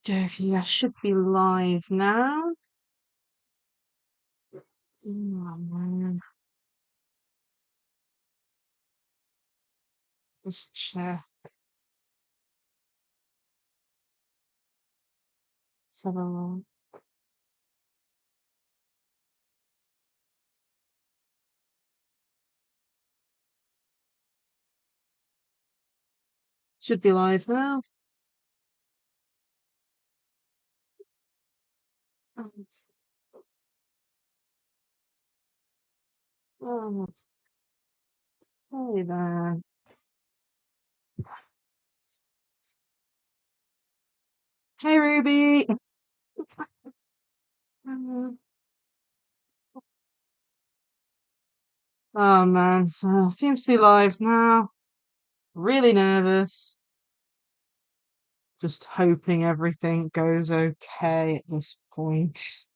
Okey-dokey, I should be live now. Oh man, just check. Let's have a look. Should be live now. Oh, hey there. Hey Ruby. Oh man, so seems to be live now. Really nervous. Just hoping everything goes okay at this point.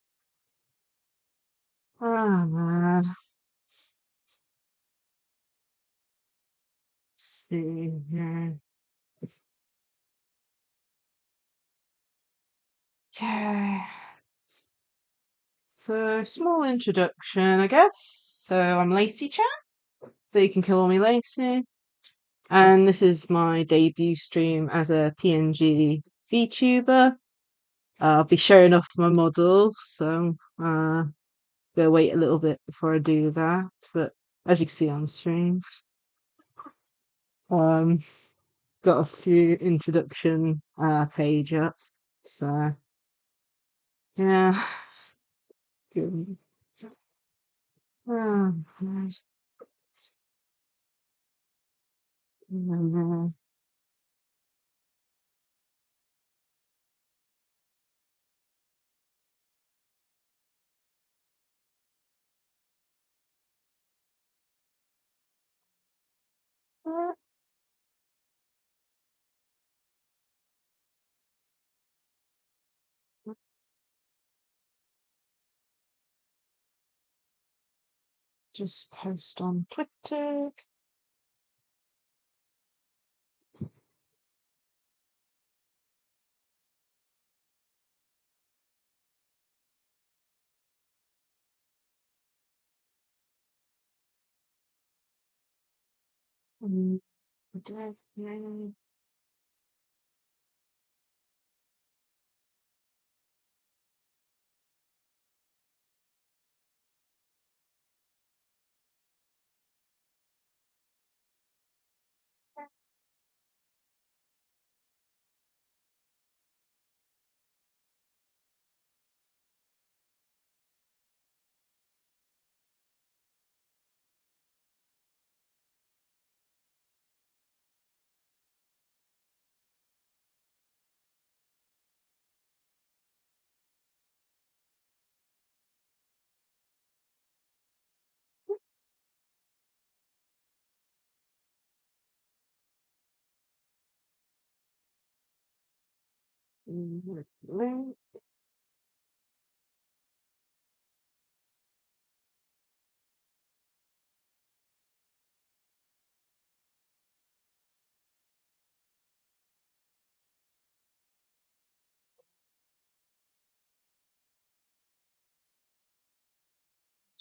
Oh man. Let's see here. Okay. So, small introduction, I guess. So, I'm Lacie-Chan, but you can call me Lacie. And this is my debut stream as a PNG VTuber. I'll be showing off my models, so gonna wait a little bit before I do that. But as you can see on stream, um, got a few introduction page up. So yeah, good. Oh, gosh. Just post on Twitter. Mm, today, yeah. Link.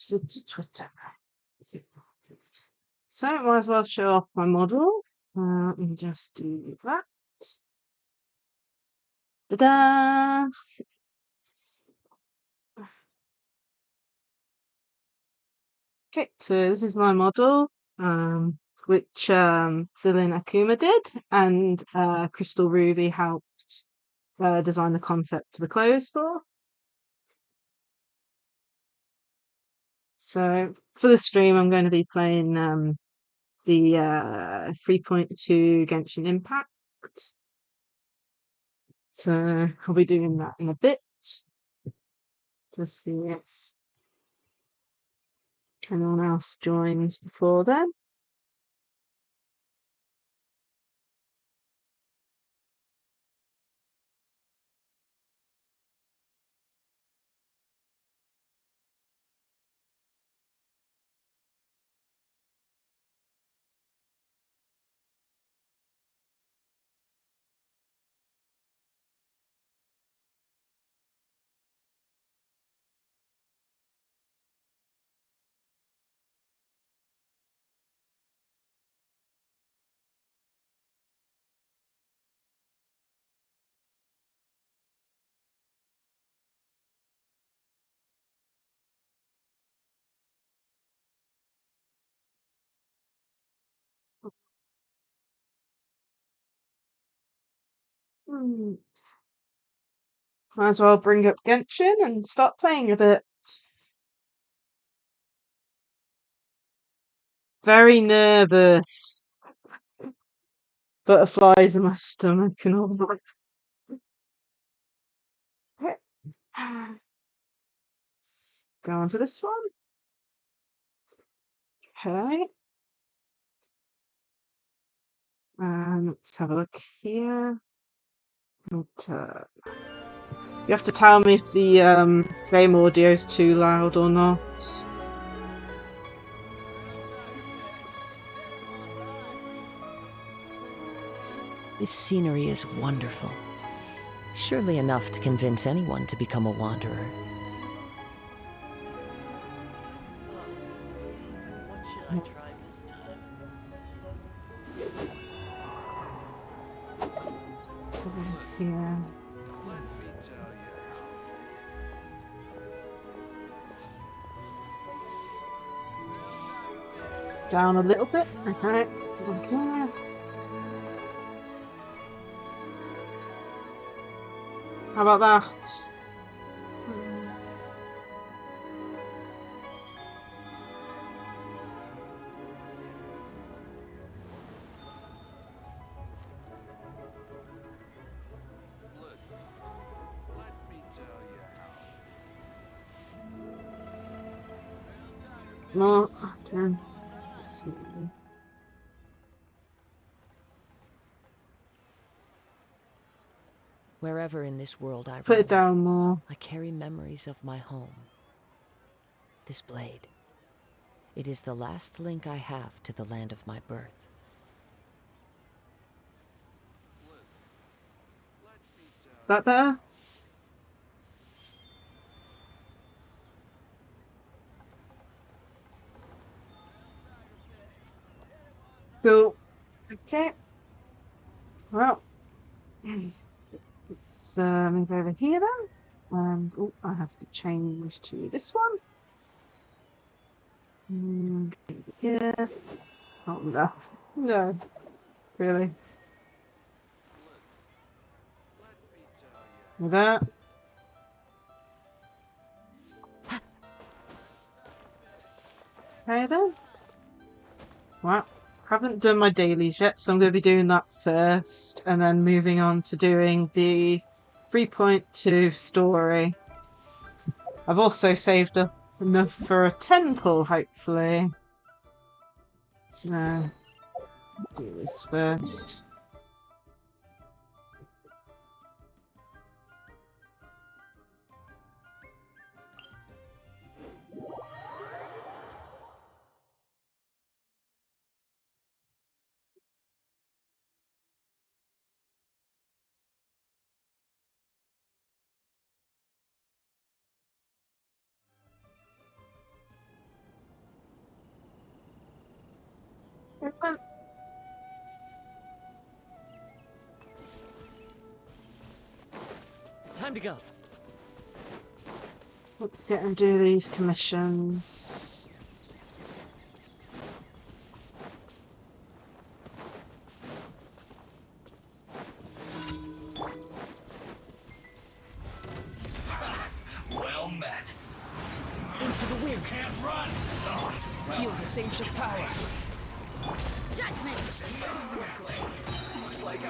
To Twitter. So I might as well show off my model. Let me just do that. Ta-da! Okay, so this is my model, which Dylan Akuma did, and Crystal Ruby helped design the concept for the clothes for. So for the stream, I'm going to be playing the 3.2 Genshin Impact. So I'll be doing that in a bit to see if anyone else joins before then. Might as well bring up Genshin and start playing a bit. Very nervous. Butterflies in my stomach and all that. Let's go on to this one. Okay. Let's have a look here. And, you have to tell me if the game audio is too loud or not. This scenery is wonderful. Surely enough to convince anyone to become a wanderer. What should I try this time? So here. Let me tell you how. Down a little bit. Okay. So again. How about that? Listen, let me tell you how. No, okay. Let's see. Wherever in this world I Put roam, it down more. I carry memories of my home. This blade. It is the last link I have to the land of my birth. Listen, let me tell That better? Cool. Okay. Well, let's move over here then. Oh, I have to change to this one. Yeah. Oh no. No. Really. With that. Okay then. Well, haven't done my dailies yet, so I'm going to be doing that first, and then moving on to doing the 3.2 story. I've also saved up enough for a 10 pull, hopefully. So, do this first. Time to go. Let's get and do these commissions. Well met. Into the wind. Can't run. Feel the sage of power. Judgment! Looks like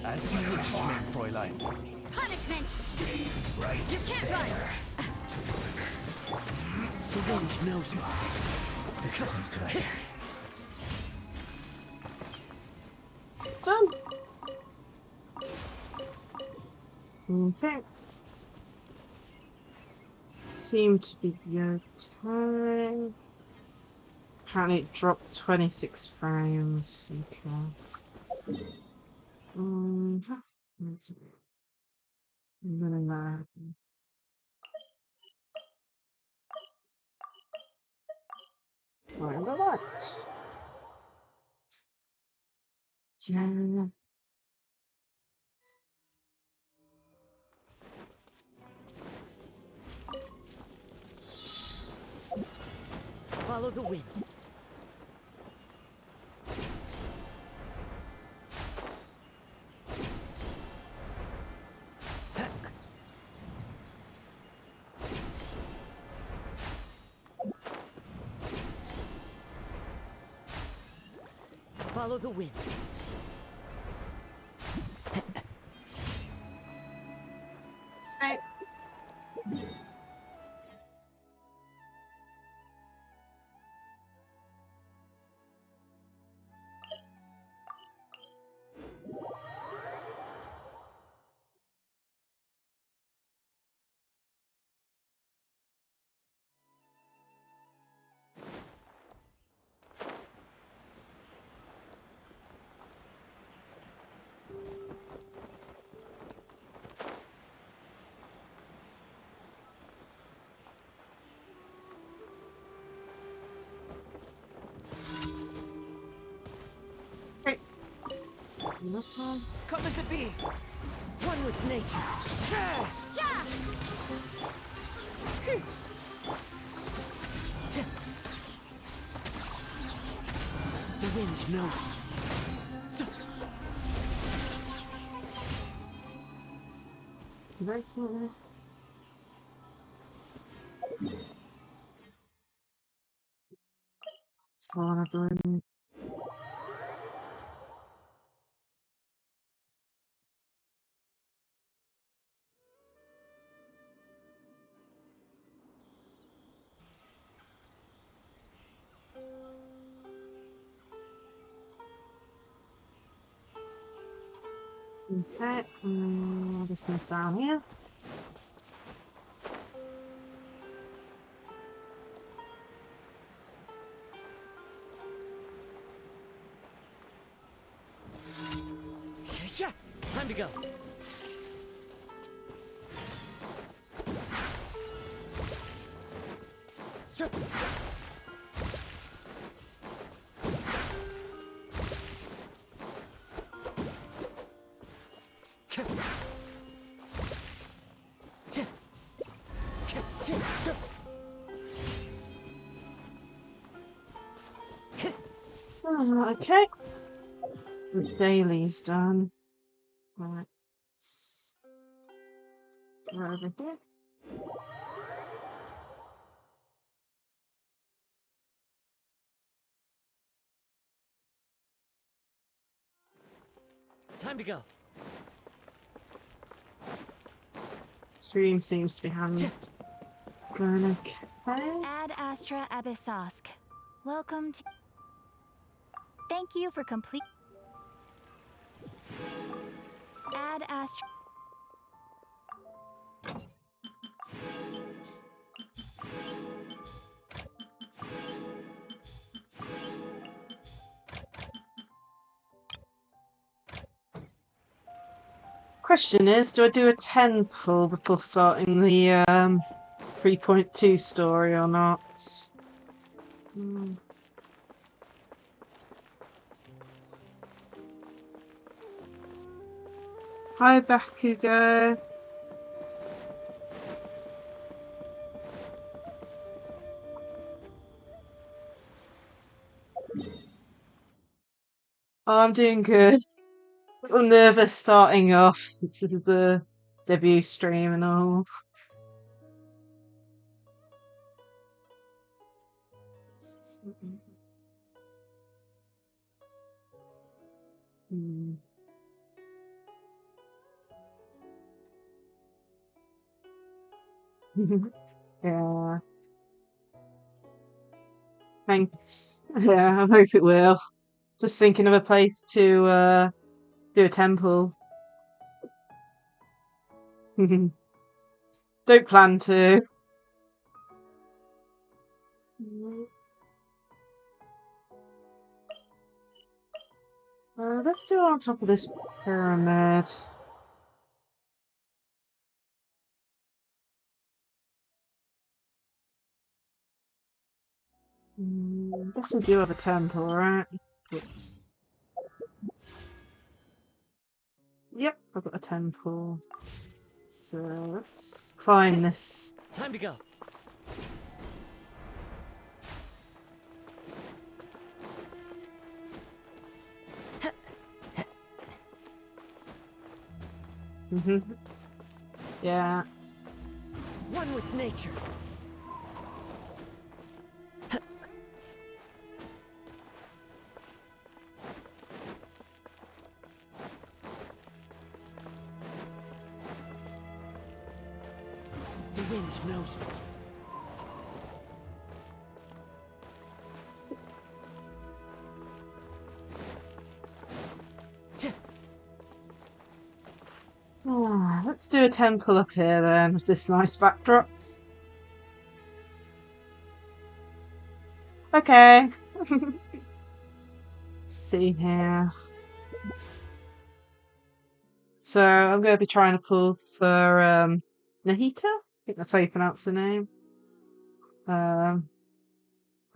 as you wish, mein Fräulein. Punishment! Right. You can't run! The wind knows me. This isn't good. Done. Okay. Seem to be okay. Apparently it dropped 26 frames. Okay. None of that. Right, look at that. Yeah. Follow the wind. follow the wind. Okay. Okay. And this one. Come to be one with nature. The wind knows me. So Right here. It's falling up. Okay, this one's down here. yeah, time to go. Sure. Okay, the daily's done. Right, we're over here. Time to go. Stream seems to be going okay. Ad Astra Abyssosk. Welcome to... Thank you for complete... Ad Astra... Question is, do I do a 10 pull before starting the 3.2 story or not? Hi, Bakugo. Oh, I'm doing good. A little nervous starting off since this is a debut stream and all. Yeah. Thanks. Yeah, I hope it will. Just thinking of a place to do a temple. Don't plan to. Let's do it on top of this pyramid. Definitely do have a temple, right? Whoops. Yep, I've got a temple. So let's climb this. Time to go. Yeah. One with nature. wind knows me. Let's do a temple up here then, with this nice backdrop. Okay. Let's see here. So I'm going to be trying to pull for Nahita. I think that's how you pronounce the name. But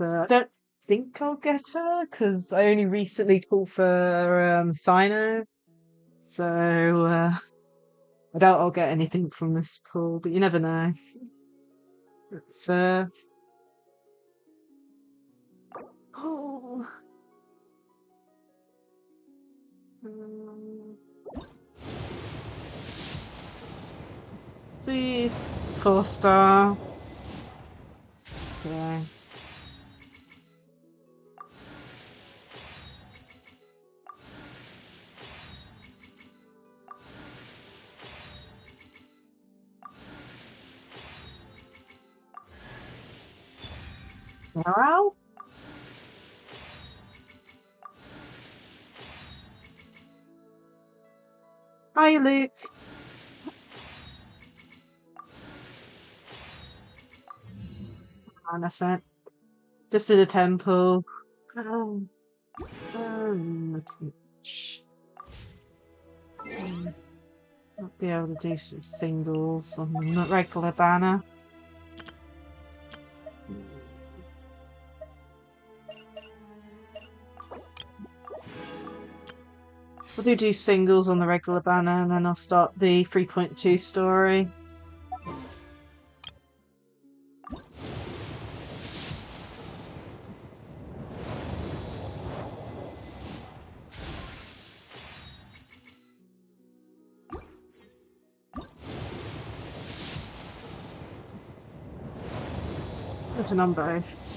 I don't think I'll get her because I only recently pulled for Sino. So I doubt I'll get anything from this pull, but you never know. It's pull. See, 4-star. So. Morale? Hi, Luke. Nothing. Just in a temple. Might be able to do some singles on the regular banner. We'll do singles on the regular banner and then I'll start the 3.2 story. There's an on both.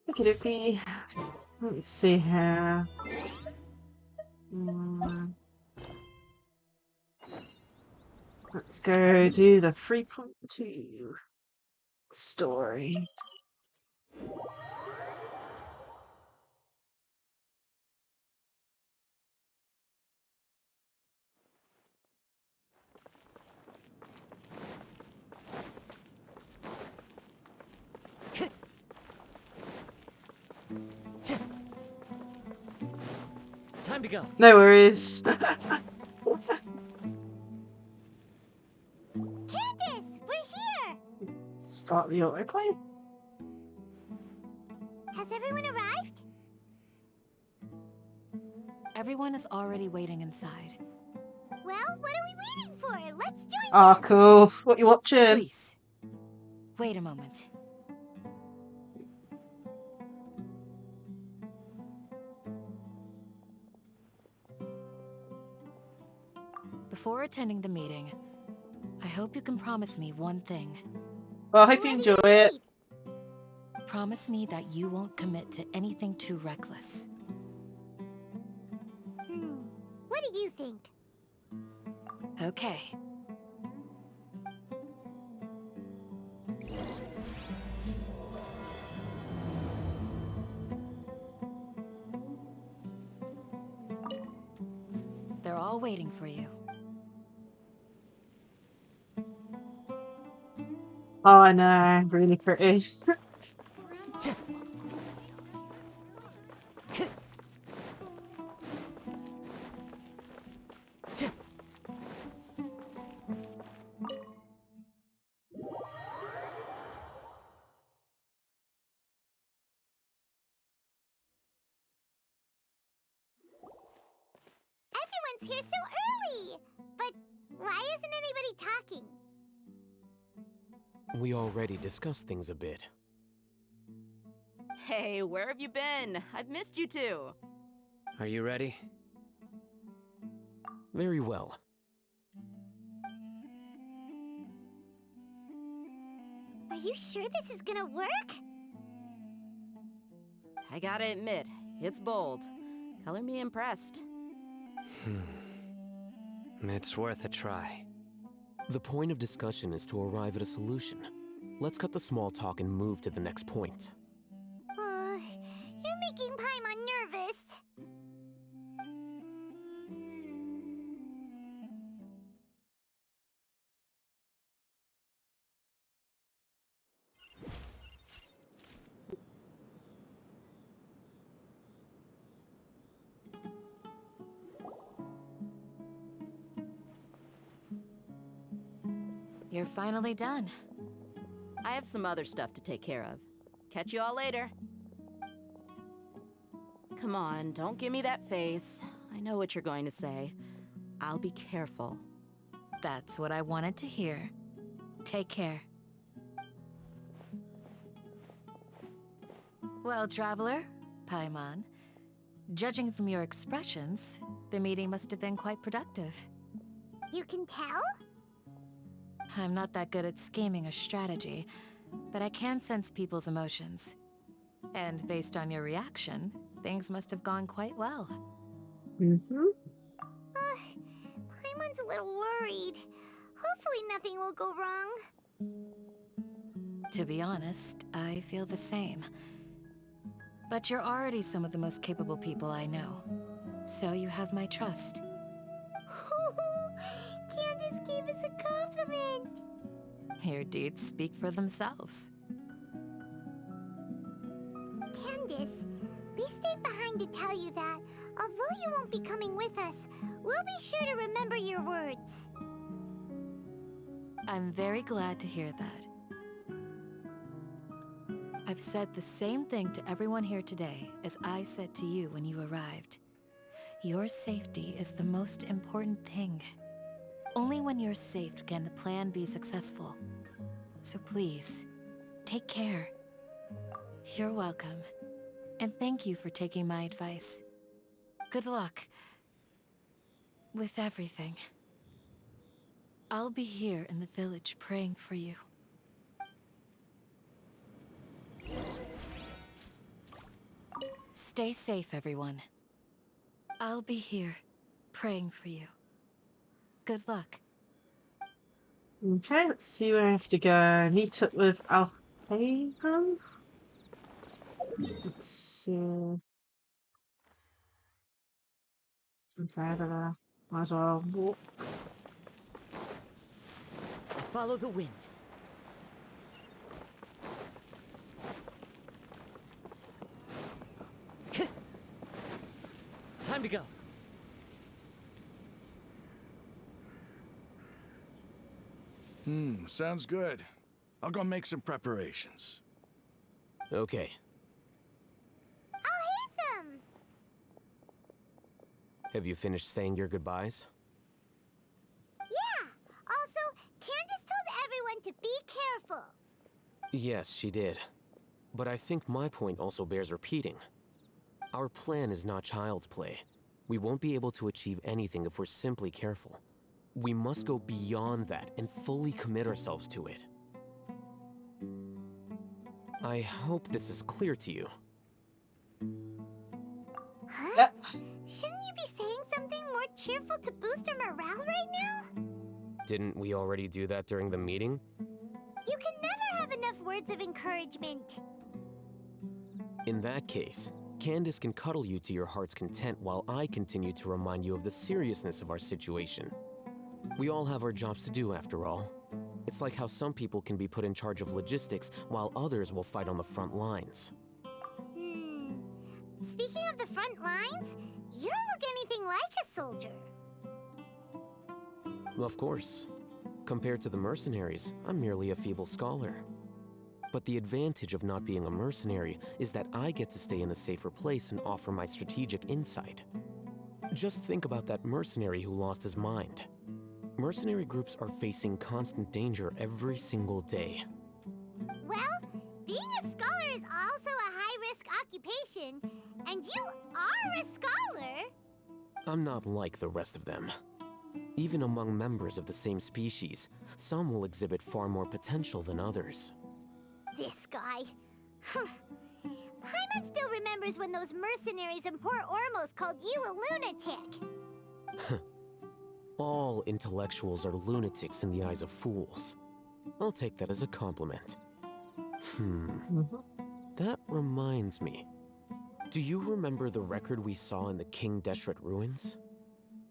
Okie dokie. Let's see here. Let's go do the 3.2 story. Time to go. No worries. Candace, we're here! Start the autoplay. Has everyone arrived? Everyone is already waiting inside. Well, what are we waiting for? Let's join Ah, them! cool. What you watching? Please, wait a moment. Before attending the meeting, I hope you can promise me one thing. Well, I hope you What enjoy do you it. need? Promise me that you won't commit to anything too reckless. What do you think? Okay. They're all waiting for you. Oh, I know. Really pretty. Everyone's here so early! But why isn't anybody talking? We already discussed things a bit. Hey, where have you been? I've missed you too. Are you ready? Very well. Are you sure this is gonna work? I gotta admit, it's bold. Color me impressed. It's worth a try. The point of discussion is to arrive at a solution. Let's cut the small talk and move to the next point. You're making Paimon nervous. You're finally done. I have some other stuff to take care of. Catch you all later. Come on, don't give me that face. I know what you're going to say. I'll be careful. That's what I wanted to hear. Take care. Well, traveler, Paimon, judging from your expressions, the meeting must have been quite productive. You can tell? I'm not that good at scheming or strategy, but I can sense people's emotions. And based on your reaction, things must have gone quite well. Mm-hmm. Paimon's a little worried. Hopefully nothing will go wrong. To be honest, I feel the same. But you're already some of the most capable people I know. So you have my trust. Candace gave us a compliment. Your deeds speak for themselves. Candace, we stayed behind to tell you that, although you won't be coming with us, we'll be sure to remember your words. I'm very glad to hear that. I've said the same thing to everyone here today as I said to you when you arrived. Your safety is the most important thing. Only when you're safe can the plan be successful. So please, take care. You're welcome. And thank you for taking my advice. Good luck with everything. I'll be here in the village praying for you. Stay safe, everyone. I'll be here, praying for you. Good luck. Okay, let's see where I have to go. Meet up with Alhaven. Let's see. Inside of there. Might as well walk. Follow the wind. Time to go. Sounds good. I'll go make some preparations. Okay. I'll hit them! Have you finished saying your goodbyes? Yeah! Also, Candace told everyone to be careful. Yes, she did. But I think my point also bears repeating. Our plan is not child's play. We won't be able to achieve anything if we're simply careful. We must go beyond that and fully commit ourselves to it. I hope this is clear to you. Huh? Yep. Shouldn't you be saying something more cheerful to boost our morale right now? Didn't we already do that during the meeting? You can never have enough words of encouragement. In that case, Candace can cuddle you to your heart's content while I continue to remind you of the seriousness of our situation. We all have our jobs to do, after all. It's like how some people can be put in charge of logistics while others will fight on the front lines. Speaking of the front lines, you don't look anything like a soldier. Of course. Compared to the mercenaries, I'm merely a feeble scholar. But the advantage of not being a mercenary is that I get to stay in a safer place and offer my strategic insight. Just think about that mercenary who lost his mind. Mercenary groups are facing constant danger every single day. Well, being a scholar is also a high-risk occupation, and you are a scholar. I'm not like the rest of them. Even among members of the same species, some will exhibit far more potential than others. This guy. Paimon still remembers when those mercenaries in Port Ormos called you a lunatic. All intellectuals are lunatics in the eyes of fools. I'll take that as a compliment. That reminds me. Do you remember the record we saw in the King Deshret ruins?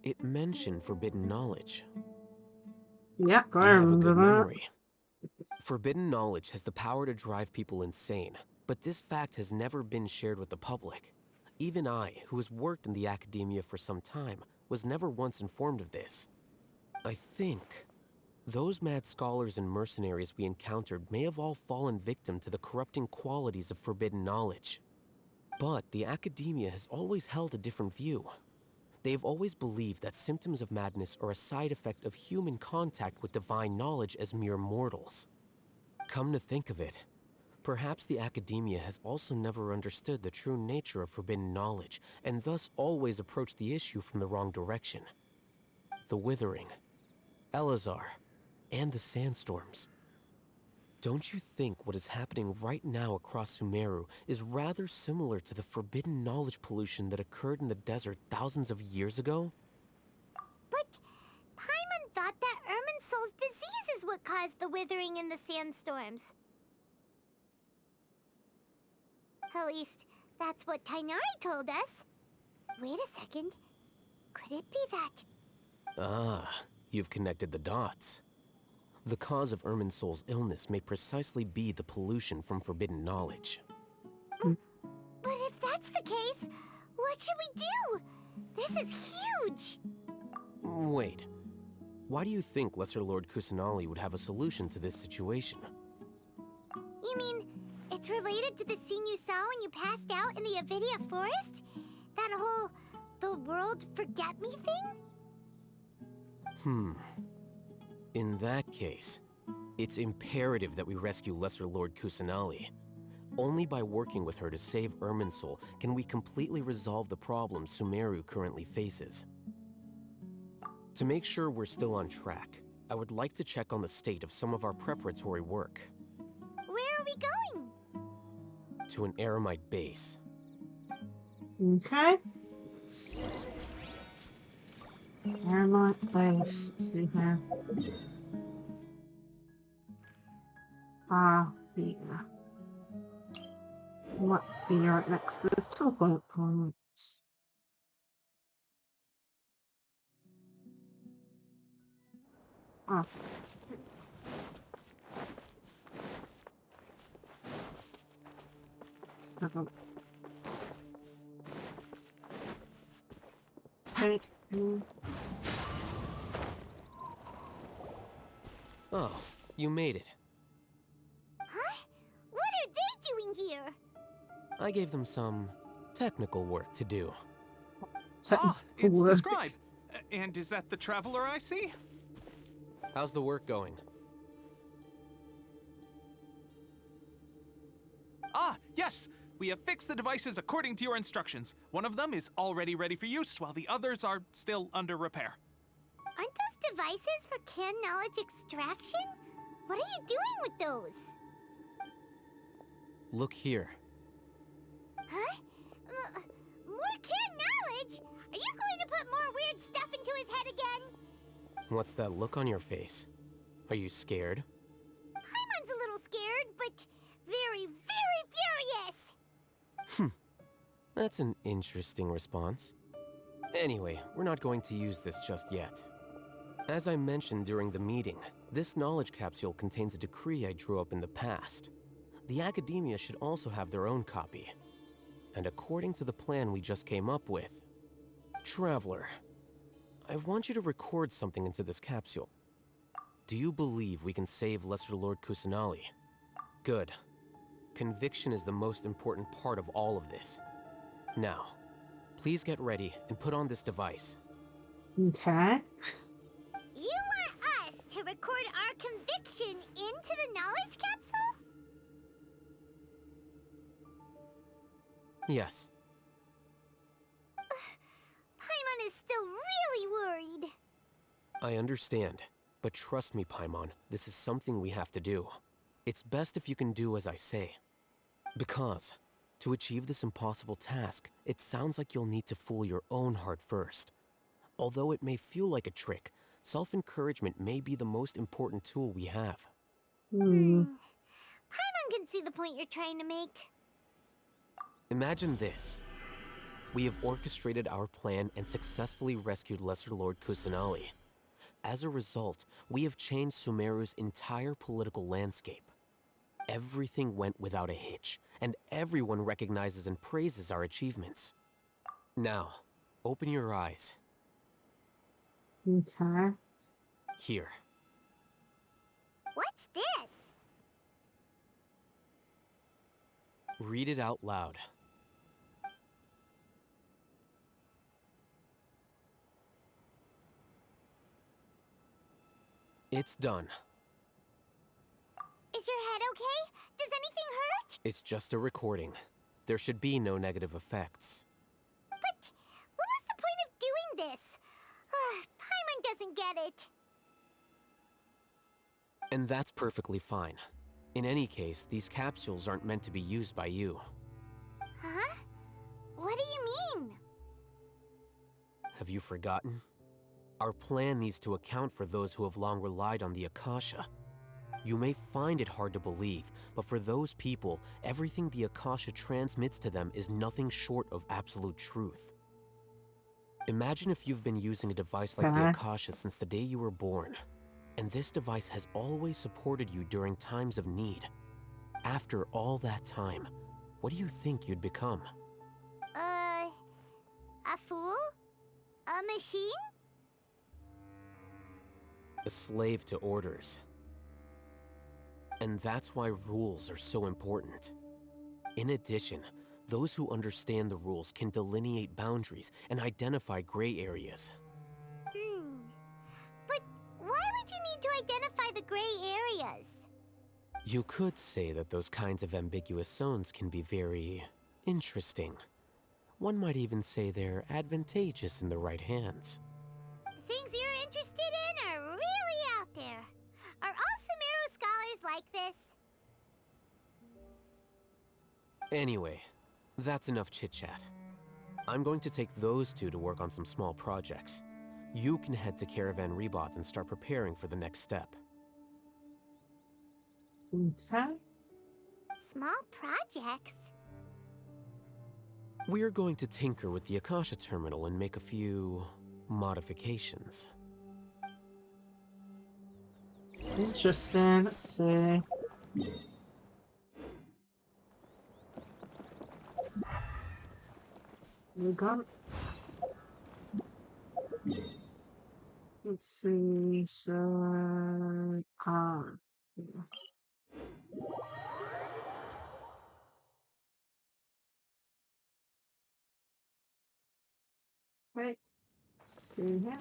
It mentioned forbidden knowledge. Yep, I You have a remember good that. memory. Forbidden knowledge has the power to drive people insane, but this fact has never been shared with the public. Even I, who has worked in the academia for some time, was never once informed of this. I think those mad scholars and mercenaries we encountered may have all fallen victim to the corrupting qualities of forbidden knowledge. But the academia has always held a different view. They have always believed that symptoms of madness are a side effect of human contact with divine knowledge as mere mortals. Come to think of it, perhaps the academia has also never understood the true nature of forbidden knowledge, and thus always approached the issue from the wrong direction. The Withering, Elazar, and the sandstorms. Don't you think what is happening right now across Sumeru is rather similar to the forbidden knowledge pollution that occurred in the desert thousands of years ago? But Paimon thought that Irminsul's disease is what caused the withering and the sandstorms. At least, that's what Tainari told us. Wait a second. Could it be that? Ah, you've connected the dots. The cause of Irminsul's illness may precisely be the pollution from forbidden knowledge. But if that's the case, what should we do? This is huge! Wait. Why do you think Lesser Lord Kusanali would have a solution to this situation? You mean, it's related to the scene you saw when you passed out in the Avidia forest? That whole, the world forget me thing? In that case, it's imperative that we rescue Lesser Lord Kusanali. Only by working with her to save Irminsul can we completely resolve the problems Sumeru currently faces. To make sure we're still on track, I would like to check on the state of some of our preparatory work. Where are we going? To an Eremite base. Okay. Eremite base. Let's see here. Yeah. Might be right next to this teleport point. Ah. Let's have a look. Okay. Oh, you made it. Huh? What are they doing here? I gave them some technical work to do. Ah, it's the Work. scribe. And is that the traveler I see? How's the work going? Ah, yes! We have fixed the devices according to your instructions. One of them is already ready for use, while the others are still under repair. Aren't those devices for can knowledge extraction? What are you doing with those? Look here. Huh? More can knowledge? Are you going to put more weird stuff into his head again? What's that look on your face? Are you scared? Paimon's a little scared, but very, very furious! That's an interesting response. Anyway, we're not going to use this just yet. As I mentioned during the meeting, this knowledge capsule contains a decree I drew up in the past. The academia should also have their own copy. And according to the plan we just came up with, Traveler, I want you to record something into this capsule. Do you believe we can save Lesser Lord Kusanali? Good. Conviction is the most important part of all of this. Now, please get ready and put on this device. Okay. You want us to record our conviction into the knowledge capsule? Yes. Paimon is still really worried. I understand, but trust me, Paimon, this is something we have to do. It's best if you can do as I say. Because, to achieve this impossible task, it sounds like you'll need to fool your own heart first. Although it may feel like a trick, self-encouragement may be the most important tool we have. Paimon can see the point you're trying to make. Imagine this. We have orchestrated our plan and successfully rescued Lesser Lord Kusanali. As a result, we have changed Sumeru's entire political landscape. Everything went without a hitch, and everyone recognizes and praises our achievements. Now, open your eyes. Okay. Here. What's this? Read it out loud. It's done. Is your head okay? Does anything hurt? It's just a recording. There should be no negative effects. But what was the point of doing this? Paimon doesn't get it. And that's perfectly fine. In any case, these capsules aren't meant to be used by you. Huh? What do you mean? Have you forgotten? Our plan needs to account for those who have long relied on the Akasha. You may find it hard to believe, but for those people, everything the Akasha transmits to them is nothing short of absolute truth. Imagine if you've been using a device like the Akasha since the day you were born, and this device has always supported you during times of need. After all that time, what do you think you'd become? A fool? A machine? A slave to orders. And that's why rules are so important. In addition, those who understand the rules can delineate boundaries and identify gray areas. But why would you need to identify the gray areas? You could say that those kinds of ambiguous zones can be very interesting. One might even say they're advantageous in the right hands. Things you're interested in are really out there. Are all Sumeru scholars like this? Anyway, that's enough chit-chat. I'm going to take those two to work on some small projects. You can head to Caravan Rebot and start preparing for the next step. Okay. Small projects? We're going to tinker with the Akasha terminal and make a few modifications. Interesting. Let's see. We got. Let's see. So, wait. Let's see here.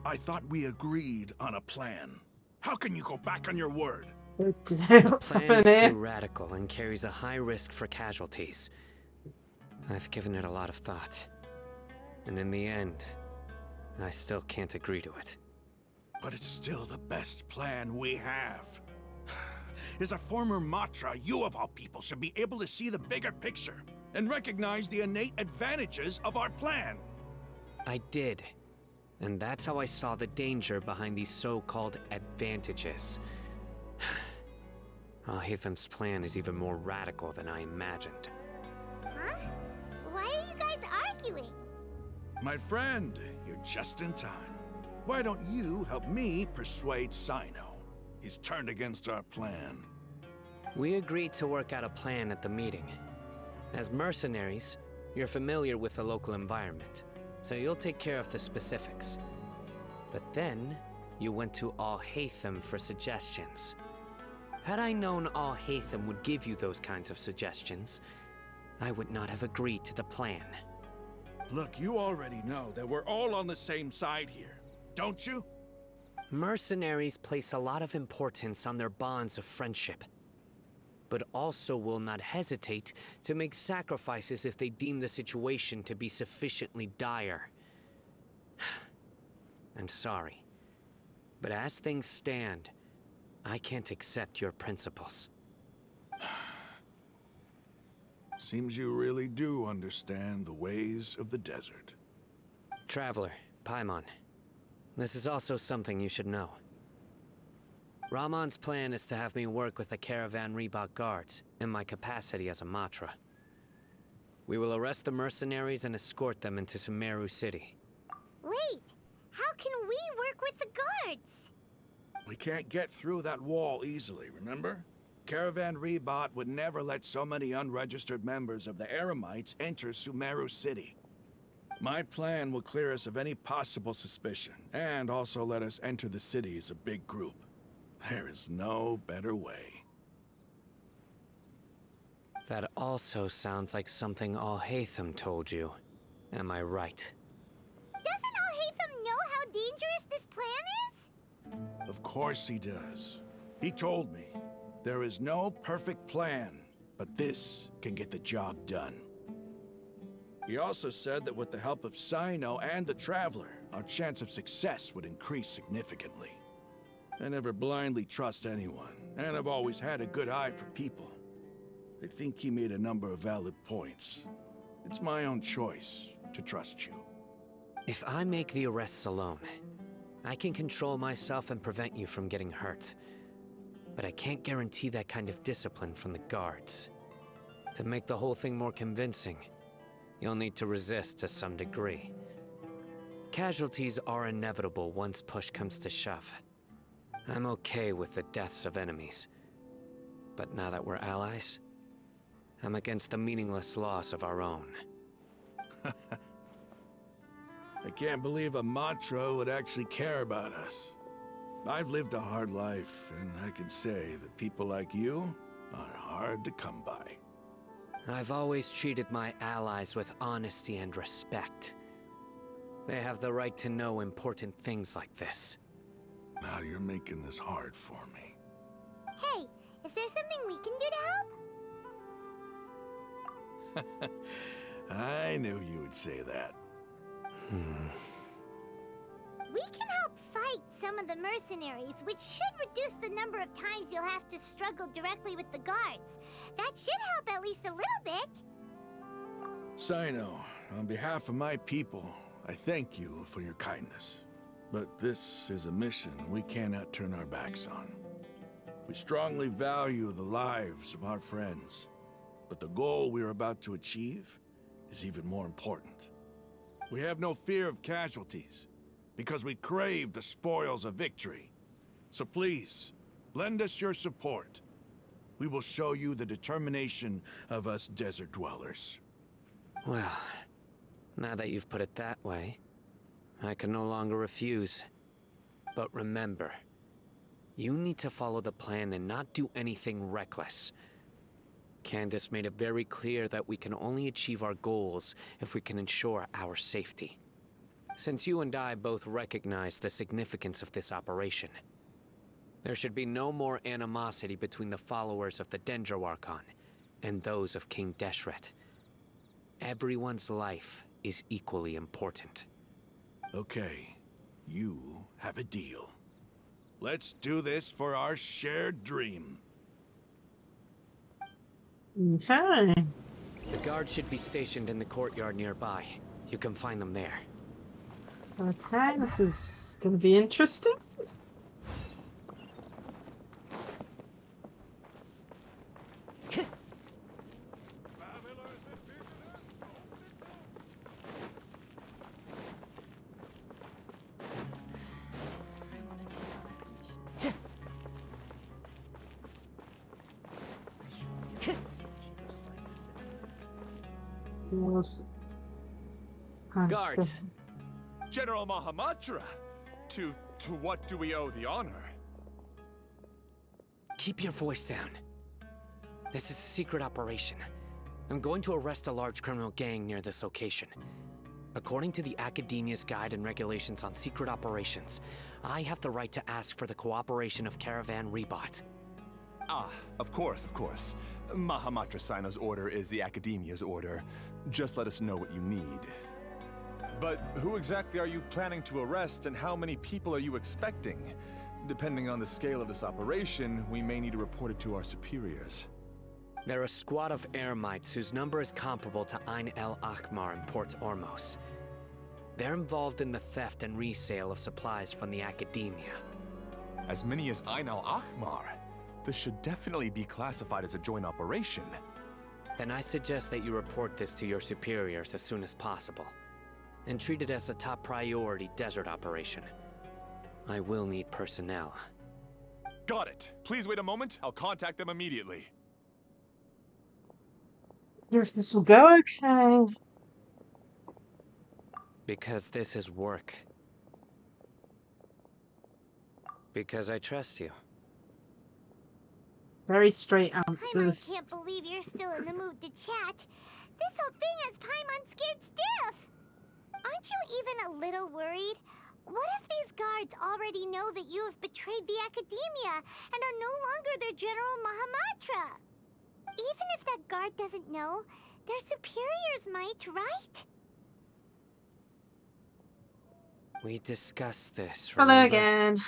I thought we agreed on a plan. How can you go back on your word? What's The plan happening is here? too radical and carries a high risk for casualties. I've given it a lot of thought. And in the end, I still can't agree to it. But it's still the best plan we have. As a former Matra, you of all people should be able to see the bigger picture and recognize the innate advantages of our plan. I did. And that's how I saw the danger behind these so-called advantages. Al-Haytham's plan is even more radical than I imagined. Huh? Why are you guys arguing? My friend, you're just in time. Why don't you help me persuade Sino? He's turned against our plan. We agreed to work out a plan at the meeting. As mercenaries, you're familiar with the local environment, so you'll take care of the specifics. But then, you went to Al-Haytham for suggestions. Had I known Al-Haytham would give you those kinds of suggestions, I would not have agreed to the plan. Look, you already know that we're all on the same side here, don't you? Mercenaries place a lot of importance on their bonds of friendship, but also will not hesitate to make sacrifices if they deem the situation to be sufficiently dire. I'm sorry, but as things stand, I can't accept your principles. Seems you really do understand the ways of the desert. Traveler, Paimon. This is also something you should know. Ramon's plan is to have me work with the Caravan Reebok guards in my capacity as a Matra. We will arrest the mercenaries and escort them into Sumeru City. Wait, how can we work with the guards? We can't get through that wall easily, remember? Caravan Reebok would never let so many unregistered members of the Eremites enter Sumeru City. My plan will clear us of any possible suspicion, and also let us enter the city as a big group. There is no better way. That also sounds like something Alhaitham told you. Am I right? Doesn't Alhaitham know how dangerous this plan is? Of course he does. He told me, there is no perfect plan, but this can get the job done. He also said that with the help of Sino and the Traveler, our chance of success would increase significantly. I never blindly trust anyone, and I've always had a good eye for people. I think he made a number of valid points. It's my own choice to trust you. If I make the arrests alone, I can control myself and prevent you from getting hurt. But I can't guarantee that kind of discipline from the guards. To make the whole thing more convincing, you'll need to resist to some degree. Casualties are inevitable once push comes to shove. I'm okay with the deaths of enemies. But now that we're allies, I'm against the meaningless loss of our own. I can't believe a Matra would actually care about us. I've lived a hard life, and I can say that people like you are hard to come by. I've always treated my allies with honesty and respect. They have the right to know important things like this. Now you're making this hard for me. Hey, is there something we can do to help? I knew you would say that. We can help fight some of the mercenaries, which should reduce the number of times you'll have to struggle directly with the guards. That should help at least a little bit. Sino, on behalf of my people, I thank you for your kindness. But this is a mission we cannot turn our backs on. We strongly value the lives of our friends, but the goal we are about to achieve is even more important. We have no fear of casualties, because we crave the spoils of victory. So please, lend us your support. We will show you the determination of us desert dwellers. Well, now that you've put it that way, I can no longer refuse. But remember, you need to follow the plan and not do anything reckless. Candace made it very clear that we can only achieve our goals if we can ensure our safety. Since you and I both recognize the significance of this operation, there should be no more animosity between the followers of the Dendroarchon and those of King Deshret. Everyone's life is equally important. Okay, you have a deal. Let's do this for our shared dream. Okay. The guards should be stationed in the courtyard nearby. You can find them there. Okay, this is going to be interesting. Guards! General Mahamatra! To what do we owe the honor? Keep your voice down. This is a secret operation. I'm going to arrest a large criminal gang near this location. According to the Academia's Guide and Regulations on Secret Operations, I have the right to ask for the cooperation of Caravan Reebok. Ah, of course. Mahamatra Sino's order is the Academia's order. Just let us know what you need. But who exactly are you planning to arrest, and how many people are you expecting? Depending on the scale of this operation, we may need to report it to our superiors. They're a squad of Eremites whose number is comparable to Ain el Akmar in Port Ormos. They're involved in the theft and resale of supplies from the Academia. As many as Ain al-Ahmar? This should definitely be classified as a joint operation. Then I suggest that you report this to your superiors as soon as possible, and treat it as a top priority desert operation. I will need personnel. Got it. Please wait a moment. I'll contact them immediately. Wonder if this will go okay. Because this is work. Because I trust you. Very straight Paimon answers. can't believe you're still in the mood to chat. This whole thing has Paimon scared stiff. Aren't you even a little worried? What if these guards already know that you have betrayed the Academia and are no longer their General Mahamatra? Even if that guard doesn't know, their superiors might, right? We discussed this, Hello remember? again.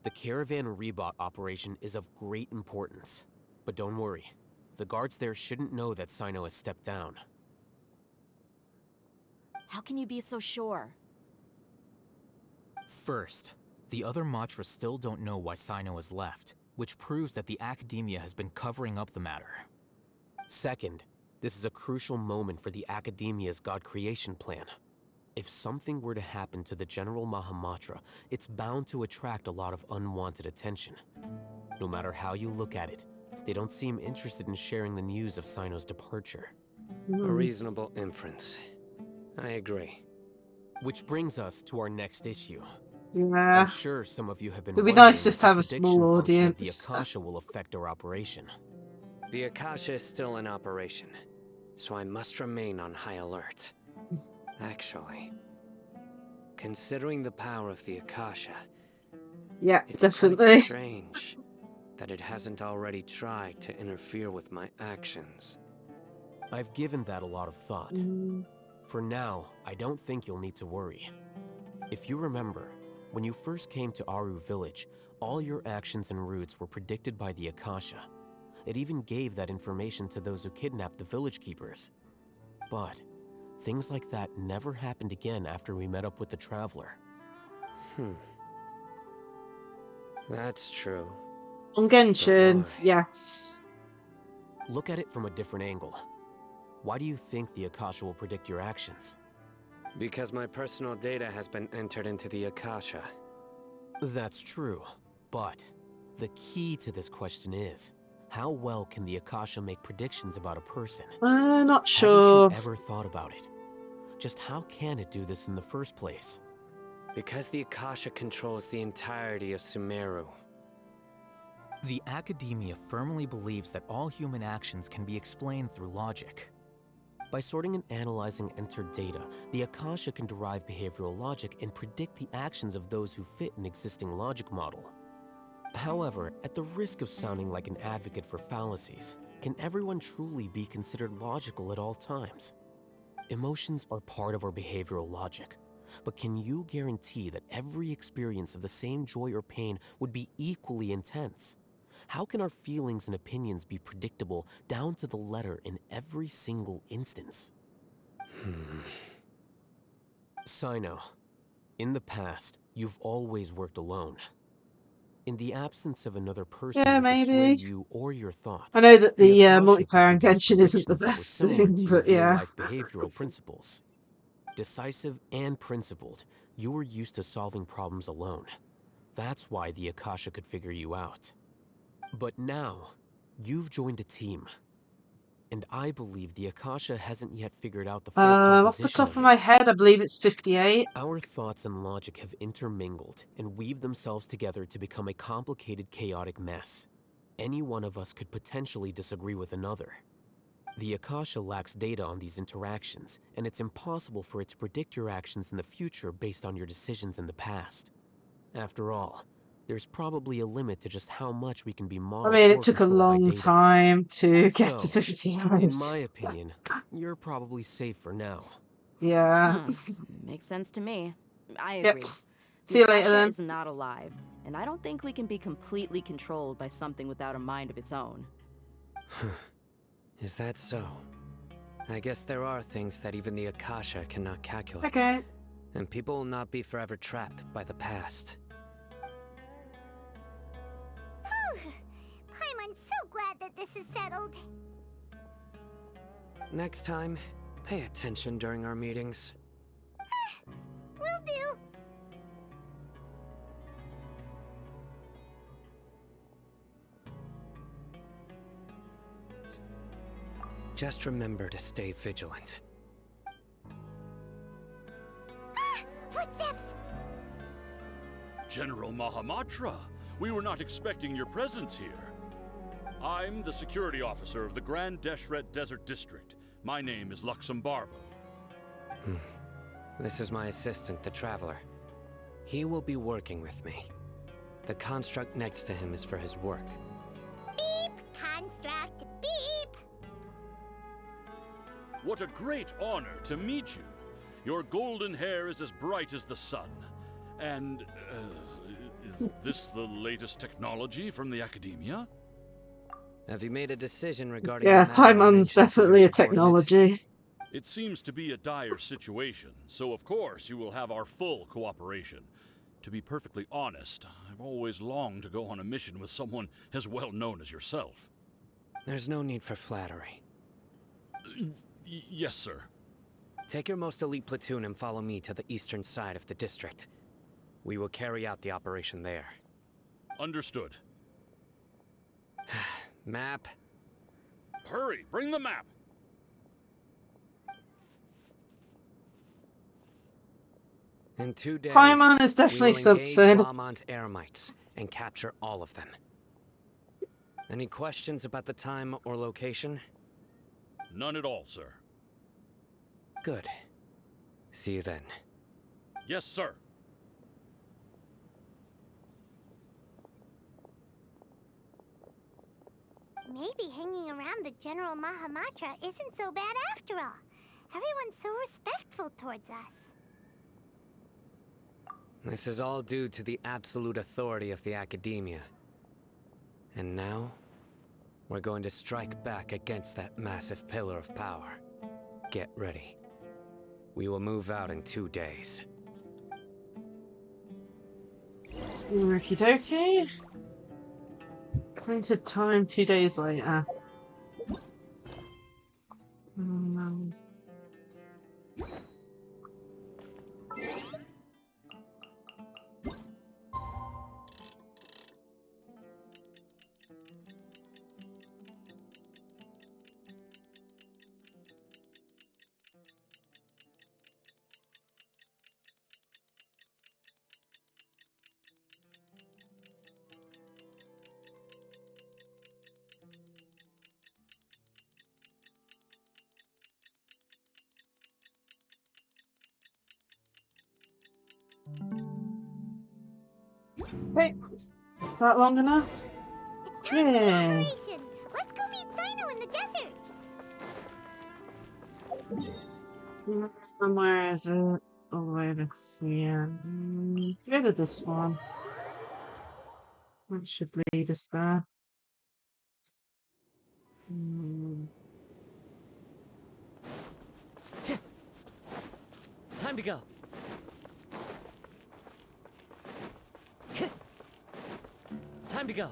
The Caravan Rebot operation is of great importance. But don't worry, the guards there shouldn't know that Sino has stepped down. How can you be so sure? First, the other Matra still don't know why Sino has left, which proves that the Academia has been covering up the matter. Second, this is a crucial moment for the Academia's God creation plan. If something were to happen to the General Mahamatra, it's bound to attract a lot of unwanted attention. No matter how you look at it, they don't seem interested in sharing the news of Sino's departure. A reasonable inference. I agree. Which brings us to our next issue. Yeah. I'm sure some of you have been It'd be wondering nice just if to have the a prediction small function of the audience. Akasha will affect our operation. The Akasha is still in operation, so I must remain on high alert. Actually, considering the power of the Akasha, Yeah, it's definitely. quite strange that it hasn't already tried to interfere with my actions. I've given that a lot of thought. For now, I don't think you'll need to worry. If you remember, when you first came to Aru Village, all your actions and routes were predicted by the Akasha. It even gave that information to those who kidnapped the village keepers. But things like that never happened again after we met up with the Traveler. That's true. On Genshin, why? yes. Look at it from a different angle. Why do you think the Akasha will predict your actions? Because my personal data has been entered into the Akasha. That's true, but the key to this question is, how well can the Akasha make predictions about a person? Not sure. Haven't you ever thought about it? Just how can it do this in the first place? Because the Akasha controls the entirety of Sumeru. The Academia firmly believes that all human actions can be explained through logic. By sorting and analyzing entered data, the Akasha can derive behavioral logic and predict the actions of those who fit an existing logic model. However, at the risk of sounding like an advocate for fallacies, can everyone truly be considered logical at all times? Emotions are part of our behavioral logic, but can you guarantee that every experience of the same joy or pain would be equally intense? How can our feelings and opinions be predictable down to the letter in every single instance? Sino, in the past, you've always worked alone. In the absence of another person Yeah, who could sway maybe. you or your thoughts, I know that the Akasha could multiplayer in produce Genshin isn't the predictions that were best similar thing, to but your yeah. real-life behavioral principles. Decisive and principled, you were used to solving problems alone. That's why the Akasha could figure you out. But now, you've joined a team. And I believe the Akasha hasn't yet figured out the full Off composition the top of of my it. head, I believe it's 58. Our thoughts and logic have intermingled and weaved themselves together to become a complicated, chaotic mess. Any one of us could potentially disagree with another. The Akasha lacks data on these interactions, and it's impossible for it to predict your actions in the future based on your decisions in the past. After all, there's probably a limit to just how much we can be I modeled mean, or it took a controlled by long data. time to get to So, 50 in hours. my opinion, you're probably safe for now. Yeah. Makes sense to me. I Yep. agree. See The you later Akasha then. is not alive, And I don't think we can be completely controlled by something without a mind of its own. Is that so? I guess there are things that even the Akasha cannot calculate. Okay. And people will not be forever trapped by the past. Paimon's so glad that this is settled. Next time, pay attention during our meetings. Will do. Just remember to stay vigilant. Footsteps! General Mahamatra, we were not expecting your presence here. I'm the security officer of the Grand Deshret Desert District. My name is Luxembarbo. This is my assistant, the Traveler. He will be working with me. The construct next to him is for his work. Beep! Construct, beep! What a great honor to meet you. Your golden hair is as bright as the sun. And, is this the latest technology from the Academia? Have you made a decision regarding Yeah, the matter I Paimon's mentioned to definitely your a technology. It seems to be a dire situation, so of course you will have our full cooperation. To be perfectly honest, I've always longed to go on a mission with someone as well known as yourself. There's no need for flattery. Yes, sir. Take your most elite platoon and follow me to the eastern side of the district. We will carry out the operation there. Understood. Map. Hurry, bring the map! In 2 days, Paimon is definitely we will engage subside. Lamont's Eremites and capture all of them. Any questions about the time or location? None at all, sir. Good. See you then. Yes, sir. Maybe hanging around the General Mahamatra isn't so bad after all. Everyone's so respectful towards us. This is all due to the absolute authority of the Academia. And now, we're going to strike back against that massive pillar of power. Get ready. We will move out in 2 days. Okie dokie. Appointed time 2 days later. Hey, is that long enough? It's time for the Yeah. operation! Let's go meet Sino in the desert! And where is it? All the way over here. Go to this one. That should lead us there. Time to go. Time to go.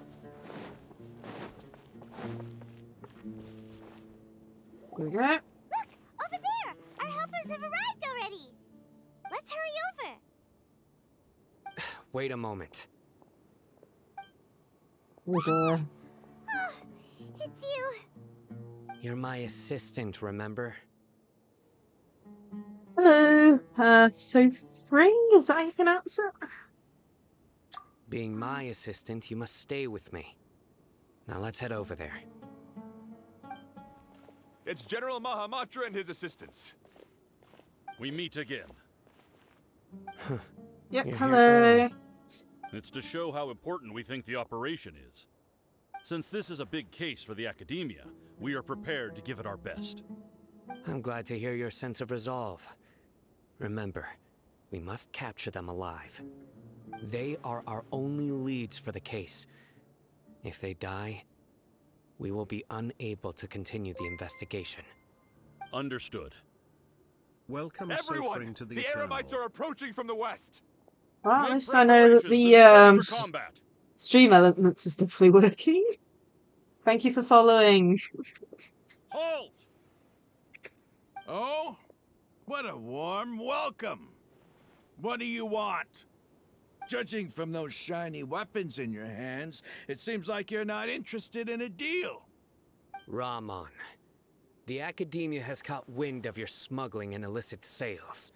Here we go. Look! Over there! Our helpers have arrived already! Let's hurry over! Wait a moment. Oh dear. Oh, it's you! You're my assistant, remember? Hello. So Fring, is that how you pronounce it? Being my assistant, you must stay with me. Now let's head over there. It's General Mahamatra and his assistants. We meet again. Yep, You're here hello. early. It's to show how important we think the operation is. Since this is a big case for the Academia, we are prepared to give it our best. I'm glad to hear your sense of resolve. Remember, we must capture them alive. They are our only leads for the case. If they die, we will be unable to continue the investigation. Understood. Welcome, Everyone! suffering to the The Eternal. Eremites are approaching from the west! Well, at Make least I know that preparations and get ready the for combat. stream elements is definitely working. Thank you for following. Halt! Oh? What a warm welcome! What do you want? Judging from those shiny weapons in your hands, it seems like you're not interested in a deal. Rahman, the Academia has caught wind of your smuggling and illicit sales.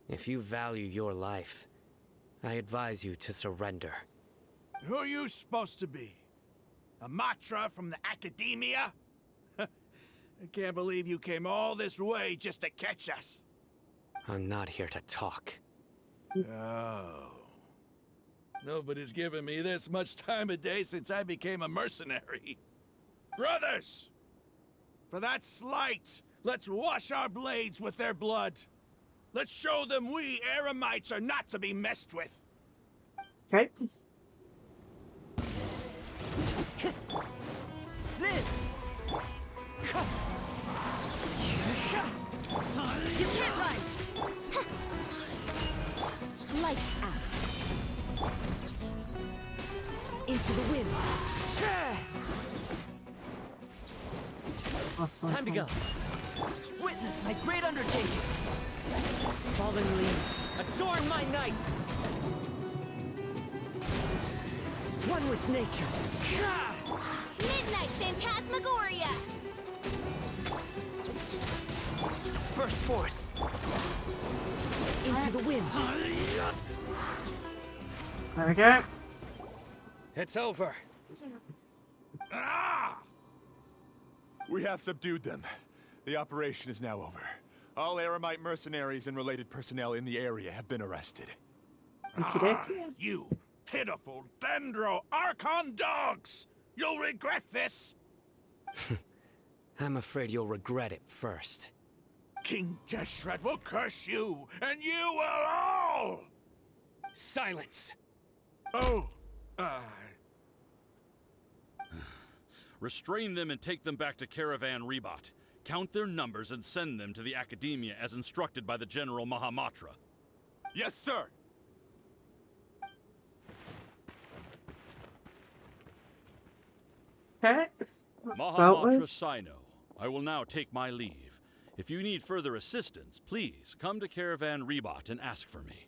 If you value your life, I advise you to surrender. Who are you supposed to be? A Matra from the Academia? I can't believe you came all this way just to catch us. I'm not here to talk. Oh. Nobody's given me this much time of day since I became a mercenary. Brothers! For that slight, let's wash our blades with their blood. Let's show them we Eremites are not to be messed with. Okay. You can't run! Lights out. Into the wind. Time to go. Witness my great undertaking. Fallen leaves, adorn my night. One with nature. Midnight Phantasmagoria! Burst forth. Into the wind. There we go. It's over. Ah! We have subdued them. The operation is now over. All Eremite mercenaries and related personnel in the area have been arrested. You pitiful Dendro Archon dogs! You'll regret this! I'm afraid you'll regret it first. King Jeshret will curse you, and you will all! Silence! Oh, Restrain them and take them back to Caravan Rebot. Count their numbers and send them to the Academia as instructed by the General Mahamatra. Yes, sir! Okay. Let's start Mahamatra with. Sino, I will now take my leave. If you need further assistance, please come to Caravan Rebot and ask for me.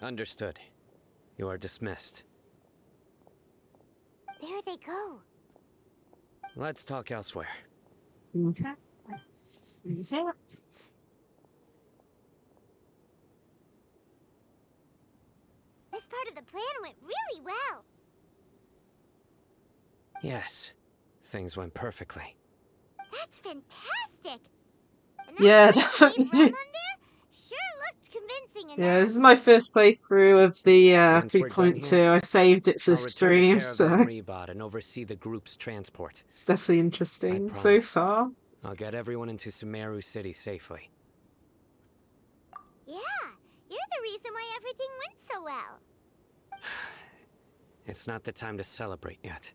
Understood. You are dismissed. There they go. Let's talk elsewhere. Okay. Let's see here. This part of the plan went really well. Yes, things went perfectly. That's fantastic. And Yeah, that Ram definitely. on there sure looked convincing enough. Yeah, this is my first playthrough of the Once we're done 3.2. here, I saved it for I'll the return to stream, Caravan so Rebot and oversee the group's transport. it's definitely I interesting so promise. far. I'll get everyone into Sumeru City safely. Yeah, you're the reason why everything went so well. It's not the time to celebrate yet.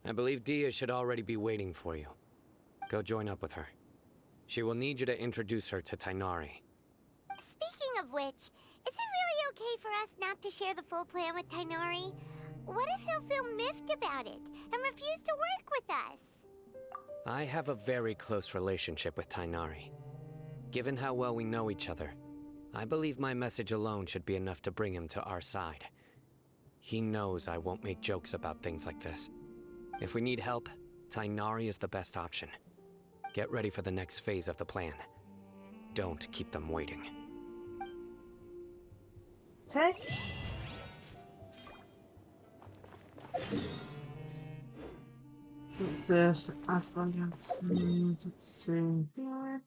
I believe Dia should already be waiting for you. Go join up with her. She will need you to introduce her to Tainari. Speaking of which, is it really okay for us not to share the full plan with Tainari? What if he'll feel miffed about it and refuse to work with us? I have a very close relationship with Tainari. Given how well we know each other, I believe my message alone should be enough to bring him to our side. He knows I won't make jokes about things like this. If we need help, Tainari is the best option. Get ready for the next phase of the plan. Don't keep them waiting. Okay. What's this? Let's see. Here.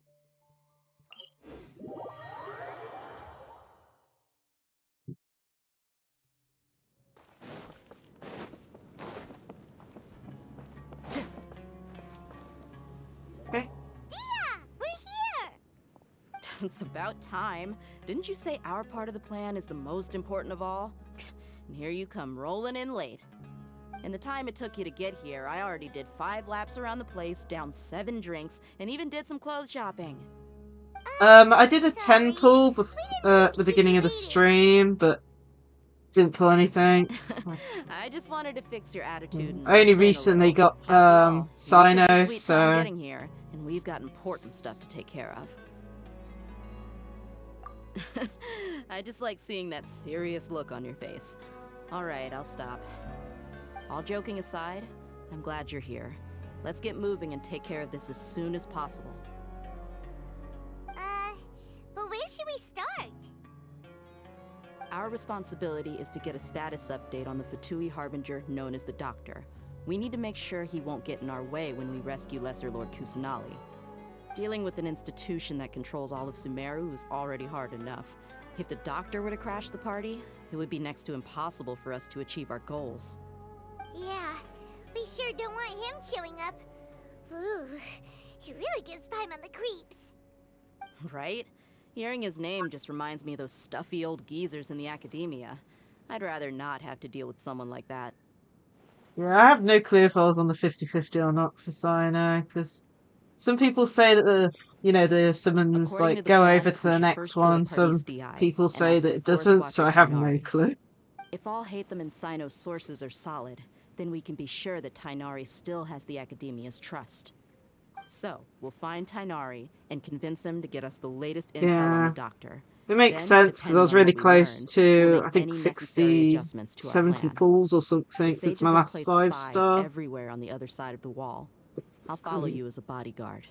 Okay. Dia, we're here. It's about time. Didn't you say our part of the plan is the most important of all? And here you come rolling in late. In the time it took you to get here, I already did 5 laps around the place, downed 7 drinks, and even did some clothes shopping. I did a 10 pull at the beginning of the stream, but didn't pull anything. I just wanted to fix your attitude and I only rub it in a recently little. got After all, you took your Cyno, sweet time so getting here, and we've got important stuff to take care of. I just like seeing that serious look on your face. All right, I'll stop. All joking aside, I'm glad you're here. Let's get moving and take care of this as soon as possible. But where should we start? Our responsibility is to get a status update on the Fatui Harbinger known as the Doctor. We need to make sure he won't get in our way when we rescue Lesser Lord Kusanali. Dealing with an institution that controls all of Sumeru is already hard enough. If the Doctor were to crash the party, it would be next to impossible for us to achieve our goals. Yeah, we sure don't want him showing up. Ooh, he really gives Paimon the creeps. Right? Hearing his name just reminds me of those stuffy old geezers in the academia. I'd rather not have to deal with someone like that. yeah, I have no clue if I was on the 50-50 or not for Cyno, because some people say that the summons According to the go plan, over to we the should next first do a one. Some Parties DI people and say ask that the it Forest doesn't, Watcher so I have no Tainari. clue. If all Hatham and Cyno's sources are solid, then we can be sure that Tainari still has the Academia's trust. So, we'll find Tainari and convince him to get us the latest intel on Yeah. the Doctor. It makes Then, sense because I depending was on really what we close learn, to, we'll make I think, any necessary 60, adjustments to our 70 plan. pulls or The something since sages my have last placed 5 spies star. everywhere on the other side of the wall. I'll follow you as a bodyguard.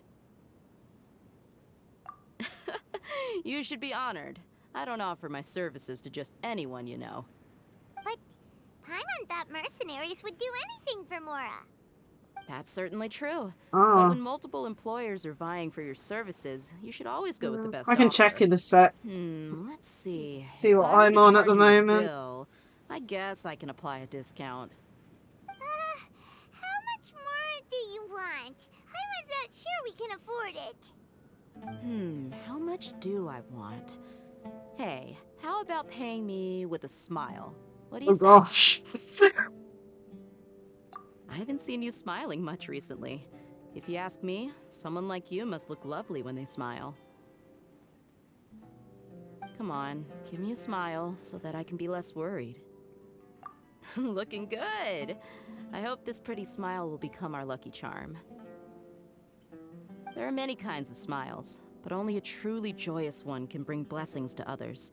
You should be honored. I don't offer my services to just anyone you know. But Paimon thought mercenaries would do anything for Mora. That's certainly true. Oh. But when multiple employers are vying for your services, you should always go with the best I can offer. check in a sec. Let's see. See what If I were I'm to on at the charge you a moment. bill, I guess I can apply a discount. How much more do you want? I was not sure we can afford it. How much do I want? Hey, how about paying me with a smile? What do you Oh say? gosh. I haven't seen you smiling much recently. If you ask me, someone like you must look lovely when they smile. Come on, give me a smile so that I can be less worried. Looking good! I hope this pretty smile will become our lucky charm. There are many kinds of smiles, but only a truly joyous one can bring blessings to others.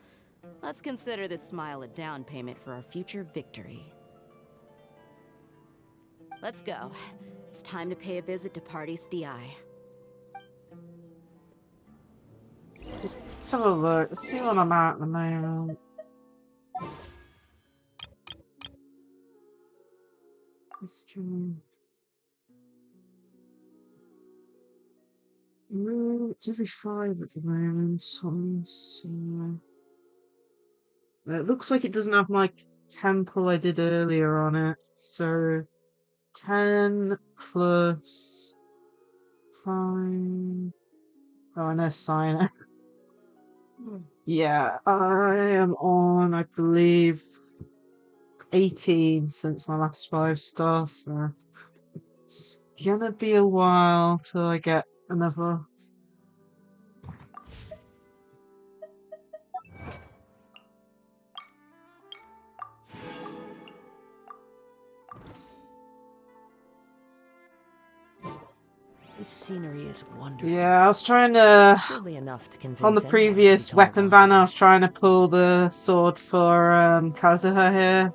Let's consider this smile a down payment for our future victory. Let's go. It's time to pay a visit to Party's DI. Let's have a look. Let's see what I'm at the moment. History. It's every 5 at the moment. So it looks like it doesn't have my temple I did earlier on it. So 10 plus 5. Oh, and there's sign. Yeah, I am on, I believe, 18 since my last 5 stars. So it's gonna be a while till I get another. This scenery is wonderful. Yeah, I was trying to. Surely enough to convince On the anyone to previous become a weapon rock. banner, I was trying to pull the sword for Kazuha here.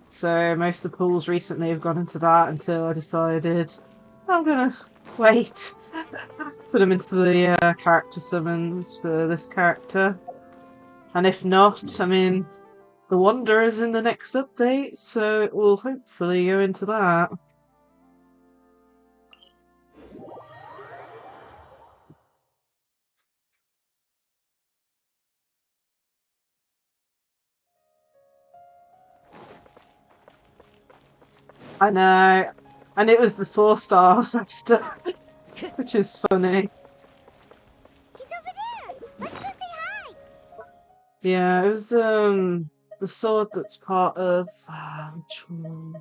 So most of the pulls recently have gone into that until I decided I'm gonna wait. Put them into the character summons for this character. And if not, I mean, the Wonder is in the next update, so it will hopefully go into that. I know, and it was the 4 stars after, which is funny. He's over there! Yeah, it was the sword that's part of which one?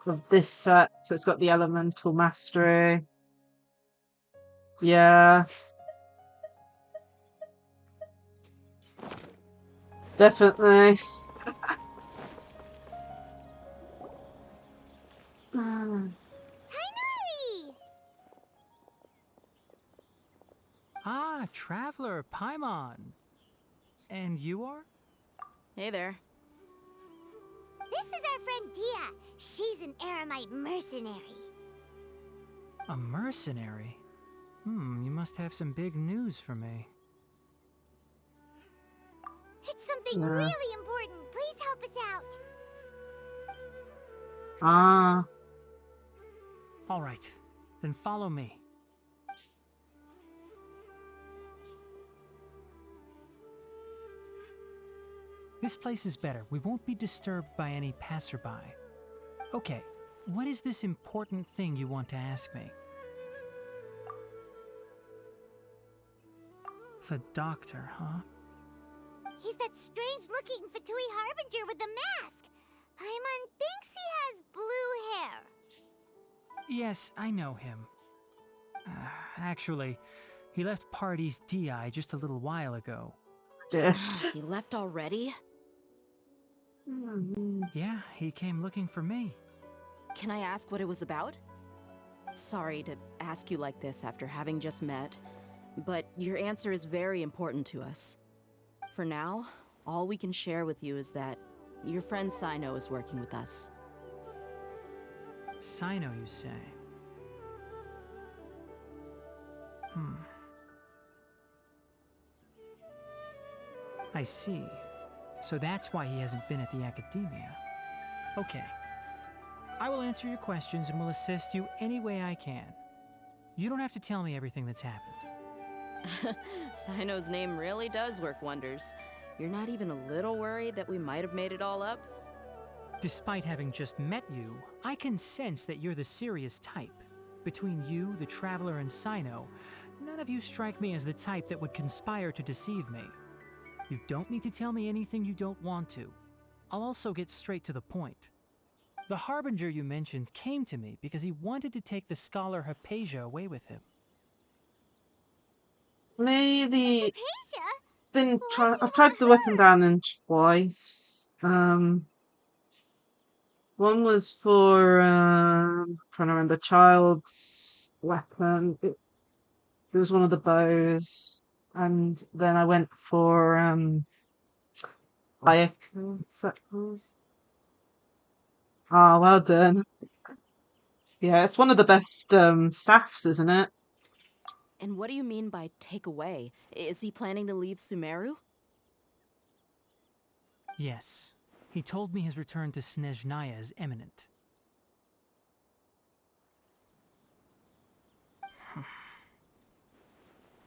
Of this set, so it's got the elemental mastery. Yeah. Definitely. Kainari! Ah, Traveler, Paimon. And you are? Hey there. This is our friend Dia. She's an Aramite mercenary. A mercenary? You must have some big news for me. It's something really important. Please help us out. Ah. All right, then follow me. This place is better. We won't be disturbed by any passerby. Okay, what is this important thing you want to ask me? The doctor, huh? He's that strange-looking Fatui Harbinger with the mask. Paimon thinks he has blue hair. Yes, I know him. Actually, he left Party's DI just a little while ago. He left already? Yeah, he came looking for me. Can I ask what it was about? Sorry to ask you like this after having just met, but your answer is very important to us. For now, all we can share with you is that your friend Sino is working with us. Sino, you say? I see. So that's why he hasn't been at the Academia. Okay. I will answer your questions and will assist you any way I can. You don't have to tell me everything that's happened. Sino's name really does work wonders. You're not even a little worried that we might have made it all up? Despite having just met you, I can sense that you're the serious type. Between you, the Traveler, and Sino, none of you strike me as the type that would conspire to deceive me. You don't need to tell me anything you don't want to. I'll also get straight to the point. The Harbinger you mentioned came to me because he wanted to take the scholar Hypatia away with him. Maybe Hypatia? I've tried the weapon down in twice. One was for trying to remember child's weapon. It was one of the bows. And then I went for Ayako, is that was? Ah, well done. Yeah, it's one of the best staffs, isn't it? And what do you mean by take away? Is he planning to leave Sumeru? Yes. He told me his return to Snezhnaya is imminent.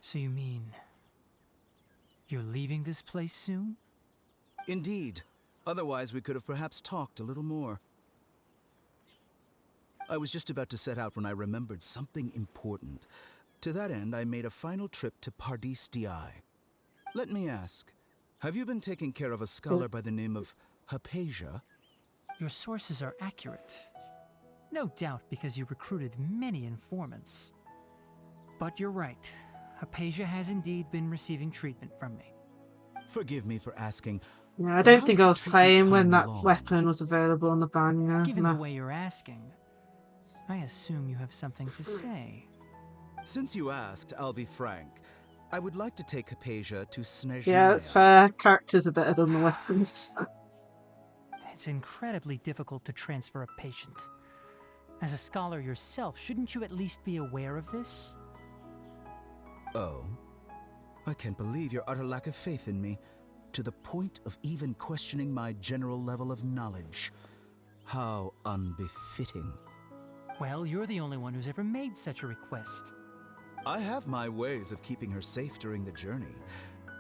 So you mean... you're leaving this place soon? Indeed. Otherwise, we could have perhaps talked a little more. I was just about to set out when I remembered something important. To that end, I made a final trip to Pardis Di. Let me ask, have you been taking care of a scholar by the name of Hypatia? Your sources are accurate. No doubt because you recruited many informants. But you're right. Hypatia has indeed been receiving treatment from me. Forgive me for asking. Yeah, I don't think I was treatment playing when coming that along? weapon was available on the banner. Given the way you're asking, I assume you have something to say. Since you asked, I'll be frank. I would like to take Hypatia to Snezhnaya. Yeah, that's fair. Characters are better than the weapons. It's incredibly difficult to transfer a patient. As a scholar yourself, shouldn't you at least be aware of this? Oh? I can't believe your utter lack of faith in me, to the point of even questioning my general level of knowledge. How unbefitting. Well, you're the only one who's ever made such a request. I have my ways of keeping her safe during the journey.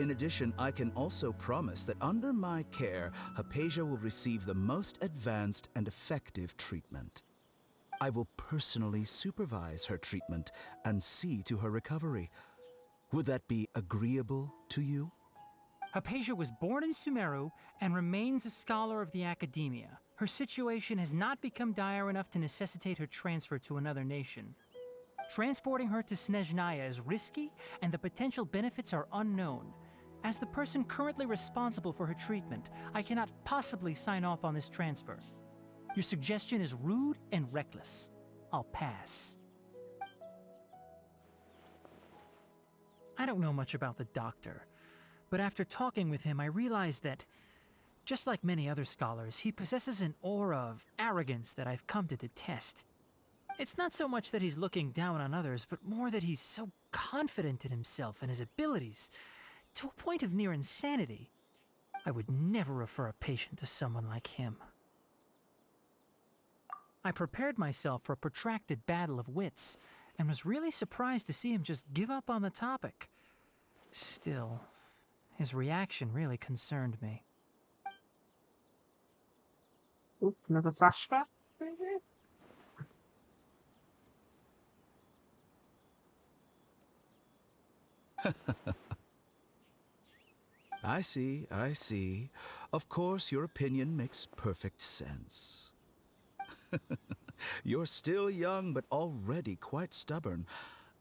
In addition, I can also promise that under my care, Hypatia will receive the most advanced and effective treatment. I will personally supervise her treatment and see to her recovery. Would that be agreeable to you? Hypatia was born in Sumeru and remains a scholar of the Academia. Her situation has not become dire enough to necessitate her transfer to another nation. Transporting her to Snezhnaya is risky, and the potential benefits are unknown. As the person currently responsible for her treatment, I cannot possibly sign off on this transfer. Your suggestion is rude and reckless. I'll pass. I don't know much about the doctor, but after talking with him, I realized that, just like many other scholars, he possesses an aura of arrogance that I've come to detest. It's not so much that he's looking down on others, but more that he's so confident in himself and his abilities, to a point of near insanity. I would never refer a patient to someone like him. I prepared myself for a protracted battle of wits, and was really surprised to see him just give up on the topic. Still, his reaction really concerned me. Ooh, another flashback. I see, I see. Of course, your opinion makes perfect sense. You're still young, but already quite stubborn.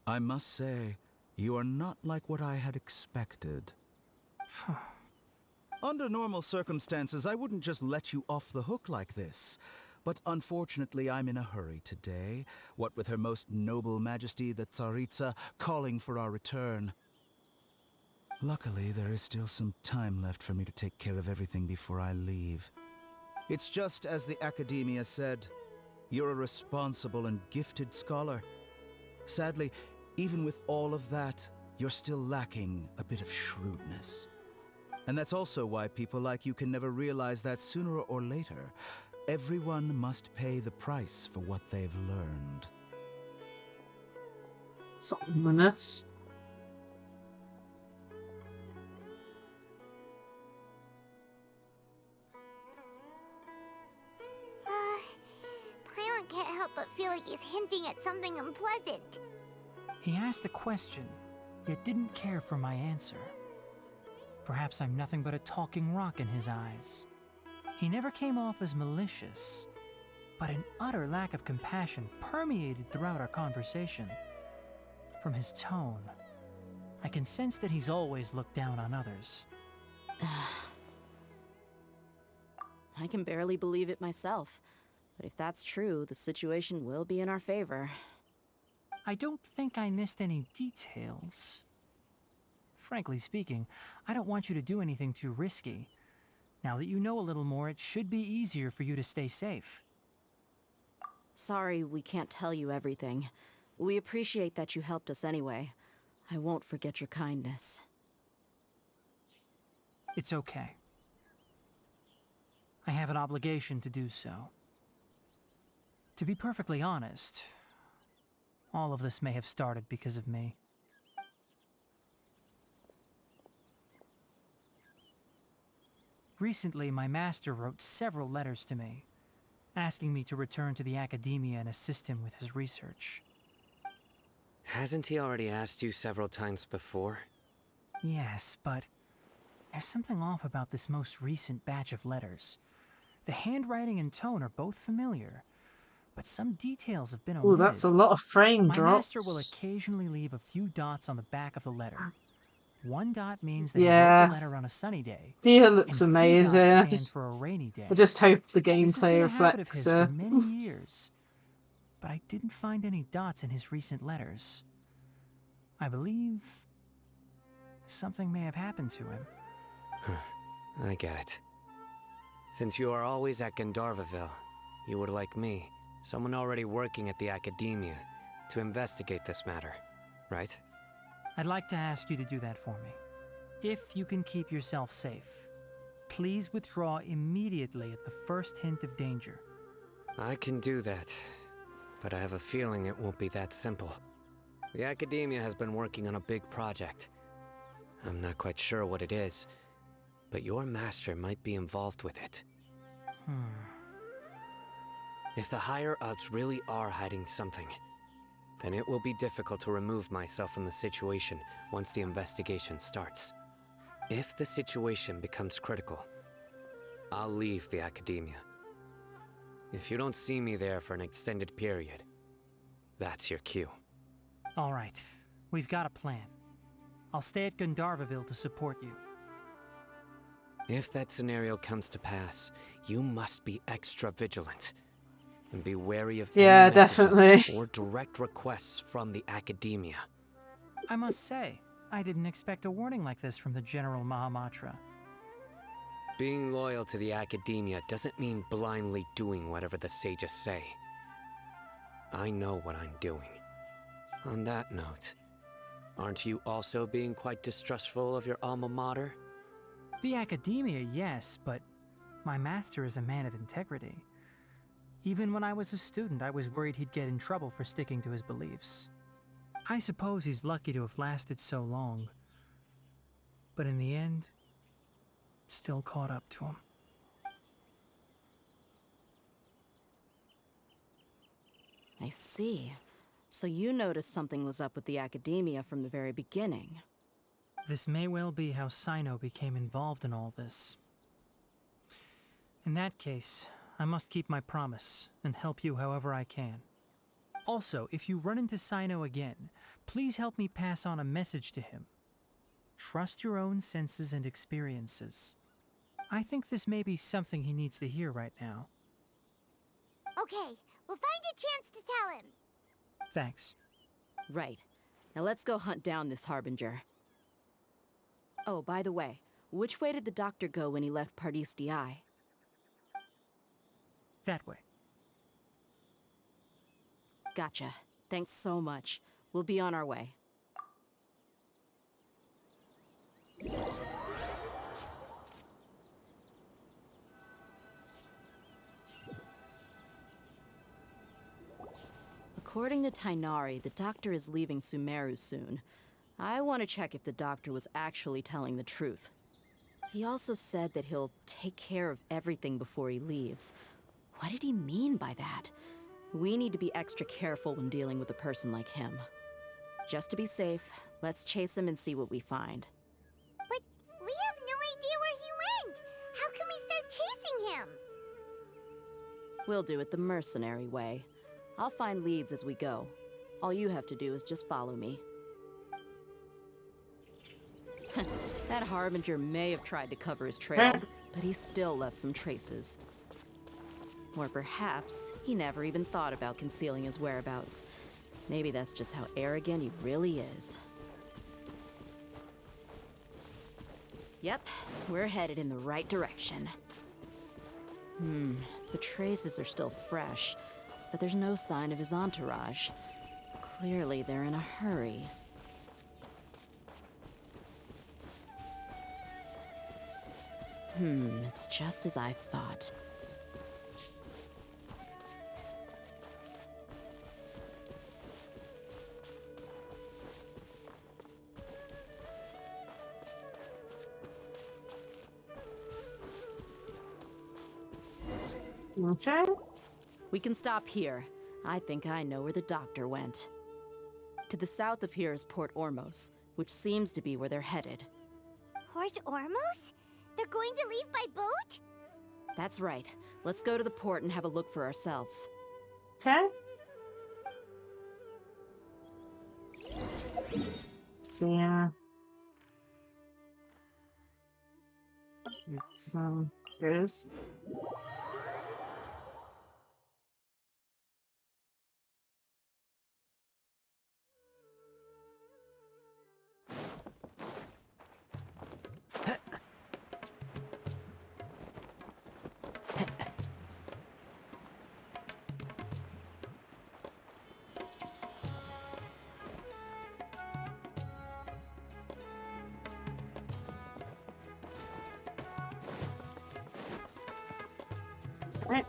I must say, you are not like what I had expected. Under normal circumstances, I wouldn't just let you off the hook like this. But unfortunately, I'm in a hurry today, what with Her Most Noble Majesty the Tsaritsa calling for our return. Luckily, there is still some time left for me to take care of everything before I leave. It's just as the Academia said, you're a responsible and gifted scholar. Sadly, even with all of that, you're still lacking a bit of shrewdness. And that's also why people like you can never realize that sooner or later, everyone must pay the price for what they've learned. It's ominous. Paimon can't help but feel like he's hinting at something unpleasant. He asked a question, yet didn't care for my answer. Perhaps I'm nothing but a talking rock in his eyes. He never came off as malicious, but an utter lack of compassion permeated throughout our conversation. From his tone, I can sense that he's always looked down on others. I can barely believe it myself. But if that's true, the situation will be in our favor. I don't think I missed any details. Frankly speaking, I don't want you to do anything too risky. Now that you know a little more, it should be easier for you to stay safe. Sorry we can't tell you everything. We appreciate that you helped us anyway. I won't forget your kindness. It's okay. I have an obligation to do so. To be perfectly honest, all of this may have started because of me. Recently, my master wrote several letters to me, asking me to return to the Academia and assist him with his research. Hasn't he already asked you several times before? Yes, but there's something off about this most recent batch of letters. The handwriting and tone are both familiar, but some details have been omitted. Oh, that's a lot of frame My drops. master will occasionally leave a few dots on the back of the letter. One dot means that he Yeah. wrote the letter on a sunny day. Dia looks and 3 amazing. dots stand for a rainy day. I just hope the This has gameplay been a habit of reflects his for many years, but I didn't find any dots in his recent letters. I believe something may have happened to him. I get it. Since you are always at Gandharvaville, you would like me, someone already working at the Academia, to investigate this matter, right? I'd like to ask you to do that for me. If you can keep yourself safe, please withdraw immediately at the first hint of danger. I can do that, but I have a feeling it won't be that simple. The Academia has been working on a big project. I'm not quite sure what it is, but your master might be involved with it. If the higher-ups really are hiding something, then it will be difficult to remove myself from the situation once the investigation starts. If the situation becomes critical, I'll leave the academia. If you don't see me there for an extended period, that's your cue. All right, we've got a plan. I'll stay at Gandharvaville to support you. If that scenario comes to pass, you must be extra vigilant. And be wary of any messages definitely. or direct requests from the academia. I must say, I didn't expect a warning like this from the General Mahamatra. Being loyal to the academia doesn't mean blindly doing whatever the sages say. I know what I'm doing. On that note, aren't you also being quite distrustful of your alma mater? The academia, yes, but my master is a man of integrity. Even when I was a student, I was worried he'd get in trouble for sticking to his beliefs. I suppose he's lucky to have lasted so long. But in the end, it still caught up to him. I see. So you noticed something was up with the academia from the very beginning. This may well be how Sino became involved in all this. In that case, I must keep my promise and help you however I can. Also, if you run into Sino again, please help me pass on a message to him. Trust your own senses and experiences. I think this may be something he needs to hear right now. Okay, we'll find a chance to tell him. Thanks. Right. Now let's go hunt down this Harbinger. Oh, by the way, which way did the doctor go when he left Pardis Di? That way. Gotcha. Thanks so much. We'll be on our way. According to Tainari, the doctor is leaving Sumeru soon. I want to check if the doctor was actually telling the truth. He also said that he'll take care of everything before he leaves. What did he mean by that? We need to be extra careful when dealing with a person like him. Just to be safe, let's chase him and see what we find. But we have no idea where he went! How can we start chasing him? We'll do it the mercenary way. I'll find leads as we go. All you have to do is just follow me. That Harbinger may have tried to cover his trail, but he still left some traces. Or perhaps he never even thought about concealing his whereabouts. Maybe that's just how arrogant he really is. Yep, we're headed in the right direction. The traces are still fresh, but there's no sign of his entourage. Clearly they're in a hurry. It's just as I thought. Okay. We can stop here. I think I know where the doctor went. To the south of here is Port Ormos, which seems to be where they're headed. Port Ormos? They're going to leave by boat? That's right. Let's go to the port and have a look for ourselves. Okay. So yeah. It's here it is. Right.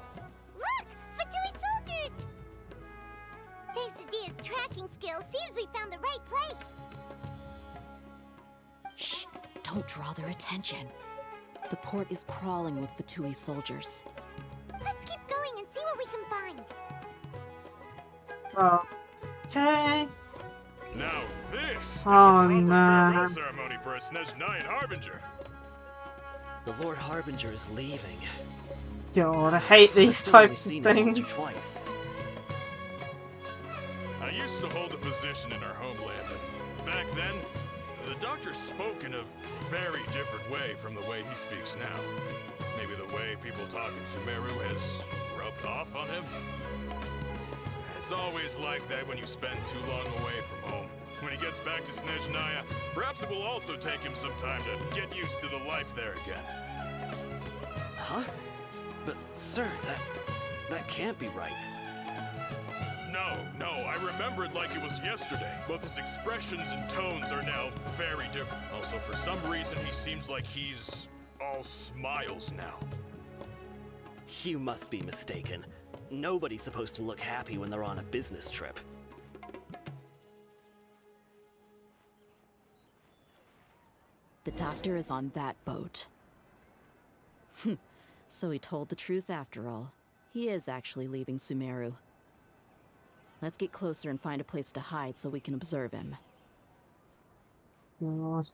Look! Fatui soldiers! Thanks to Dia's tracking skills, seems we found the right place. Shh! Don't draw their attention. The port is crawling with Fatui soldiers. Let's keep going and see what we can find. Oh. Okay. Now this is Oh, a proper no. farewell ceremony for a Snezhnayan Harbinger. The Lord Harbinger is leaving. God, I hate I've these still only types of seen him once or things. twice. I used to hold a position in our homeland, and back then, the doctor spoke in a very different way from the way he speaks now. Maybe the way people talk in Sumeru has rubbed off on him? It's always like that when you spend too long away from home. When he gets back to Snezhnaya, perhaps it will also take him some time to get used to the life there again. Huh? But, sir, that can't be right. No, I remember it like it was yesterday. Both his expressions and tones are now very different. Also, for some reason, he seems like he's all smiles now. You must be mistaken. Nobody's supposed to look happy when they're on a business trip. The doctor is on that boat. So he told the truth after all. He is actually leaving Sumeru. Let's get closer and find a place to hide so we can observe him. God.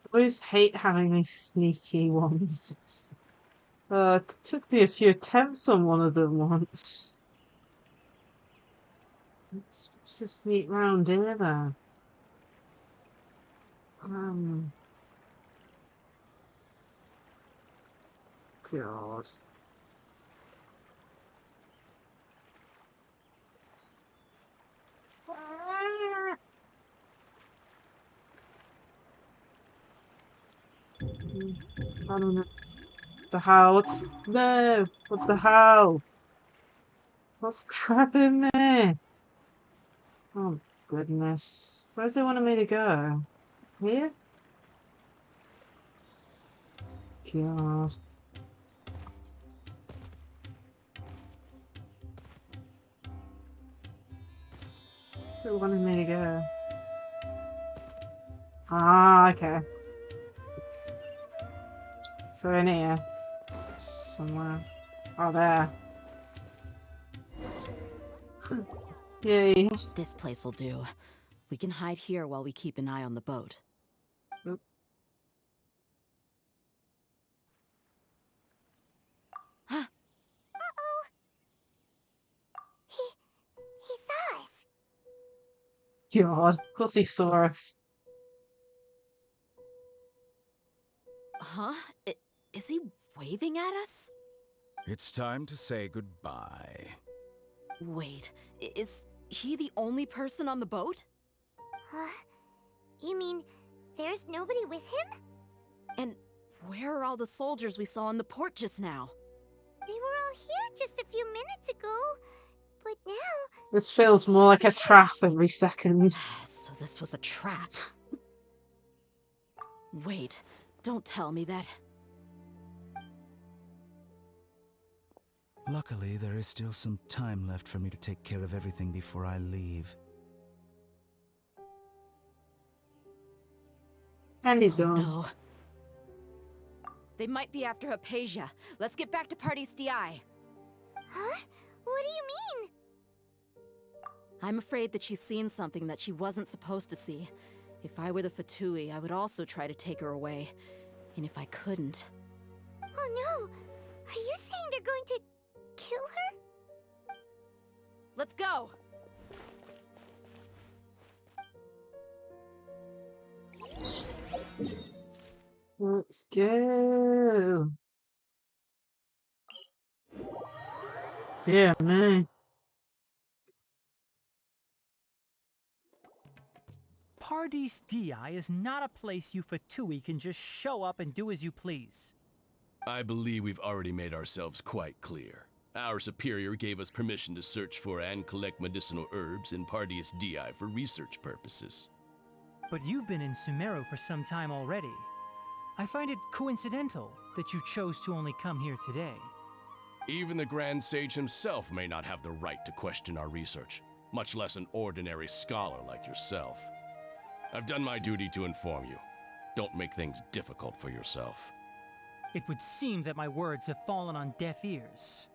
I always hate having these sneaky ones. It took me a few attempts on one of them once. It's supposed to sneak round here then. God. I don't know. The hell? What's no? What the hell? What's crap in there? Oh goodness. Where does it want me to go? Here? God. Where it wanted me to go? Ah, okay. So in here. Somewhere. Oh, there. Yay. This place will do. We can hide here while we keep an eye on the boat. Oop. Uh-oh. He saw us. God. Of course he saw us. Huh? Is he waving at us? It's time to say goodbye. Wait, is he the only person on the boat? You mean there's nobody with him? And where are all the soldiers we saw in the port just now? They were all here just a few minutes ago, but now... This feels more like a trap every second. So this was a trap. Wait, don't tell me that. Luckily, there is still some time left for me to take care of everything before I leave. And he's gone. No. They might be after Hypatia. Let's get back to Party's DI. Huh? What do you mean? I'm afraid that she's seen something that she wasn't supposed to see. If I were the Fatui, I would also try to take her away. And if I couldn't... Oh no! Are you saying they're going to kill her? Let's go! Let's go. Dear me. Pardis Di is not a place you Fatui can just show up and do as you please. I believe we've already made ourselves quite clear. Our superior gave us permission to search for and collect medicinal herbs in Pardius Di for research purposes. But you've been in Sumeru for some time already. I find it coincidental that you chose to only come here today. Even the Grand Sage himself may not have the right to question our research, much less an ordinary scholar like yourself. I've done my duty to inform you. Don't make things difficult for yourself. It would seem that my words have fallen on deaf ears.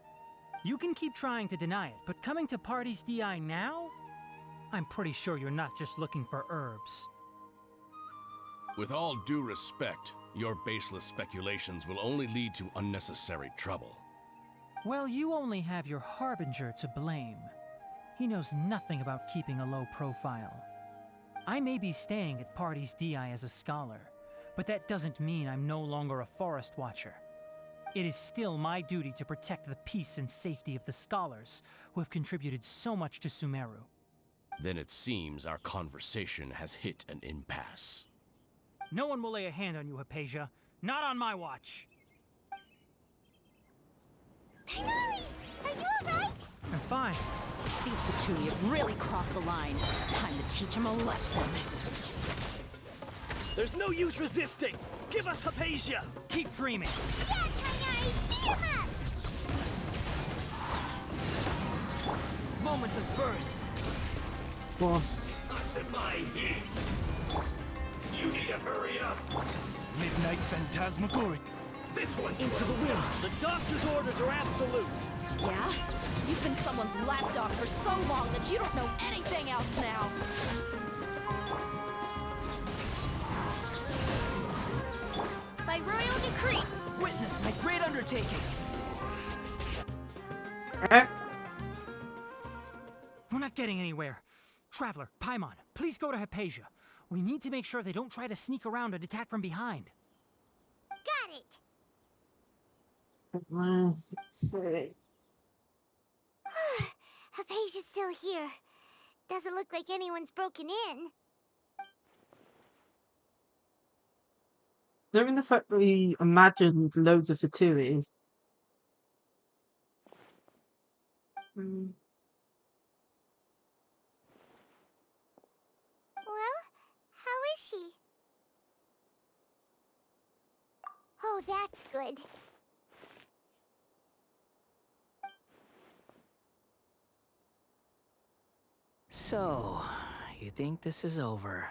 You can keep trying to deny it, but coming to Party's DI now? I'm pretty sure you're not just looking for herbs. With all due respect, your baseless speculations will only lead to unnecessary trouble. Well, you only have your Harbinger to blame. He knows nothing about keeping a low profile. I may be staying at Party's DI as a scholar, but that doesn't mean I'm no longer a Forest Watcher. It is still my duty to protect the peace and safety of the scholars who have contributed so much to Sumeru. Then it seems our conversation has hit an impasse. No one will lay a hand on you, Hypatia. Not on my watch. Tighnari, are you alright? I'm fine. These Fatui have really crossed the line. Time to teach them a lesson. There's no use resisting! Give us Hypatia! Keep dreaming! Yeah, Tighnari, beat him up! Moment of birth! Boss. That's in my heat! You need to hurry up! Midnight Phantasmagoria! This one's into the wind! The doctor's orders are absolute! Yeah? You've been someone's lapdog for so long that you don't know anything else now! By royal decree! Witness my great undertaking! We're not getting anywhere. Traveler, Paimon, please go to Hypatia. We need to make sure they don't try to sneak around and attack from behind. Got it! Let's see. Hypatia's still here. Doesn't look like anyone's broken in. Knowing the fact that we imagined loads of Fatui. Well, how is she? Oh, that's good. So, you think this is over?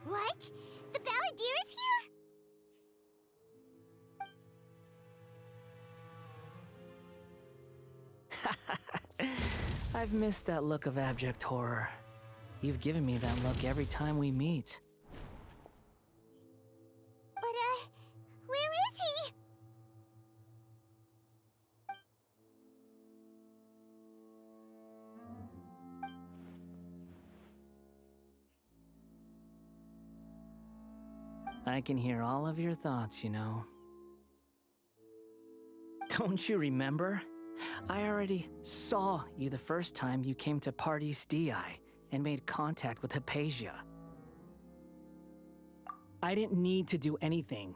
What? The Balladeer is here? I've missed that look of abject horror. You've given me that look every time we meet. But, where is he? I can hear all of your thoughts, you know. Don't you remember? I already saw you the first time you came to Party's DI and made contact with Hypatia. I didn't need to do anything.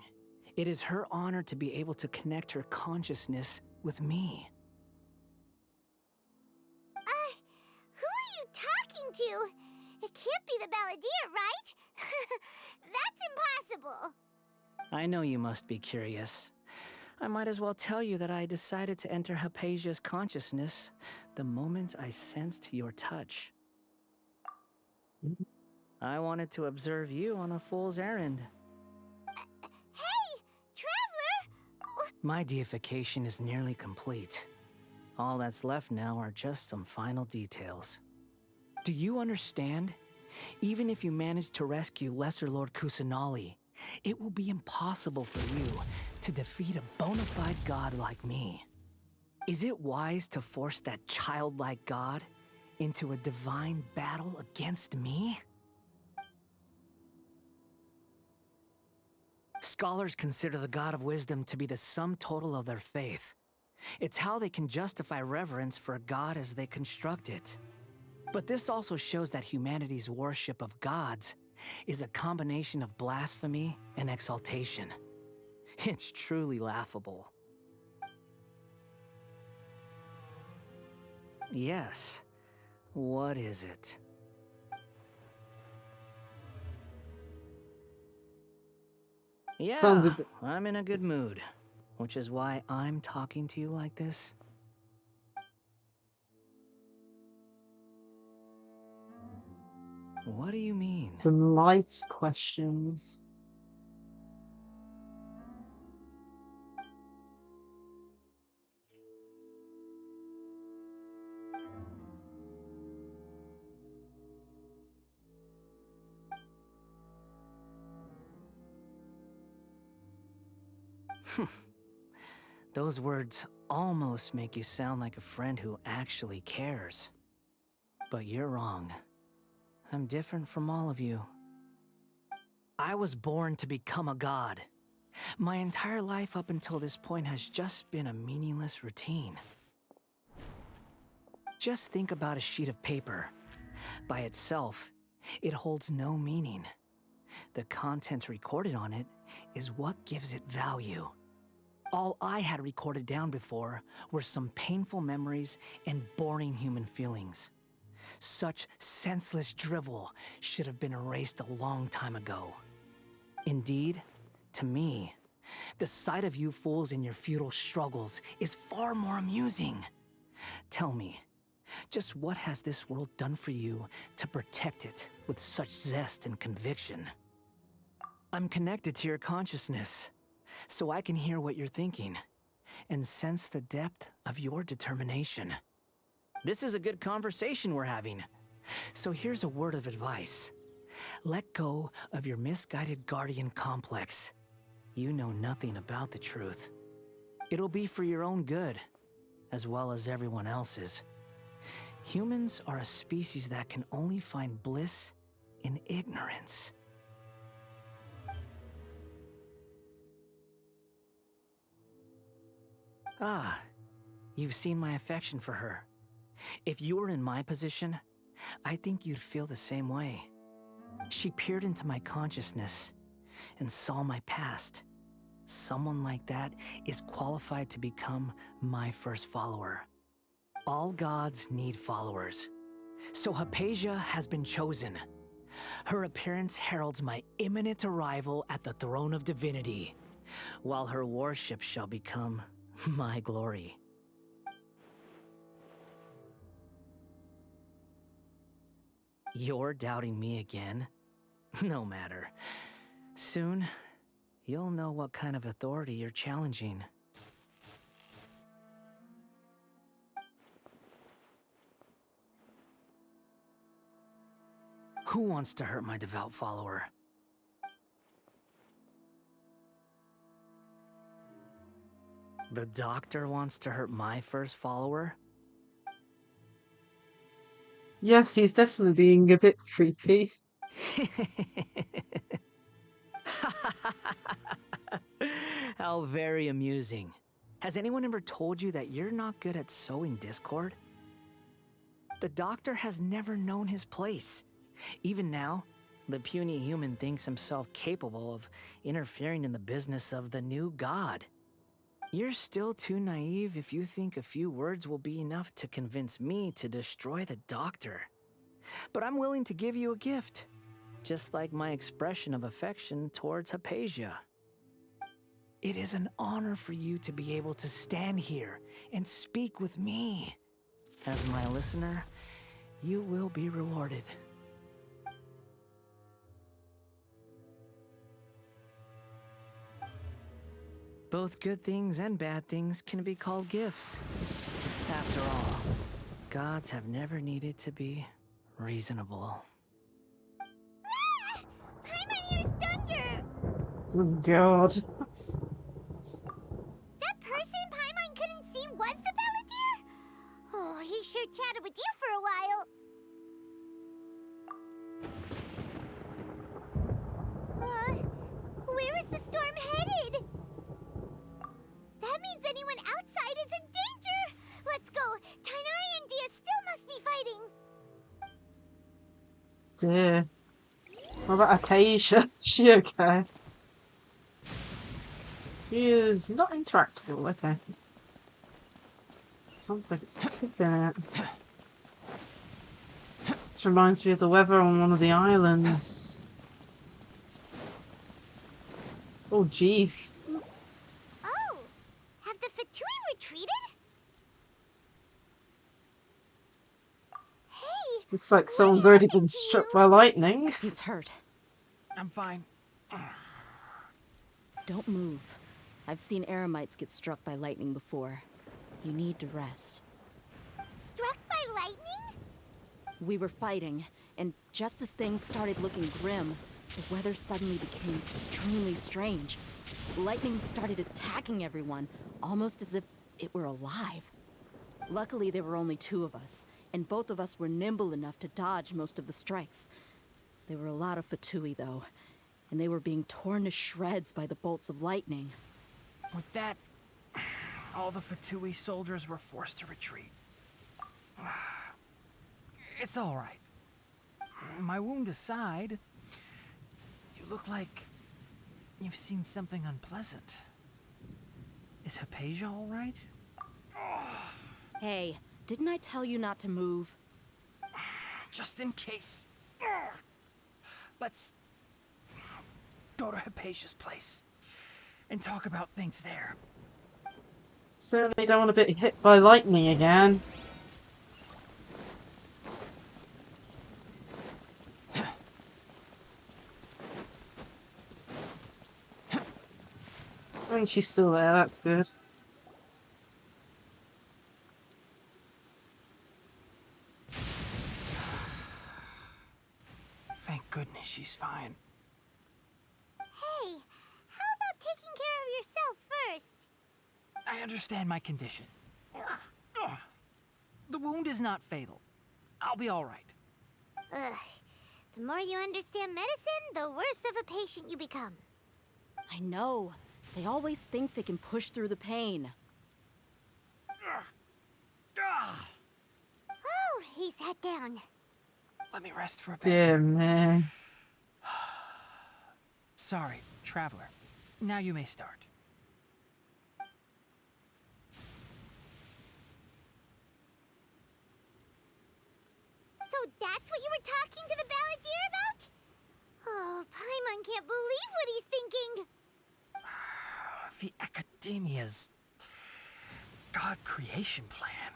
It is her honor to be able to connect her consciousness with me. Who are you talking to? It can't be the Balladeer, right? That's impossible. I know you must be curious. I might as well tell you that I decided to enter Hypatia's consciousness the moment I sensed your touch. I wanted to observe you on a fool's errand. Hey, Traveler! My deification is nearly complete. All that's left now are just some final details. Do you understand? Even if you manage to rescue Lesser Lord Kusanali, it will be impossible for you to defeat a bona fide god like me. Is it wise to force that childlike god into a divine battle against me? Scholars consider the God of Wisdom to be the sum total of their faith. It's how they can justify reverence for a god as they construct it. But this also shows that humanity's worship of gods is a combination of blasphemy and exaltation. It's truly laughable. Yes. What is it? Sounds a Yeah, bit- I'm in a good mood, which is why I'm talking to you like this. What do you mean? Some life questions. Those words almost make you sound like a friend who actually cares. But you're wrong. I'm different from all of you. I was born to become a god. My entire life up until this point has just been a meaningless routine. Just think about a sheet of paper. By itself, it holds no meaning. The content recorded on it is what gives it value. All I had recorded down before were some painful memories and boring human feelings. Such senseless drivel should have been erased a long time ago. Indeed, to me, the sight of you fools in your futile struggles is far more amusing. Tell me, just what has this world done for you to protect it with such zest and conviction? I'm connected to your consciousness, so I can hear what you're thinking and sense the depth of your determination. This is a good conversation we're having. So here's a word of advice. Let go of your misguided guardian complex. You know nothing about the truth. It'll be for your own good, as well as everyone else's. Humans are a species that can only find bliss in ignorance. Ah, you've seen my affection for her. If you were in my position, I think you'd feel the same way. She peered into my consciousness and saw my past. Someone like that is qualified to become my first follower. All gods need followers. So Hypatia has been chosen. Her appearance heralds my imminent arrival at the throne of divinity, while her worship shall become my glory. You're doubting me again? No matter. Soon, you'll know what kind of authority you're challenging. Who wants to hurt my devout follower? The doctor wants to hurt my first follower? Yes, he's definitely being a bit creepy. How very amusing. Has anyone ever told you that you're not good at sowing discord? The doctor has never known his place. Even now, the puny human thinks himself capable of interfering in the business of the new god. You're still too naive if you think a few words will be enough to convince me to destroy the doctor. But I'm willing to give you a gift, just like my expression of affection towards Hypatia. It is an honor for you to be able to stand here and speak with me. As my listener, you will be rewarded. Both good things and bad things can be called gifts. After all, gods have never needed to be reasonable. Paimon hears thunder! Oh god. That person Paimon couldn't see was the Palantir? Oh, he sure chatted with you for a while. Where is the storm headed? That means anyone outside is in danger! Let's go! Tighnari and Dia still must be fighting! Dear. What about Acacia? She okay? She is not interactable, okay. Sounds like it's tipping it. This reminds me of the weather on one of the islands. Oh jeez. Oh! Have the Fatui retreated? Hey! It's Looks like someone's already been struck by lightning. He's hurt. I'm fine. Don't move. I've seen eremites get struck by lightning before. You need to rest. Struck by lightning? We were fighting, and just as things started looking grim, the weather suddenly became extremely strange. Lightning started attacking everyone, almost as if it were alive. Luckily, there were only 2 of us, and both of us were nimble enough to dodge most of the strikes. There were a lot of Fatui, though, and they were being torn to shreds by the bolts of lightning. With that, all the Fatui soldiers were forced to retreat. It's all right. My wound aside, you look like you've seen something unpleasant. Is Hypatia all right? Hey, didn't I tell you not to move? Just in case. Let's go to Hypatia's place and talk about things there. Certainly don't want to get hit by lightning again. And she's still there, that's good. Thank goodness she's fine. Hey, how about taking care of yourself first? I understand my condition. The wound is not fatal. I'll be all right. Ugh. The more you understand medicine, the worse of a patient you become. I know. They always think they can push through the pain. Oh, he sat down. Let me rest for a bit. Dear me. Sorry, traveler. Now you may start. So that's what you were talking to the balladeer about? Oh, Paimon can't believe what he's thinking. The Academia's God creation plan.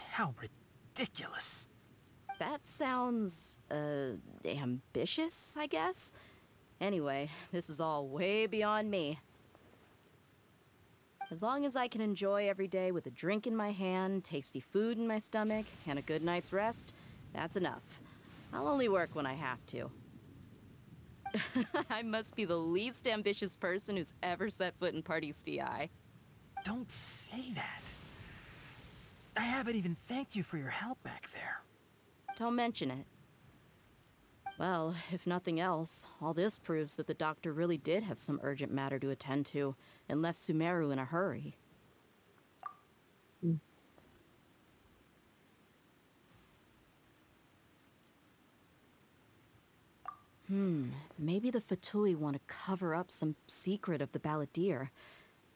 How ridiculous. That sounds, ambitious, I guess? Anyway, this is all way beyond me. As long as I can enjoy every day with a drink in my hand, tasty food in my stomach, and a good night's rest, that's enough. I'll only work when I have to. I must be the least ambitious person who's ever set foot in Party's DI. Don't say that. I haven't even thanked you for your help back there. Don't mention it. Well, if nothing else, all this proves that the doctor really did have some urgent matter to attend to, and left Sumeru in a hurry. Maybe the Fatui want to cover up some secret of the balladeer.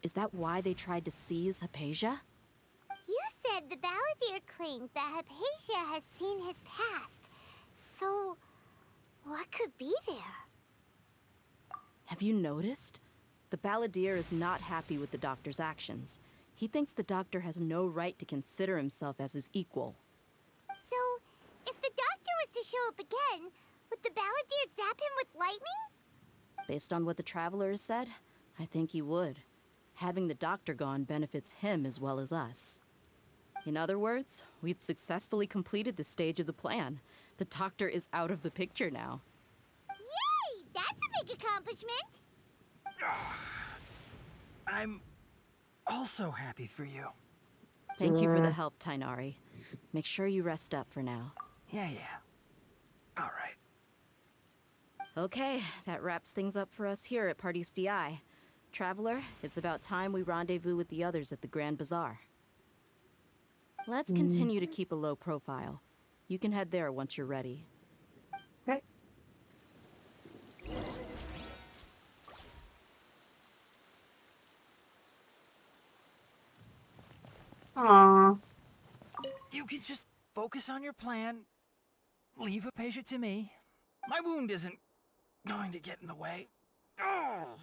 Is that why they tried to seize Hypatia? You said the balladeer claimed that Hypatia has seen his past. So, what could be there? Have you noticed? The balladeer is not happy with the doctor's actions. He thinks the doctor has no right to consider himself as his equal. So, if the doctor was to show up again, would the balladeer zap him with lightning? Based on what the traveler has said, I think he would. Having the doctor gone benefits him as well as us. In other words, we've successfully completed this stage of the plan. The doctor is out of the picture now. Yay! That's a big accomplishment! I'm also happy for you. Thank you for the help, Tainari. Make sure you rest up for now. Yeah. All right. Okay, that wraps things up for us here at Party's DI. Traveler, it's about time we rendezvous with the others at the Grand Bazaar. Let's continue to keep a low profile. You can head there once you're ready. Okay. Aww. You can just focus on your plan. Leave Hypatia to me. My wound isn't going to get in the way. Oh.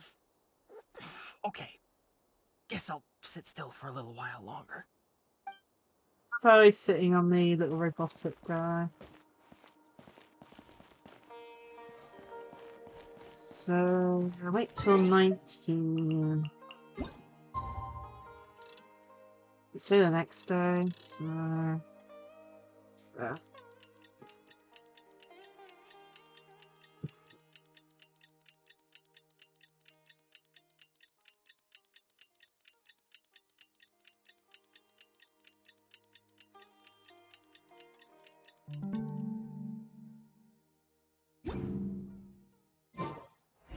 Okay. Guess I'll sit still for a little while longer. Chloe's sitting on the little robotic guy. So, I'll wait till 19. Let's say the next day, so... Yeah.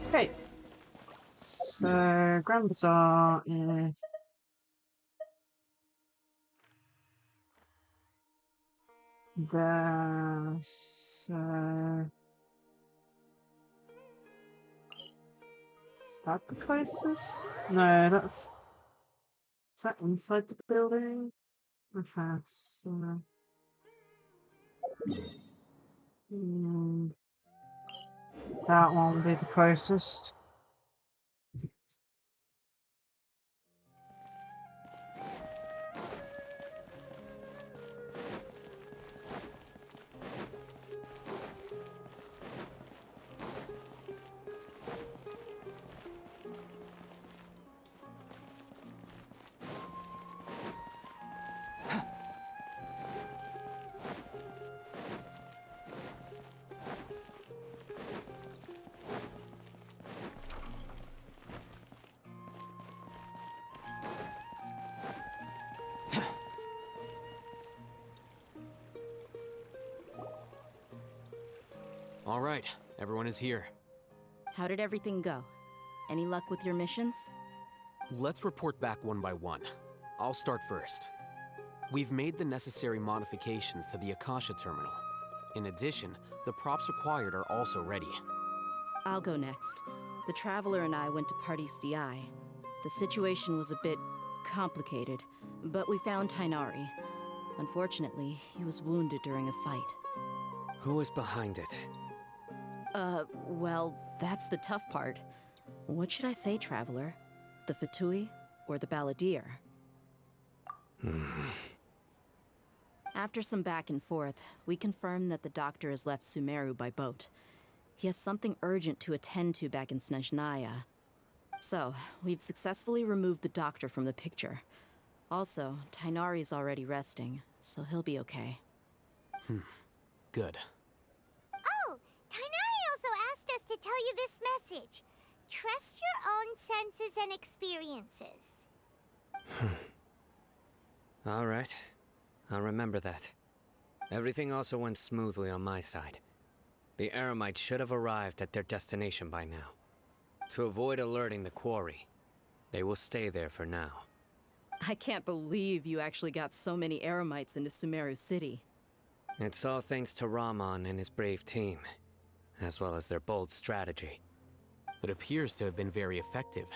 Okay. So, Grand Bazaar is... there, so... Is that the closest? No, that's... Is that inside the building? Okay, so... That one will be the closest. All right, everyone is here. How did everything go? Any luck with your missions? Let's report back one by one. I'll start first. We've made the necessary modifications to the Akasha terminal. In addition, the props required are also ready. I'll go next. The Traveler and I went to Party's DI. The situation was a bit complicated, but we found Tainari. Unfortunately, he was wounded during a fight. Who was behind it? Well, that's the tough part. What should I say, Traveler? The Fatui or the Balladeer? After some back and forth, we confirmed that the doctor has left Sumeru by boat. He has something urgent to attend to back in Snezhnaya. So, we've successfully removed the doctor from the picture. Also, Tainari's already resting, so he'll be okay. Good. Oh, Tainari also asked us to tell you this message. Trust your own senses and experiences. All right. I'll remember that. Everything also went smoothly on my side. The Eremites should have arrived at their destination by now. To avoid alerting the quarry, they will stay there for now. I can't believe you actually got so many Eremites into Sumeru City. It's all thanks to Rahman and his brave team, as well as their bold strategy. It appears to have been very effective.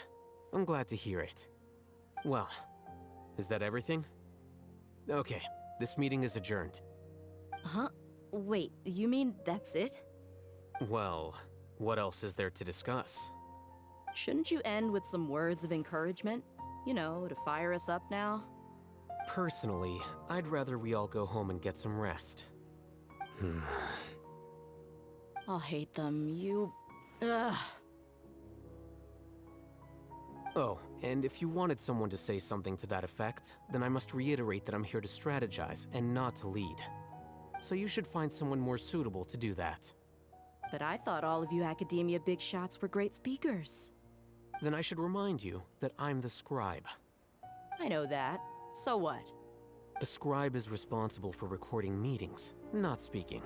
I'm glad to hear it. Well, is that everything? Okay, this meeting is adjourned. Huh? Wait, you mean that's it? Well, what else is there to discuss? Shouldn't you end with some words of encouragement? You know, to fire us up now? Personally, I'd rather we all go home and get some rest. I'll hate them, you... Ugh. Oh, and if you wanted someone to say something to that effect, then I must reiterate that I'm here to strategize and not to lead. So you should find someone more suitable to do that. But I thought all of you Academia big shots were great speakers. Then I should remind you that I'm the scribe. I know that. So what? A scribe is responsible for recording meetings, not speaking.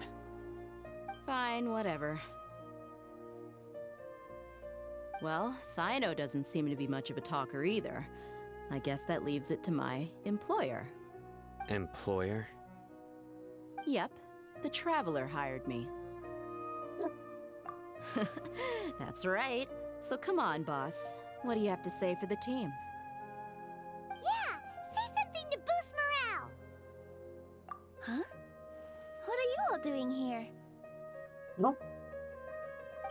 Fine, whatever. Well, Cyno doesn't seem to be much of a talker either. I guess that leaves it to my employer. Employer? Yep, the Traveler hired me. That's right. So come on, boss. What do you have to say for the team? Yeah, say something to boost morale. Huh? What are you all doing here? Nope.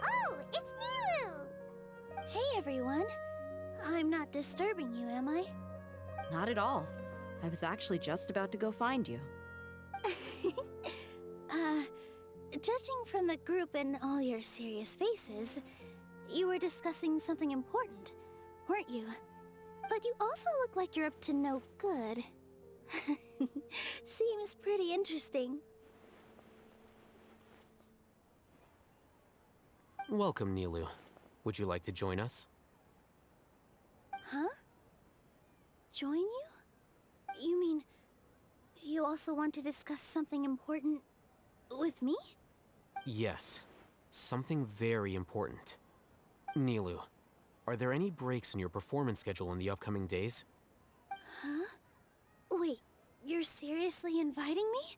Oh, it's Nilu! Hey everyone. I'm not disturbing you, am I? Not at all. I was actually just about to go find you. Judging from the group and all your serious faces, you were discussing something important, weren't you? But you also look like you're up to no good. Seems pretty interesting. Welcome, Nilou. Would you like to join us? Huh? Join you? You mean, you also want to discuss something important with me? Yes. Something very important. Nilou, are there any breaks in your performance schedule in the upcoming days? Huh? Wait, you're seriously inviting me?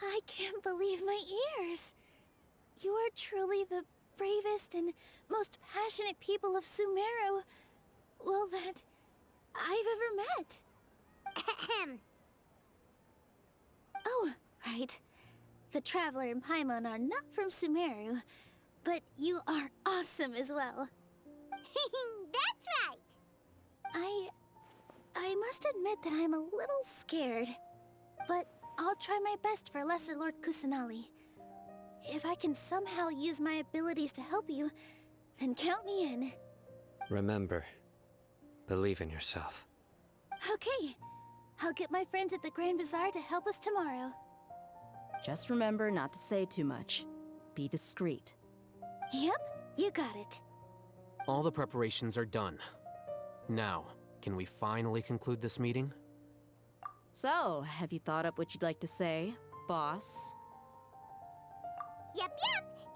I can't believe my ears. You are truly the bravest and most passionate people of Sumeru, well, that I've ever met. Oh, right. The Traveler and Paimon are not from Sumeru, but you are awesome as well. That's right! I must admit that I'm a little scared, but I'll try my best for Lesser Lord Kusanali. If I can somehow use my abilities to help you, then count me in. Remember, believe in yourself. Okay, I'll get my friends at the Grand Bazaar to help us tomorrow. Just remember not to say too much. Be discreet. Yep, you got it. All the preparations are done. Now, can we finally conclude this meeting? So, have you thought up what you'd like to say, boss? Yep.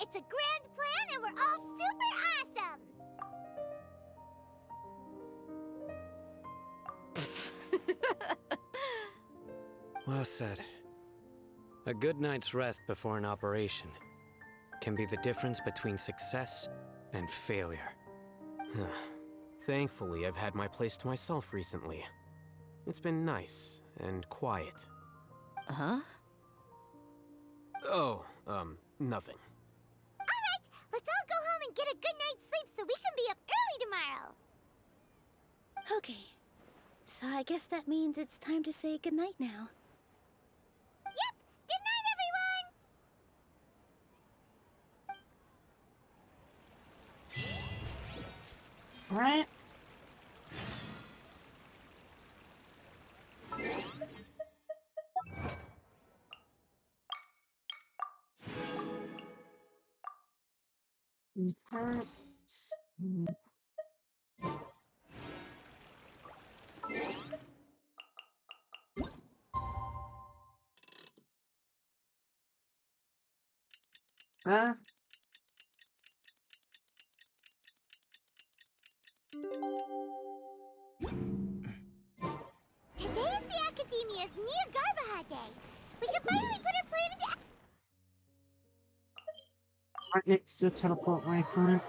It's a grand plan and we're all super awesome! Well said. A good night's rest before an operation can be the difference between success and failure. Thankfully, I've had my place to myself recently. It's been nice and quiet. Huh? Oh, nothing. Alright, let's all go home and get a good night's sleep so we can be up early tomorrow! Okay, so I guess that means it's time to say goodnight now. Yep! Good night, everyone! Alright. Perhaps. Today is the Academia's Nia Garbaha Day. We can finally put our plan into Right next to a teleport waypoint.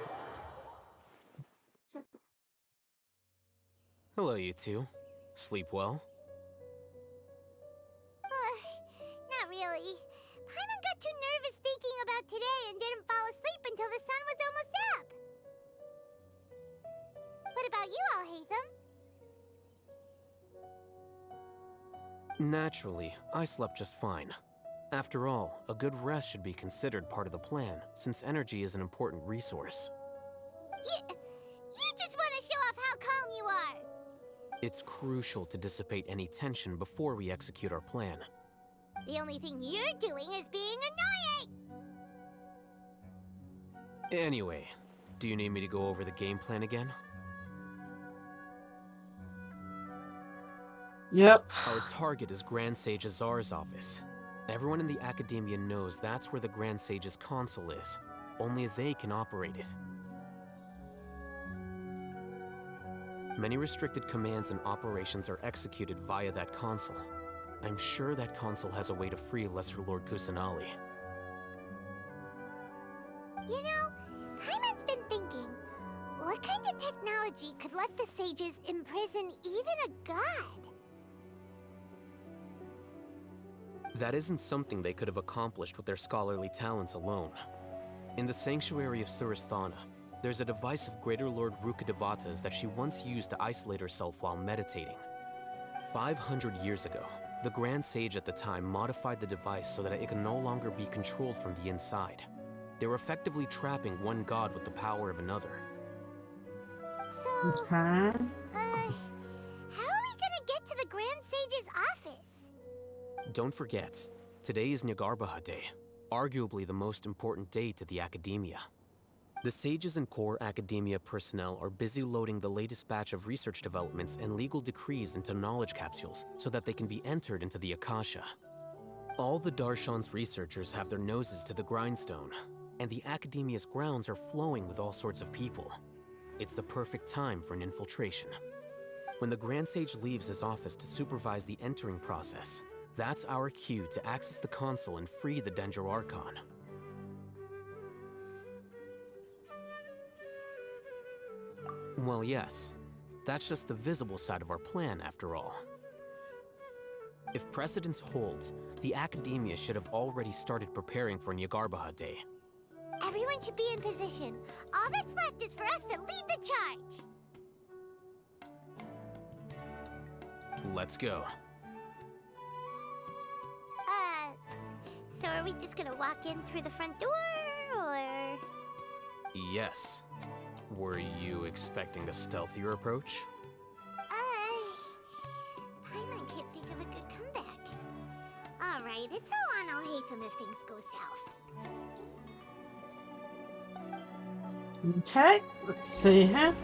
Hello, you two. Sleep well? Not really. Paimon got too nervous thinking about today and didn't fall asleep until the sun was almost up. What about you all, Hatham? Naturally, I slept just fine. After all, a good rest should be considered part of the plan, since energy is an important resource. You just want to show off how calm you are! It's crucial to dissipate any tension before we execute our plan. The only thing you're doing is being annoying! Anyway, do you need me to go over the game plan again? Yep. Our target is Grand Sage Azar's office. Everyone in the Academia knows that's where the Grand Sage's console is. Only they can operate it. Many restricted commands and operations are executed via that console. I'm sure that console has a way to free Lesser Lord Kusanali. You know, Paimon's been thinking, what kind of technology could let the sages imprison even a god? That isn't something they could have accomplished with their scholarly talents alone. In the sanctuary of Suristhana, there's a device of Greater Lord Rukkhadevata's that she once used to isolate herself while meditating. 500 years ago, the Grand Sage at the time modified the device so that it can no longer be controlled from the inside. They were effectively trapping one god with the power of another. So, Okay. how are we gonna get to the Grand Sage's office? Don't forget, today is Nyagarbha Day, arguably the most important day to the Academia. The sages and core Academia personnel are busy loading the latest batch of research developments and legal decrees into knowledge capsules so that they can be entered into the Akasha. All the Darshan's researchers have their noses to the grindstone, and the Academia's grounds are flowing with all sorts of people. It's the perfect time for an infiltration. When the Grand Sage leaves his office to supervise the entering process, that's our cue to access the console and free the Dendro Archon. Well, yes. That's just the visible side of our plan, after all. If precedence holds, the Academia should have already started preparing for Nyagarbha Day. Everyone should be in position. All that's left is for us to lead the charge. Let's go. So are we just gonna walk in through the front door, or...? Yes. Were you expecting a stealthier approach? Paimon can't think of a good comeback. Alright, it's all on Alhaitham if things go south. Okay, let's see here.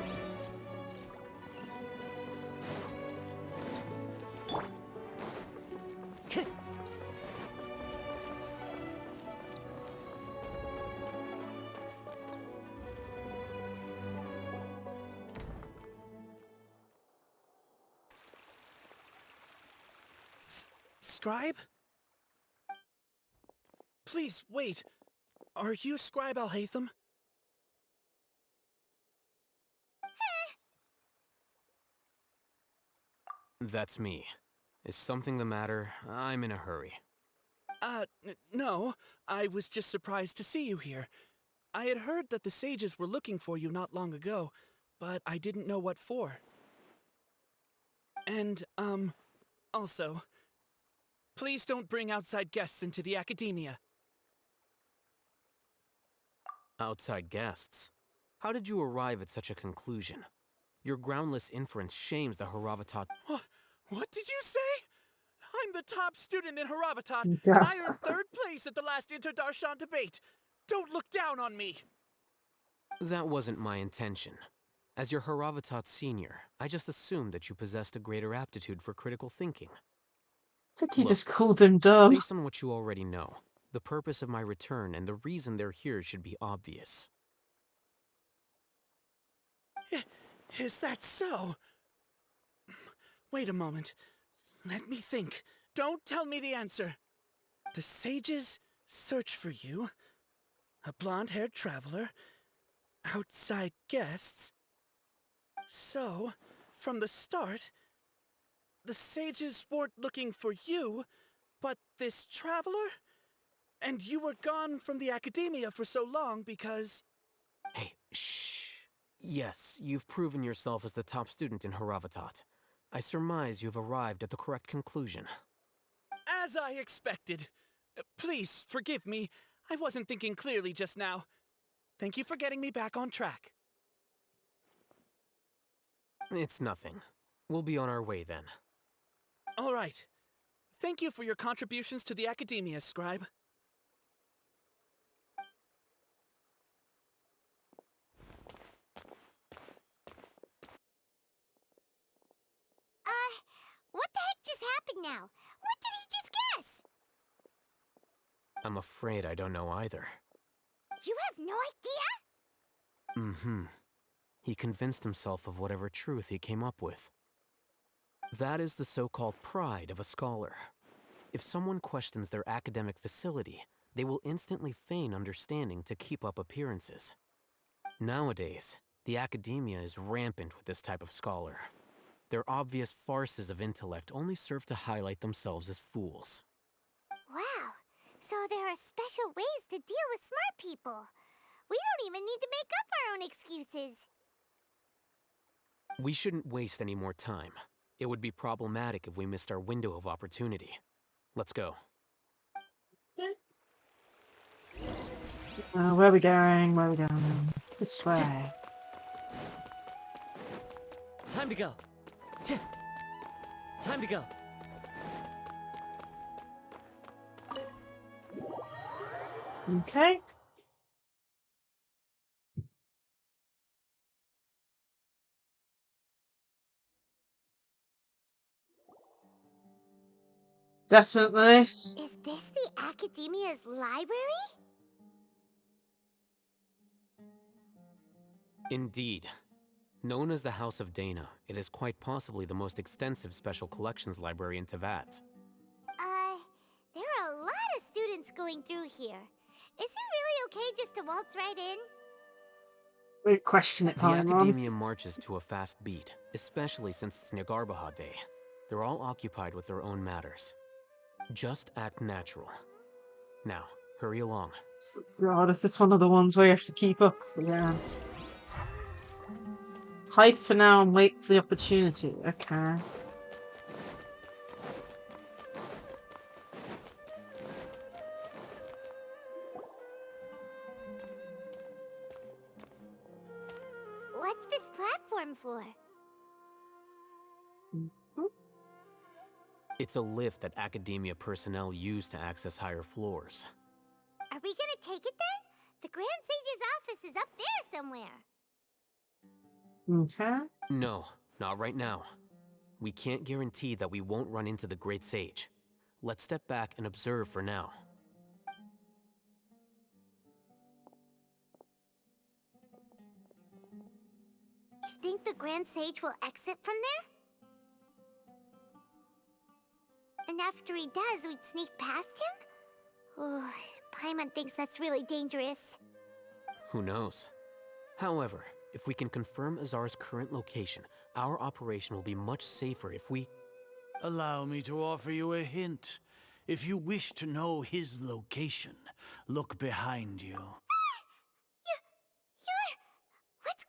Scribe? Please, wait. Are you Scribe Alhaitham? That's me. Is something the matter? I'm in a hurry. No. I was just surprised to see you here. I had heard that the sages were looking for you not long ago, but I didn't know what for. And, also, please don't bring outside guests into the Academia. Outside guests? How did you arrive at such a conclusion? Your groundless inference shames the Haravatat. What did you say? I'm the top student in Haravatat, and Yeah. I earned 3rd place at the last Inter-Darshan debate. Don't look down on me! That wasn't my intention. As your Haravatat senior, I just assumed that you possessed a greater aptitude for critical thinking. I think he Look, just called him dumb. Based on what you already know, the purpose of my return and the reason they're here should be obvious. Is that so? Wait a moment. Let me think. Don't tell me the answer. The sages search for you. A blonde-haired traveler. Outside guests. So, from the start, the sages weren't looking for you, but this traveler? And you were gone from the Academia for so long because... Hey, shh. Yes, you've proven yourself as the top student in Haravatat. I surmise you've arrived at the correct conclusion. As I expected. Please, forgive me. I wasn't thinking clearly just now. Thank you for getting me back on track. It's nothing. We'll be on our way then. All right. Thank you for your contributions to the Academia, Scribe. What the heck just happened now? What did he just guess? I'm afraid I don't know either. You have no idea? Mm-hmm. He convinced himself of whatever truth he came up with. That is the so-called pride of a scholar. If someone questions their academic facility, they will instantly feign understanding to keep up appearances. Nowadays, the Academia is rampant with this type of scholar. Their obvious farces of intellect only serve to highlight themselves as fools. Wow. So there are special ways to deal with smart people. We don't even need to make up our own excuses. We shouldn't waste any more time. It would be problematic if we missed our window of opportunity. Let's go. Where are we going? Where are we going? This way. Time to go. Time to go. Okay. Definitely. Is this the Academia's library? Indeed. Known as the House of Dana, it is quite possibly the most extensive special collections library in Teyvat. There are a lot of students going through here. Is it really okay just to waltz right in? We question it, The Paimon. Academia marches to a fast beat, especially since it's Negarbaha Day. They're all occupied with their own matters. Just act natural. Now, hurry along. God, is this one of the ones where you have to keep up? Yeah. Hide for now and wait for the opportunity. Okay. What's this platform for? It's a lift that Academia personnel use to access higher floors. Are we gonna take it then? The Grand Sage's office is up there somewhere. Okay. No, not right now. We can't guarantee that we won't run into the Great Sage. Let's step back and observe for now. You think the Grand Sage will exit from there? And after he does, we'd sneak past him? Oh, Paimon thinks that's really dangerous. Who knows? However, if we can confirm Azar's current location, our operation will be much safer if we... Allow me to offer you a hint. If you wish to know his location, look behind you. What's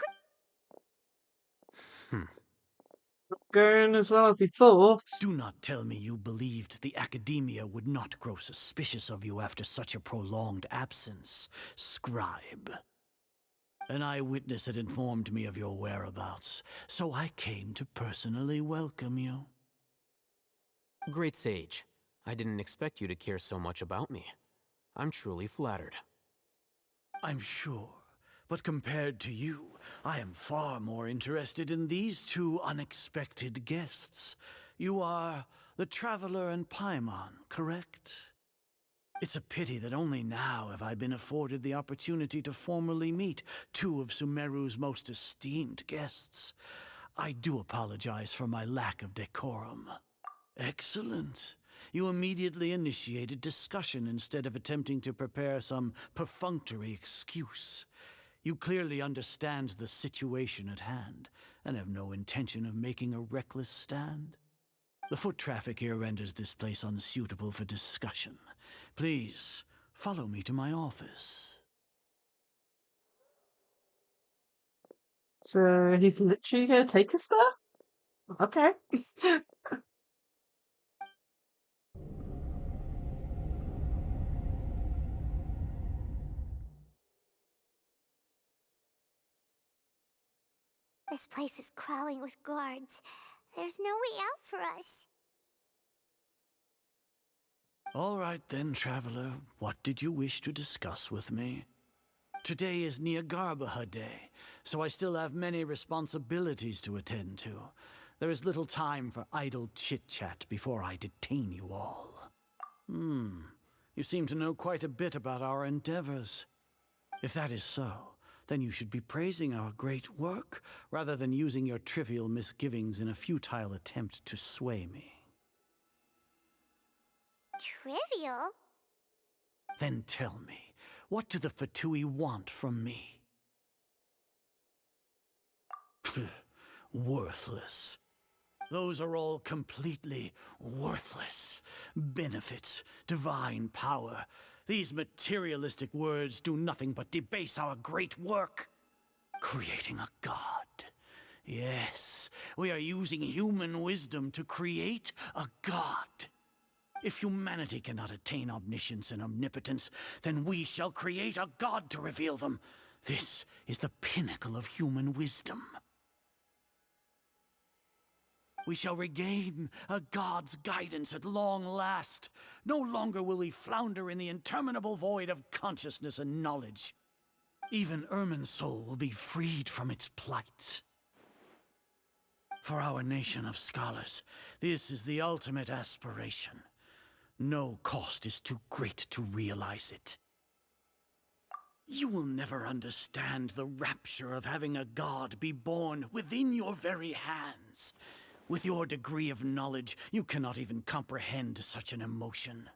Going as well as he thought. Do not tell me you believed the Academia would not grow suspicious of you after such a prolonged absence, scribe. An eyewitness had informed me of your whereabouts, so I came to personally welcome you. Great Sage, I didn't expect you to care so much about me. I'm truly flattered. I'm sure, but compared to you, I am far more interested in these two unexpected guests. You are the Traveler and Paimon, correct? It's a pity that only now have I been afforded the opportunity to formally meet two of Sumeru's most esteemed guests. I do apologize for my lack of decorum. Excellent. You immediately initiated discussion instead of attempting to prepare some perfunctory excuse. You clearly understand the situation at hand, and have no intention of making a reckless stand. The foot traffic here renders this place unsuitable for discussion. Please, follow me to my office. So he's literally gonna take us there? Okay. This place is crawling with guards. There's no way out for us. All right then, Traveler. What did you wish to discuss with me? Today is Negarbaha Day, so I still have many responsibilities to attend to. There is little time for idle chit-chat before I detain you all. You seem to know quite a bit about our endeavors. If that is so, then you should be praising our great work, rather than using your trivial misgivings in a futile attempt to sway me. Trivial? Then tell me, what do the Fatui want from me? Worthless. Those are all completely worthless. Benefits, divine power. These materialistic words do nothing but debase our great work. Creating a god. Yes, we are using human wisdom to create a god. If humanity cannot attain omniscience and omnipotence, then we shall create a god to reveal them. This is the pinnacle of human wisdom. We shall regain a god's guidance at long last. No longer will we flounder in the interminable void of consciousness and knowledge. Even Ermin's soul will be freed from its plight. For our nation of scholars, this is the ultimate aspiration. No cost is too great to realize it. You will never understand the rapture of having a god be born within your very hands. With your degree of knowledge, you cannot even comprehend such an emotion.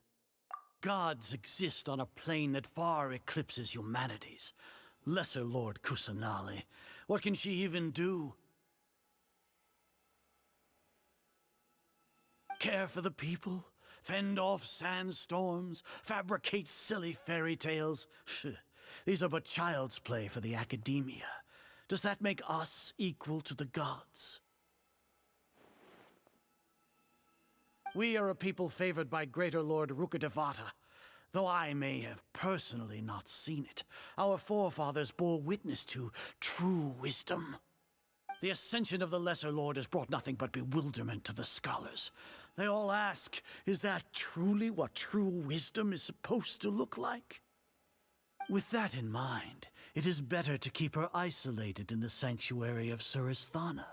Gods exist on a plane that far eclipses humanity's. Lesser Lord Kusanali, what can she even do? Care for the people? Fend off sandstorms? Fabricate silly fairy tales? These are but child's play for the academia. Does that make us equal to the gods? We are a people favored by Greater Lord Rukkhadevata. Though I may have personally not seen it, our forefathers bore witness to true wisdom. The ascension of the Lesser Lord has brought nothing but bewilderment to the scholars. They all ask, is that truly what true wisdom is supposed to look like? With that in mind, it is better to keep her isolated in the sanctuary of Suristhana,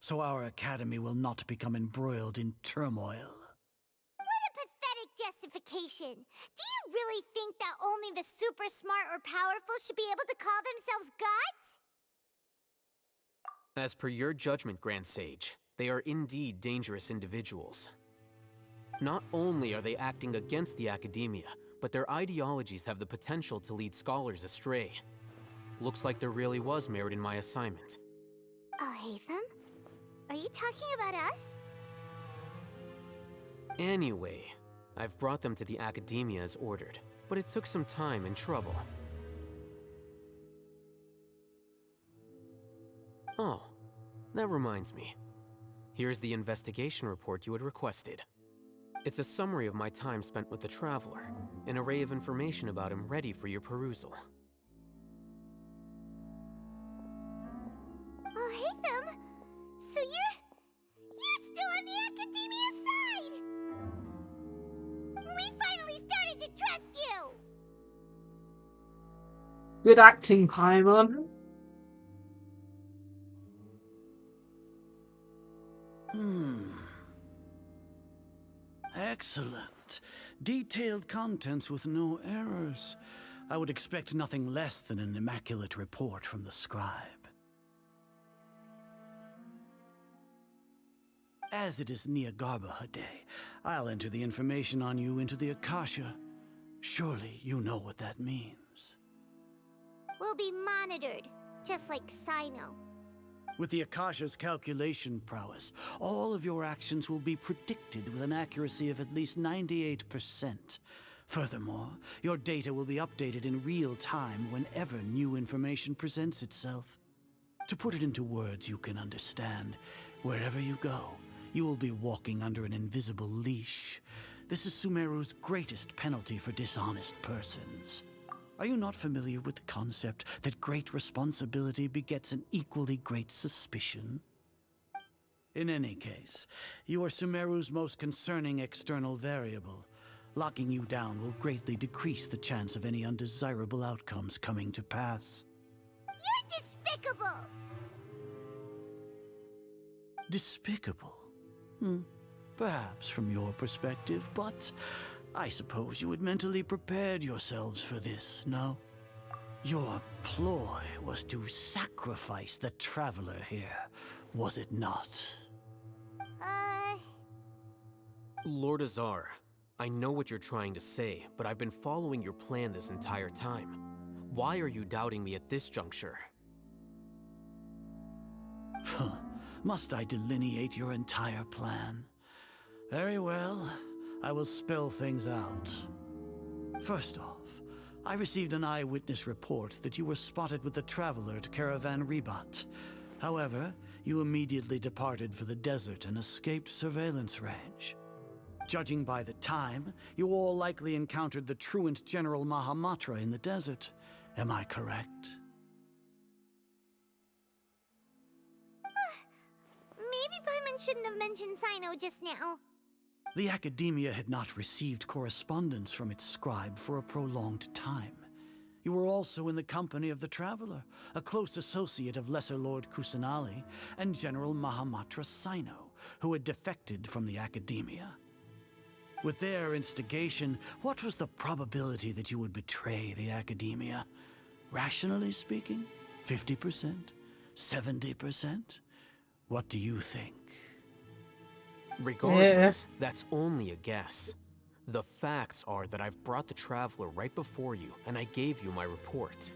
so our academy will not become embroiled in turmoil. What a pathetic justification! Do you really think that only the super smart or powerful should be able to call themselves gods? As per your judgment, Grand Sage, they are indeed dangerous individuals. Not only are they acting against the academia, but their ideologies have the potential to lead scholars astray. Looks like there really was merit in my assignment. Hatham? Are you talking about us? Anyway, I've brought them to the academia as ordered, but it took some time and trouble. Oh, that reminds me. Here's the investigation report you had requested. It's a summary of my time spent with the Traveler, an array of information about him ready for your perusal. Oh, Hatham! So you're still on the academia side! We finally started to trust you! Good acting, Paimon. Excellent. Detailed contents with no errors. I would expect nothing less than an immaculate report from the scribe. As it is Niagarbha Day, I'll enter the information on you into the Akasha. Surely you know what that means. We'll be monitored, just like Sino. With the Akasha's calculation prowess, all of your actions will be predicted with an accuracy of at least 98%. Furthermore, your data will be updated in real time whenever new information presents itself. To put it into words you can understand, wherever you go, you will be walking under an invisible leash. This is Sumeru's greatest penalty for dishonest persons. Are you not familiar with the concept that great responsibility begets an equally great suspicion? In any case, you are Sumeru's most concerning external variable. Locking you down will greatly decrease the chance of any undesirable outcomes coming to pass. You're despicable! Despicable? Perhaps from your perspective, but I suppose you had mentally prepared yourselves for this, no? Your ploy was to sacrifice the Traveler here, was it not? Lord Azar, I know what you're trying to say, but I've been following your plan this entire time. Why are you doubting me at this juncture? Must I delineate your entire plan? Very well. I will spell things out. First off, I received an eyewitness report that you were spotted with the Traveler at Caravan Rebat. However, you immediately departed for the desert and escaped surveillance range. Judging by the time, you all likely encountered the truant General Mahamatra in the desert. Am I correct? Maybe Paimon shouldn't have mentioned Sino just now. The Academia had not received correspondence from its scribe for a prolonged time. You were also in the company of the Traveler, a close associate of Lesser Lord Kusanali and General Mahamatra Sino, who had defected from the Academia. With their instigation, what was the probability that you would betray the Academia? Rationally speaking, 50%? 70%? What do you think? Regardless, that's only a guess. The facts are that I've brought the Traveler right before you, and I gave you my report.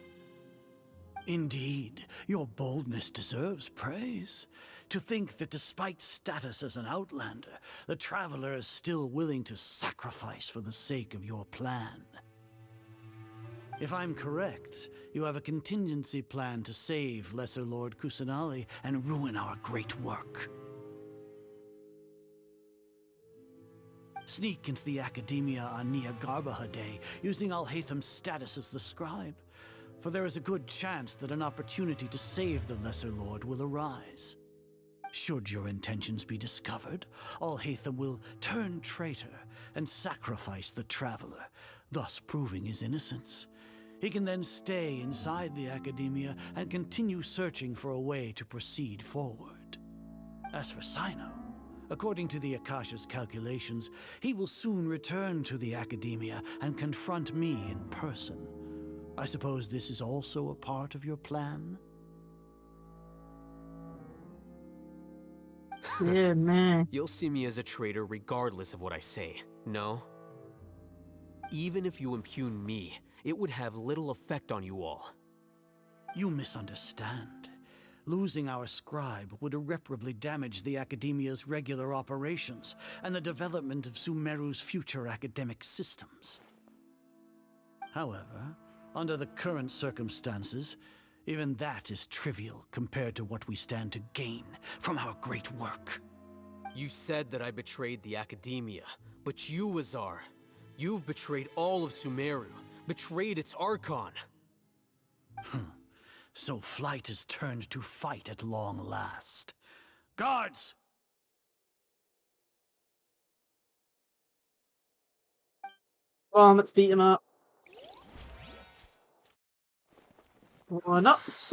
Indeed, your boldness deserves praise. To think that despite status as an outlander, the Traveler is still willing to sacrifice for the sake of your plan. If I'm correct, you have a contingency plan to save Lesser Lord Kusanali and ruin our great work. Sneak into the Academia on Nia Garbaha Day, using Alhaitham's status as the scribe, for there is a good chance that an opportunity to save the Lesser Lord will arise. Should your intentions be discovered, Alhaitham will turn traitor and sacrifice the Traveler, thus proving his innocence. He can then stay inside the Academia and continue searching for a way to proceed forward. As for Sino, according to the Akasha's calculations, he will soon return to the Academia and confront me in person. I suppose this is also a part of your plan? Yeah, man. You'll see me as a traitor regardless of what I say, no? Even if you impugn me, it would have little effect on you all. You misunderstand. Losing our scribe would irreparably damage the Academia's regular operations and the development of Sumeru's future academic systems. However, under the current circumstances, even that is trivial compared to what we stand to gain from our great work. You said that I betrayed the Academia, but you, Azar, you've betrayed all of Sumeru, betrayed its Archon. So flight has turned to fight at long last. Guards! Well, let's beat him up. Or not.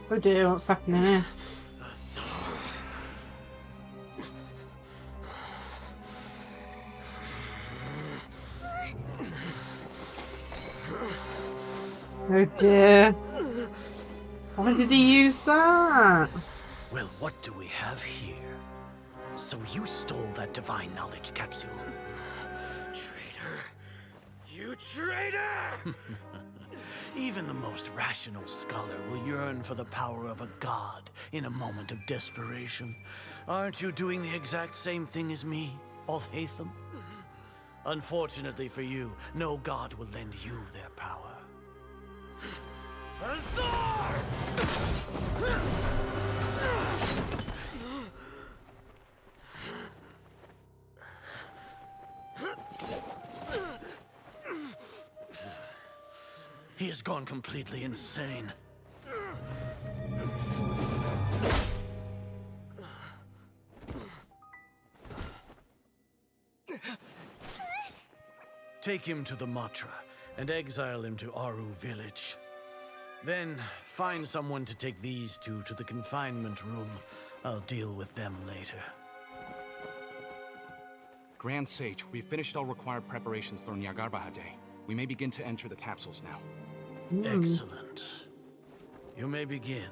Oh dear, what's happening here? Oh dear. Why did he use that? Well, what do we have here? So you stole that divine knowledge capsule. Traitor! You traitor! Even the most rational scholar will yearn for the power of a god in a moment of desperation. Aren't you doing the exact same thing as me, Alhaitham? Unfortunately for you, no god will lend you their power. Azar! He has gone completely insane. Take him to the Matra and exile him to Aru village. Then find someone to take these two to the confinement room. I'll deal with them later. Grand Sage, we've finished all required preparations for Nyargarbaha Day. We may begin to enter the capsules now. Excellent. You may begin.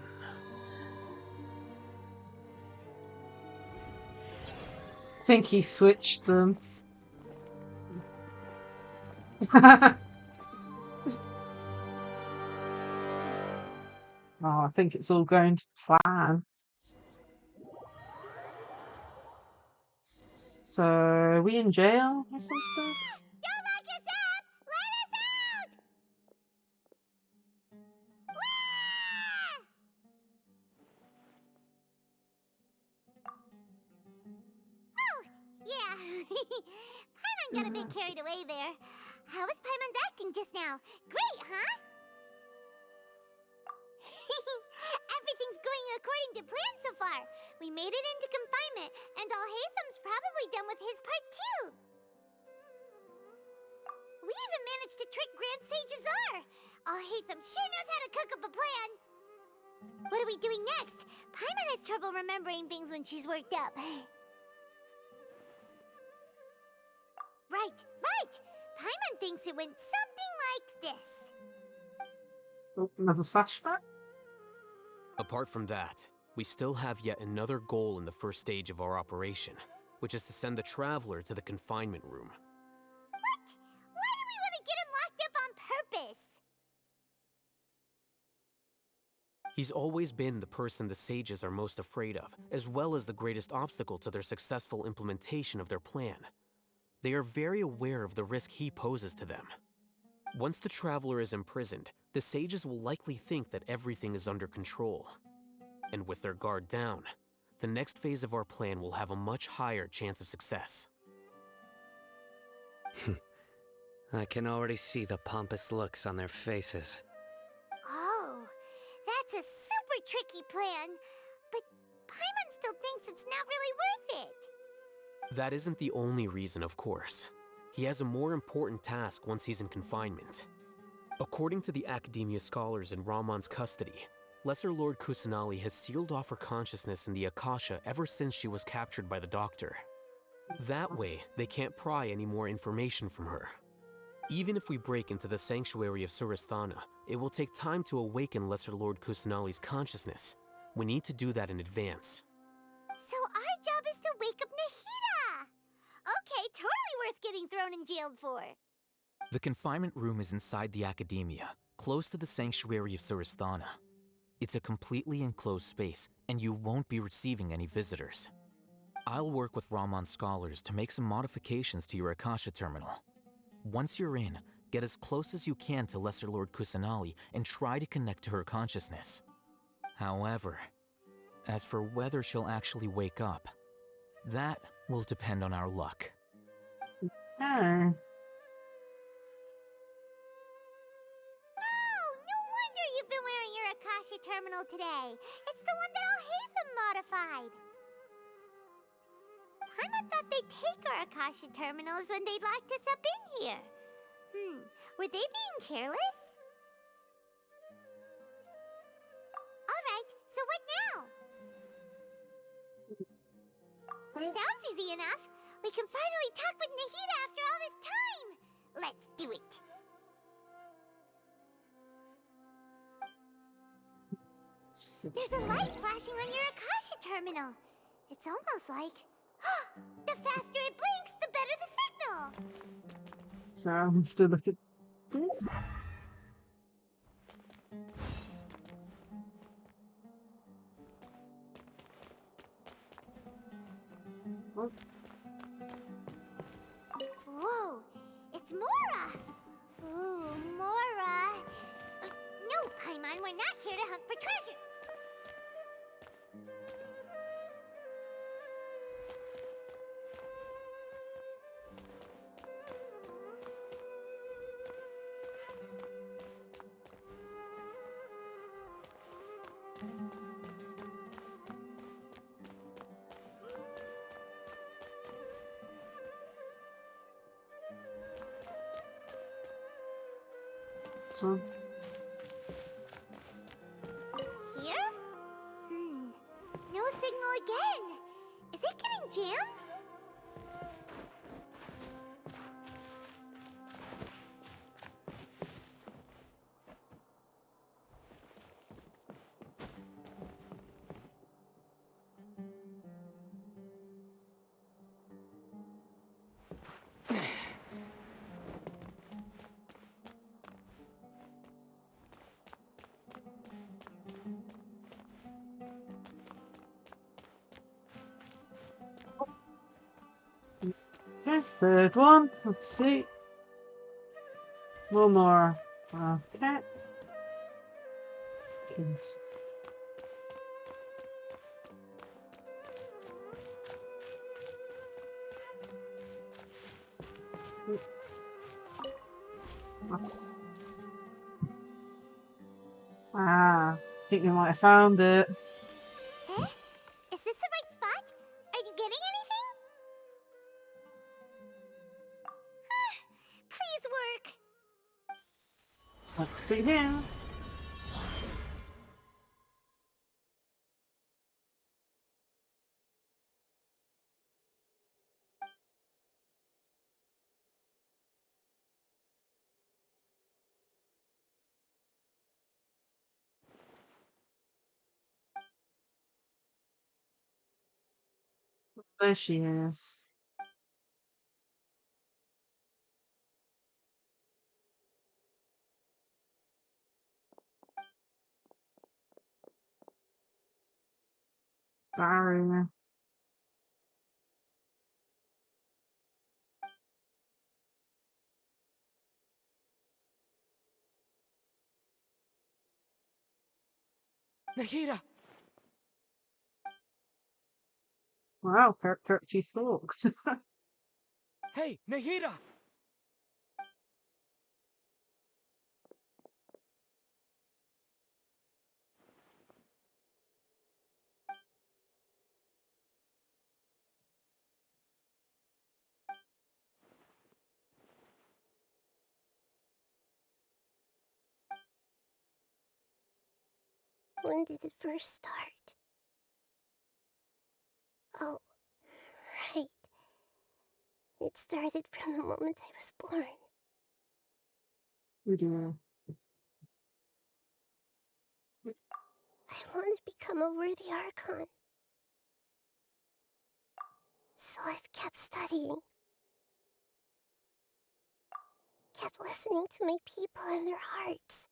I think he switched them. Oh, I think it's all going to plan. So, are we in jail or some stuff? Don't lock us up! Let us out! Oh, yeah. Paimon got a bit carried away there. How was Paimon's acting just now? Great, huh? Everything's going according to plan so far. We made it into confinement, and Alhaitham's probably done with his part too. We even managed to trick Grand Sage Azar. Alhaitham sure knows how to cook up a plan. What are we doing next? Paimon has trouble remembering things when she's worked up. Right. Paimon thinks it went something like this. Oh, another flashback? Apart from that, we still have yet another goal in the first stage of our operation, which is to send the Traveler to the confinement room. What? Why do we want to get him locked up on purpose? He's always been the person the sages are most afraid of, as well as the greatest obstacle to their successful implementation of their plan. They are very aware of the risk he poses to them. Once the Traveler is imprisoned, the sages will likely think that everything is under control. And with their guard down, the next phase of our plan will have a much higher chance of success. I can already see the pompous looks on their faces. Oh, that's a super tricky plan. But Paimon still thinks it's not really worth it. That isn't the only reason, of course. He has a more important task once he's in confinement. According to the Academia scholars in Ramon's custody, Lesser Lord Kusanali has sealed off her consciousness in the Akasha ever since she was captured by the Doctor. That way, they can't pry any more information from her. Even if we break into the sanctuary of Surasthana, it will take time to awaken Lesser Lord Kusanali's consciousness. We need to do that in advance. So our job is to wake up Nahida! Okay, totally worth getting thrown and jailed for. The confinement room is inside the Academia, close to the sanctuary of Surasthana. It's a completely enclosed space, and you won't be receiving any visitors. I'll work with Ramon's scholars to make some modifications to your Akasha terminal. Once you're in, get as close as you can to Lesser Lord Kusanali and try to connect to her consciousness. However, as for whether she'll actually wake up, that will depend on our luck. Ah. No wonder you've been wearing your Akasha terminal today. It's the one that Alhaitham modified. Paimon thought they'd take our Akasha terminals when they locked us up in here. Were they being careless? Alright, so what now? Sounds easy enough. We can finally talk with Nahida after all this time. Let's do it. There's a light flashing on your Akasha terminal. It's almost like... the faster it blinks, the better the signal. So I have to look at this. Oh. Whoa, it's Mora! Ooh, Mora! No, Paimon, we're not here to hunt for treasure! So Here? No signal again. Is it getting jammed? third one. Let's see. One more. Okay. Oops. I think we might have found it. Eh? Is this the right spot? Are you getting anything? Please work. Let's see here. There she is. Barrier. Nahida! Wow, Perk she stalked. Hey, Nahida! When did it first start? Oh, right. It started from the moment I was born. We do. I want to become a worthy Archon. So I've kept studying. Kept listening to my people and their hearts.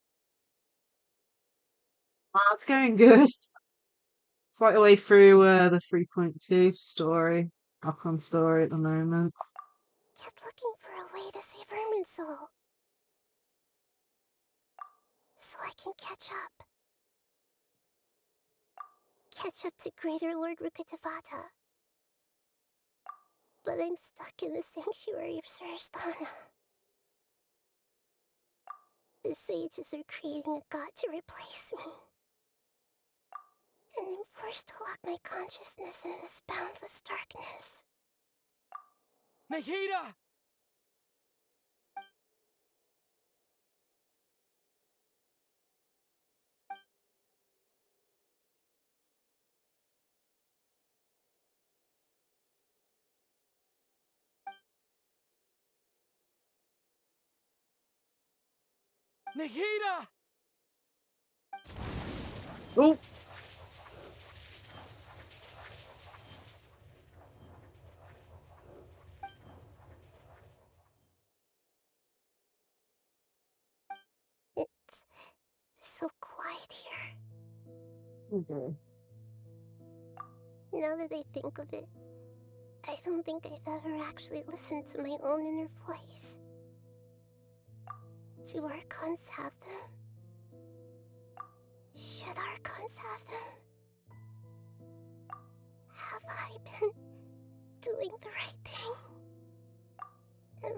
It's going good. Quite a way through the 3.2 story. Archon story at the moment. Kept looking for a way to save Irminsul. So I can catch up. Catch up to Greater Lord Rukkhadevata. But I'm stuck in the sanctuary of Surasthana. The sages are creating a god to replace me. And I'm forced to lock my consciousness in this boundless darkness. Nahida! Nahida! Oh! It's so quiet here. Okay. Now that I think of it, I don't think I've ever actually listened to my own inner voice. Do Archons have them? Should Archons have them? Have I been doing the right thing?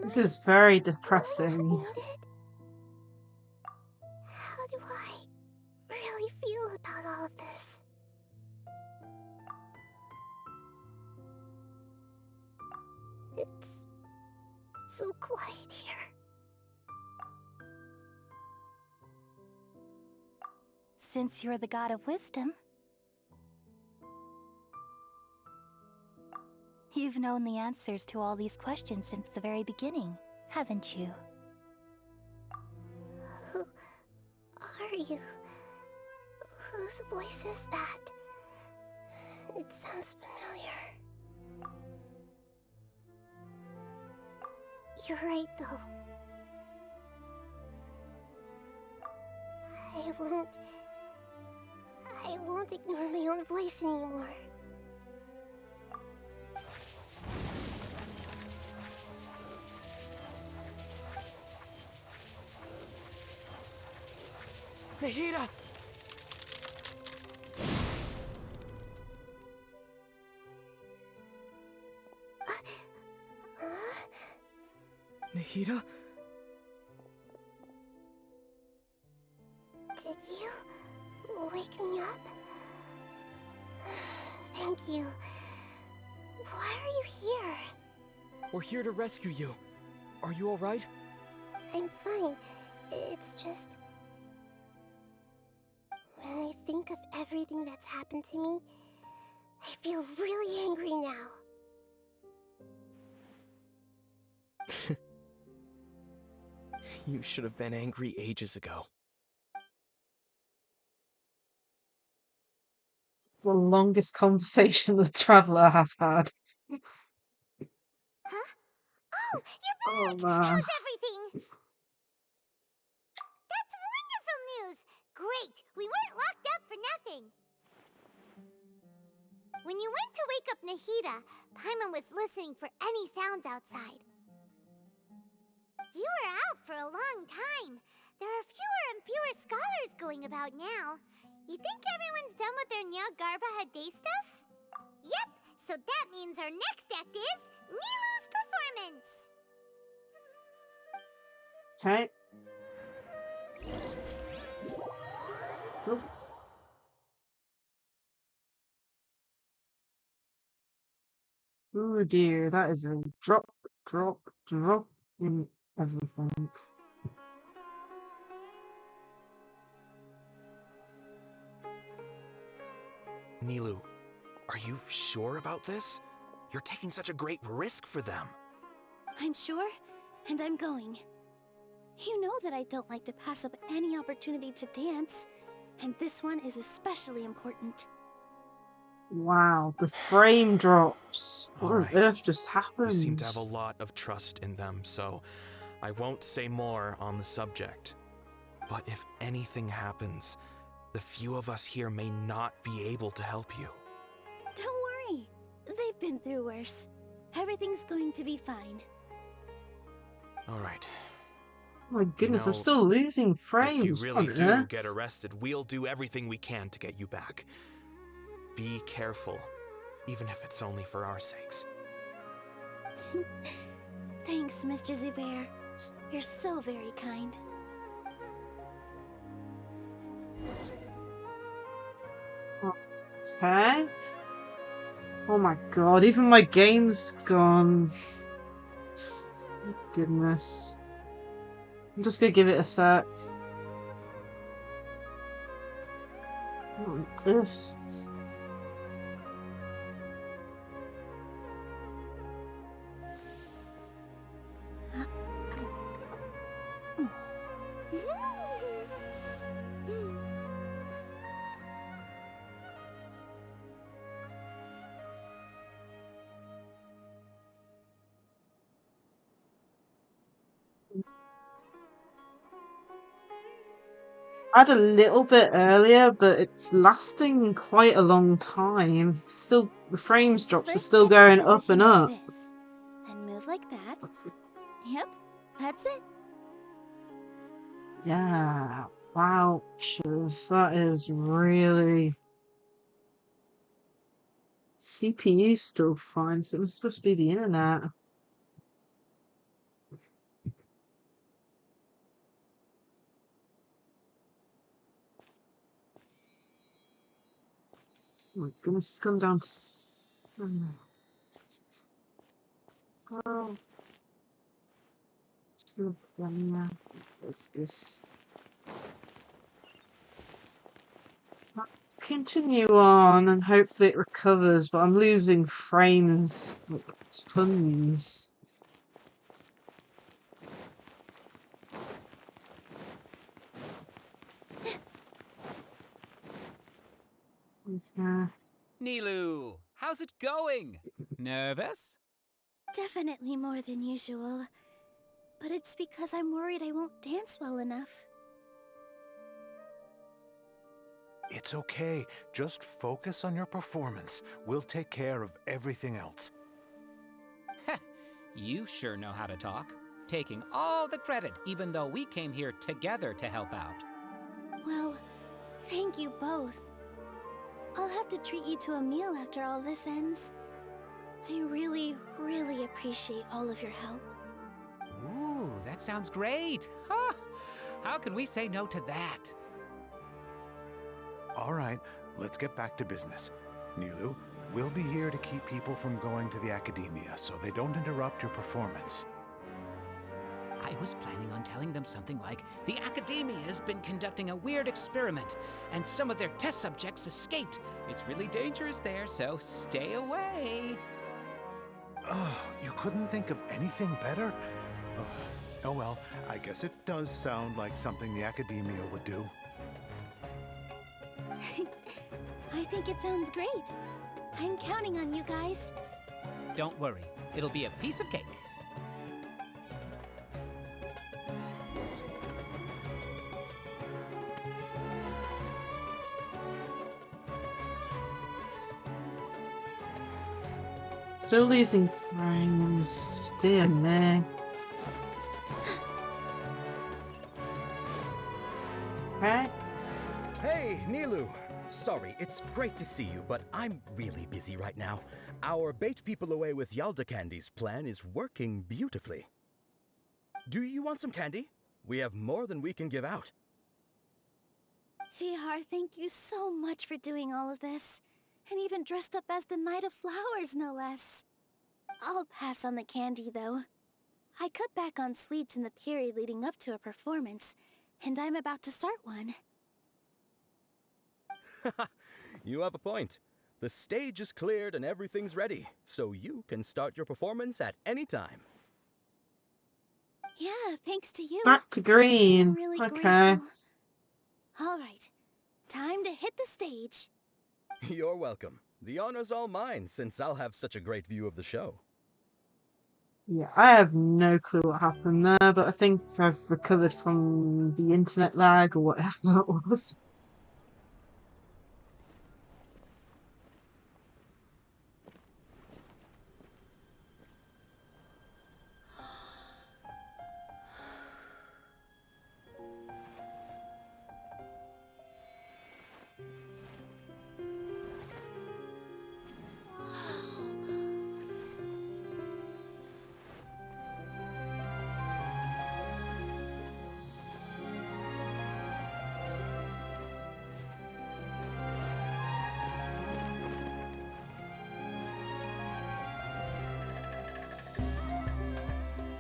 This is very Really depressing. needed? How do I really feel about all of this? It's so quiet here. Since you're the god of wisdom, you've known the answers to all these questions since the very beginning, haven't you? Who are you? Whose voice is that? It sounds familiar. You're right, though. I won't ignore my own voice anymore. Nahida! Nahida? Did you wake me up? Thank you. Why are you here? We're here to rescue you. Are you alright? I'm fine. It's just... when I think of everything that's happened to me, I feel really angry now. You should have been angry ages ago. The longest conversation the traveler has had. Huh? Oh, you're back! Oh man. How's everything? That's wonderful news! Great! We weren't locked up for nothing! When you went to wake up Nahida, Paimon was listening for any sounds outside. You were out for a long time. There are fewer and fewer scholars going about now. You think everyone's done with their Nyargarbaha Day stuff? Yep, so that means our next act is Nilu's performance! Okay. Oops. Oh dear, that is a drop in everything. Nilu, are you sure about this? You're taking such a great risk for them. I'm sure, and I'm going. You know that I don't like to pass up any opportunity to dance, and this one is especially important. Wow, the frame drops. What on Alright. earth just happened? You seem to have a lot of trust in them, so I won't say more on the subject. But if anything happens, the few of us here may not be able to help you. Don't worry. They've been through worse. Everything's going to be fine. Alright. Oh my goodness, You I'm know, still losing If frames. you really What do on earth? get arrested, we'll do everything we can to get you back. Be careful, even if it's only for our sakes. Thanks, Mr. Zubair. You're so very kind. Okay. Oh my god, even my game's gone. Goodness. I'm just gonna give it a sec. What on earth? I had a little bit earlier, but it's lasting quite a long time. Still, the frames drops are still going up and up. Then move like that. Yep, that's it. Yeah, ouches. That is really... CPU's still fine, so it was supposed to be the internet. Oh my goodness, it's gone down to... Oh. What's this? I'll continue on and hopefully it recovers, but I'm losing frames. Like, tons. Nilu, how's it going? Nervous? Definitely more than usual. But it's because I'm worried I won't dance well enough. It's okay. Just focus on your performance. We'll take care of everything else. You sure know how to talk. Taking all the credit, even though we came here together to help out. Well, thank you both. I'll have to treat you to a meal after all this ends. I really, really appreciate all of your help. Ooh, that sounds great. Ha! How can we say no to that? All right, let's get back to business. Nilou, we'll be here to keep people from going to the academia so they don't interrupt your performance. I was planning on telling them something like, the Academia has been conducting a weird experiment, and some of their test subjects escaped. It's really dangerous there, so stay away. Oh, you couldn't think of anything better? Oh well, I guess it does sound like something the academia would do. I think it sounds great. I'm counting on you guys. Don't worry, it'll be a piece of cake. Still losing frames. Dear me. Right? Hey, Nilou! Sorry, it's great to see you, but I'm really busy right now. Our Bait People Away with Yalda Candies plan is working beautifully. Do you want some candy? We have more than we can give out. Vihar, thank you so much for doing all of this. And even dressed up as the Knight of Flowers, no less. I'll pass on the candy, though. I cut back on sweets in the period leading up to a performance, and I'm about to start one. You have a point. The stage is cleared and everything's ready, so you can start your performance at any time. Yeah, thanks to you. Back to green. I'm really Okay. grateful. All right, time to hit the stage. You're welcome. The honor's all mine, since I'll have such a great view of the show. Yeah, I have no clue what happened there, but I think I've recovered from the internet lag or whatever it was.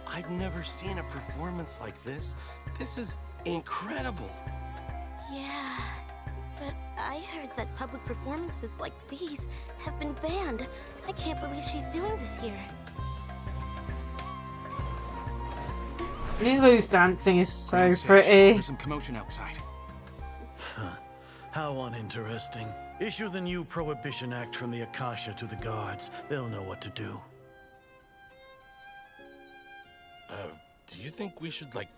I've never seen a performance like this. This is incredible. Yeah, but I heard that public performances like these have been banned. I can't believe she's doing this here. Nilou's dancing is so Grand Sage, pretty. There's some commotion outside. How uninteresting. Issue the new Prohibition Act from the Akasha to the guards. They'll know what to do. Do you think we should, like,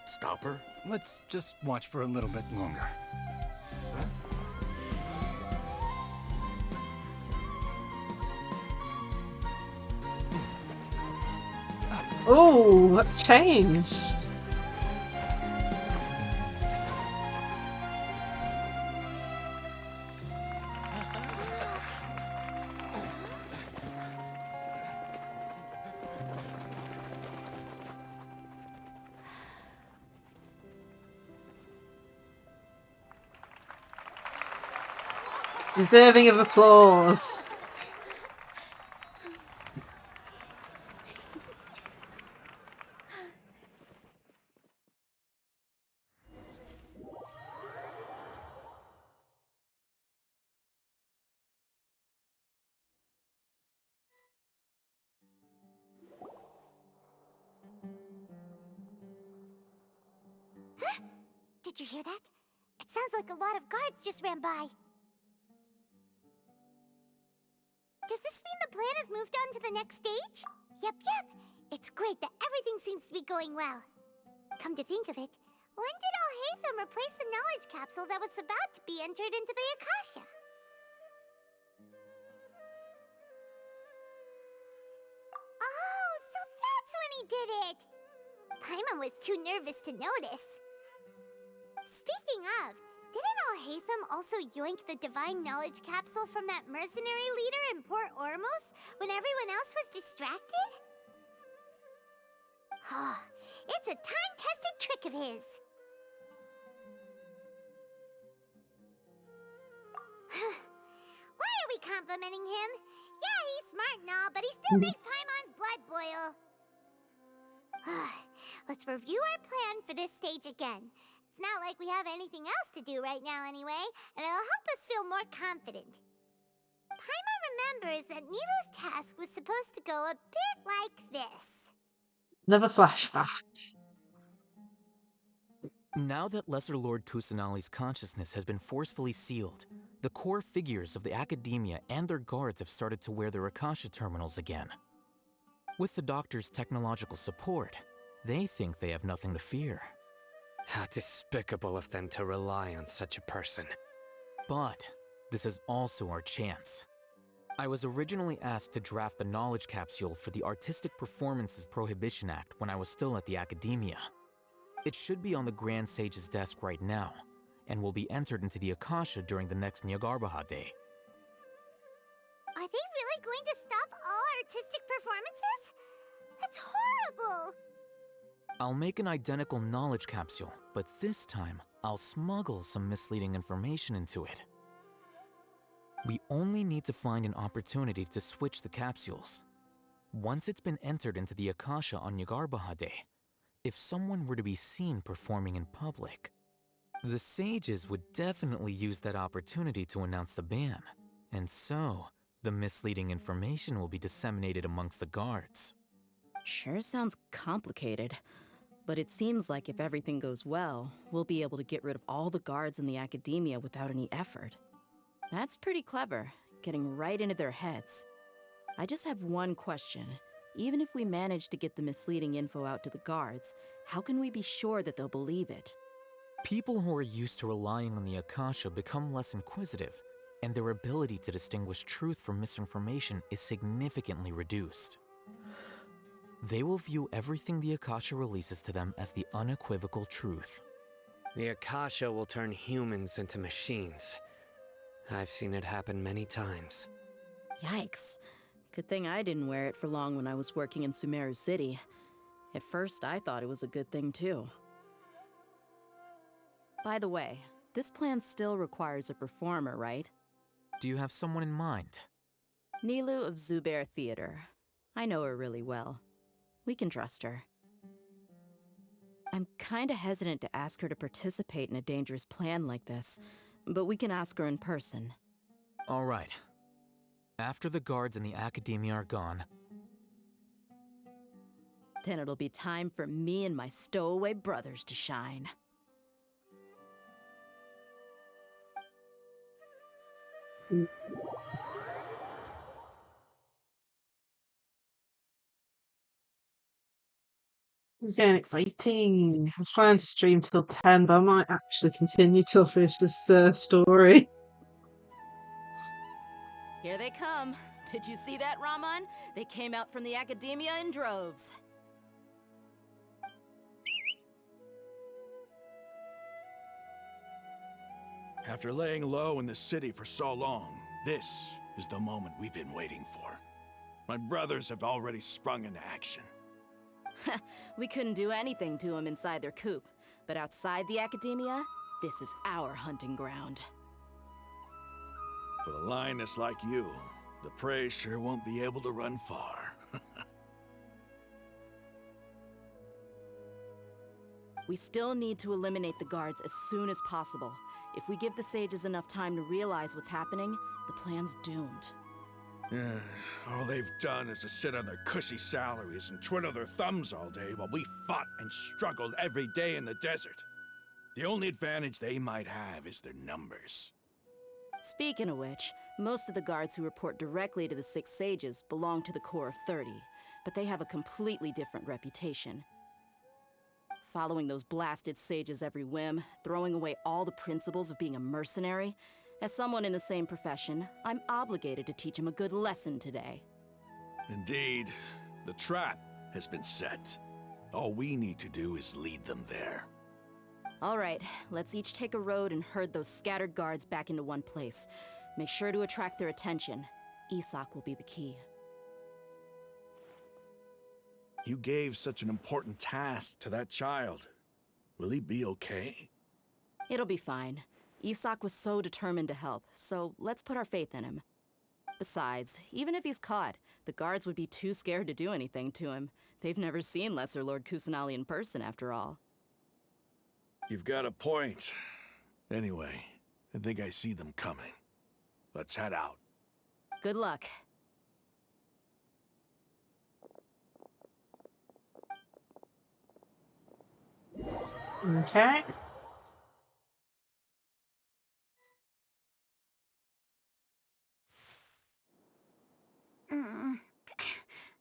stop her? Let's just watch for a little bit longer. Oh, what changed? Deserving of applause. Huh? Did you hear that? It sounds like a lot of guards just ran by. Does this mean the plan has moved on to the next stage? Yep. It's great that everything seems to be going well. Come to think of it, when did Alhaitham replace the knowledge capsule that was about to be entered into the Akasha? Oh, so that's when he did it! Paimon was too nervous to notice. Speaking of, didn't Alhaitham also yoink the divine knowledge capsule from that mercenary leader in Port Ormos when everyone else was distracted? It's a time-tested trick of his. Why are we complimenting him? Yeah, he's smart and all, but he still makes Paimon's blood boil. Let's review our plan for this stage again. It's not like we have anything else to do right now anyway, and it'll help us feel more confident. Paimon remembers that Nilu's task was supposed to go a bit like this. Another flashback. Now that Lesser Lord Kusanali's consciousness has been forcefully sealed, the core figures of the Academia and their guards have started to wear their Akasha terminals again. With the Doctor's technological support, they think they have nothing to fear. How despicable of them to rely on such a person. But this is also our chance. I was originally asked to draft the knowledge capsule for the Artistic Performances Prohibition Act when I was still at the Academia. It should be on the Grand Sage's desk right now, and will be entered into the Akasha during the next Nyargarbaha Day. Are they really going to stop all artistic performances? That's horrible! I'll make an identical knowledge capsule, but this time I'll smuggle some misleading information into it. We only need to find an opportunity to switch the capsules. Once it's been entered into the Akasha on Nyargarbaha Day, if someone were to be seen performing in public, the sages would definitely use that opportunity to announce the ban, and so the misleading information will be disseminated amongst the guards. Sure sounds complicated, but it seems like if everything goes well, we'll be able to get rid of all the guards in the Academia without any effort. That's pretty clever, getting right into their heads. I just have one question. Even if we manage to get the misleading info out to the guards, how can we be sure that they'll believe it? People who are used to relying on the Akasha become less inquisitive, and their ability to distinguish truth from misinformation is significantly reduced. They will view everything the Akasha releases to them as the unequivocal truth. The Akasha will turn humans into machines. I've seen it happen many times. Yikes. Good thing I didn't wear it for long when I was working in Sumeru City. At first, I thought it was a good thing too. By the way, this plan still requires a performer, right? Do you have someone in mind? Nilu of Zubair Theater. I know her really well. We can trust her. I'm kinda hesitant to ask her to participate in a dangerous plan like this, but we can ask her in person. All right. After the guards in the Academia are gone, then it'll be time for me and my stowaway brothers to shine. It's getting exciting. I was planning to stream till 10, but I might actually continue till I finish this story. Here they come. Did you see that, Raman? They came out from the Academia in droves. After laying low in the city for so long, this is the moment we've been waiting for. My brothers have already sprung into action. We couldn't do anything to them inside their coop, but outside the Academia, this is our hunting ground. With a lioness like you, the prey sure won't be able to run far. We still need to eliminate the guards as soon as possible. If we give the sages enough time to realize what's happening, the plan's doomed. All they've done is to sit on their cushy salaries and twiddle their thumbs all day while we fought and struggled every day in the desert. The only advantage they might have is their numbers. Speaking of which, most of the guards who report directly to the Six Sages belong to the Corps of 30, but they have a completely different reputation. Following those blasted sages every whim, throwing away all the principles of being a mercenary. As someone in the same profession, I'm obligated to teach him a good lesson today. Indeed, the trap has been set. All we need to do is lead them there. Alright, let's each take a road and herd those scattered guards back into one place. Make sure to attract their attention. Isak will be the key. You gave such an important task to that child. Will he be okay? It'll be fine. Isak was so determined to help, so let's put our faith in him. Besides, even if he's caught, the guards would be too scared to do anything to him. They've never seen Lesser Lord Kusanali in person, after all. You've got a point. Anyway, I think I see them coming. Let's head out. Good luck. Okay.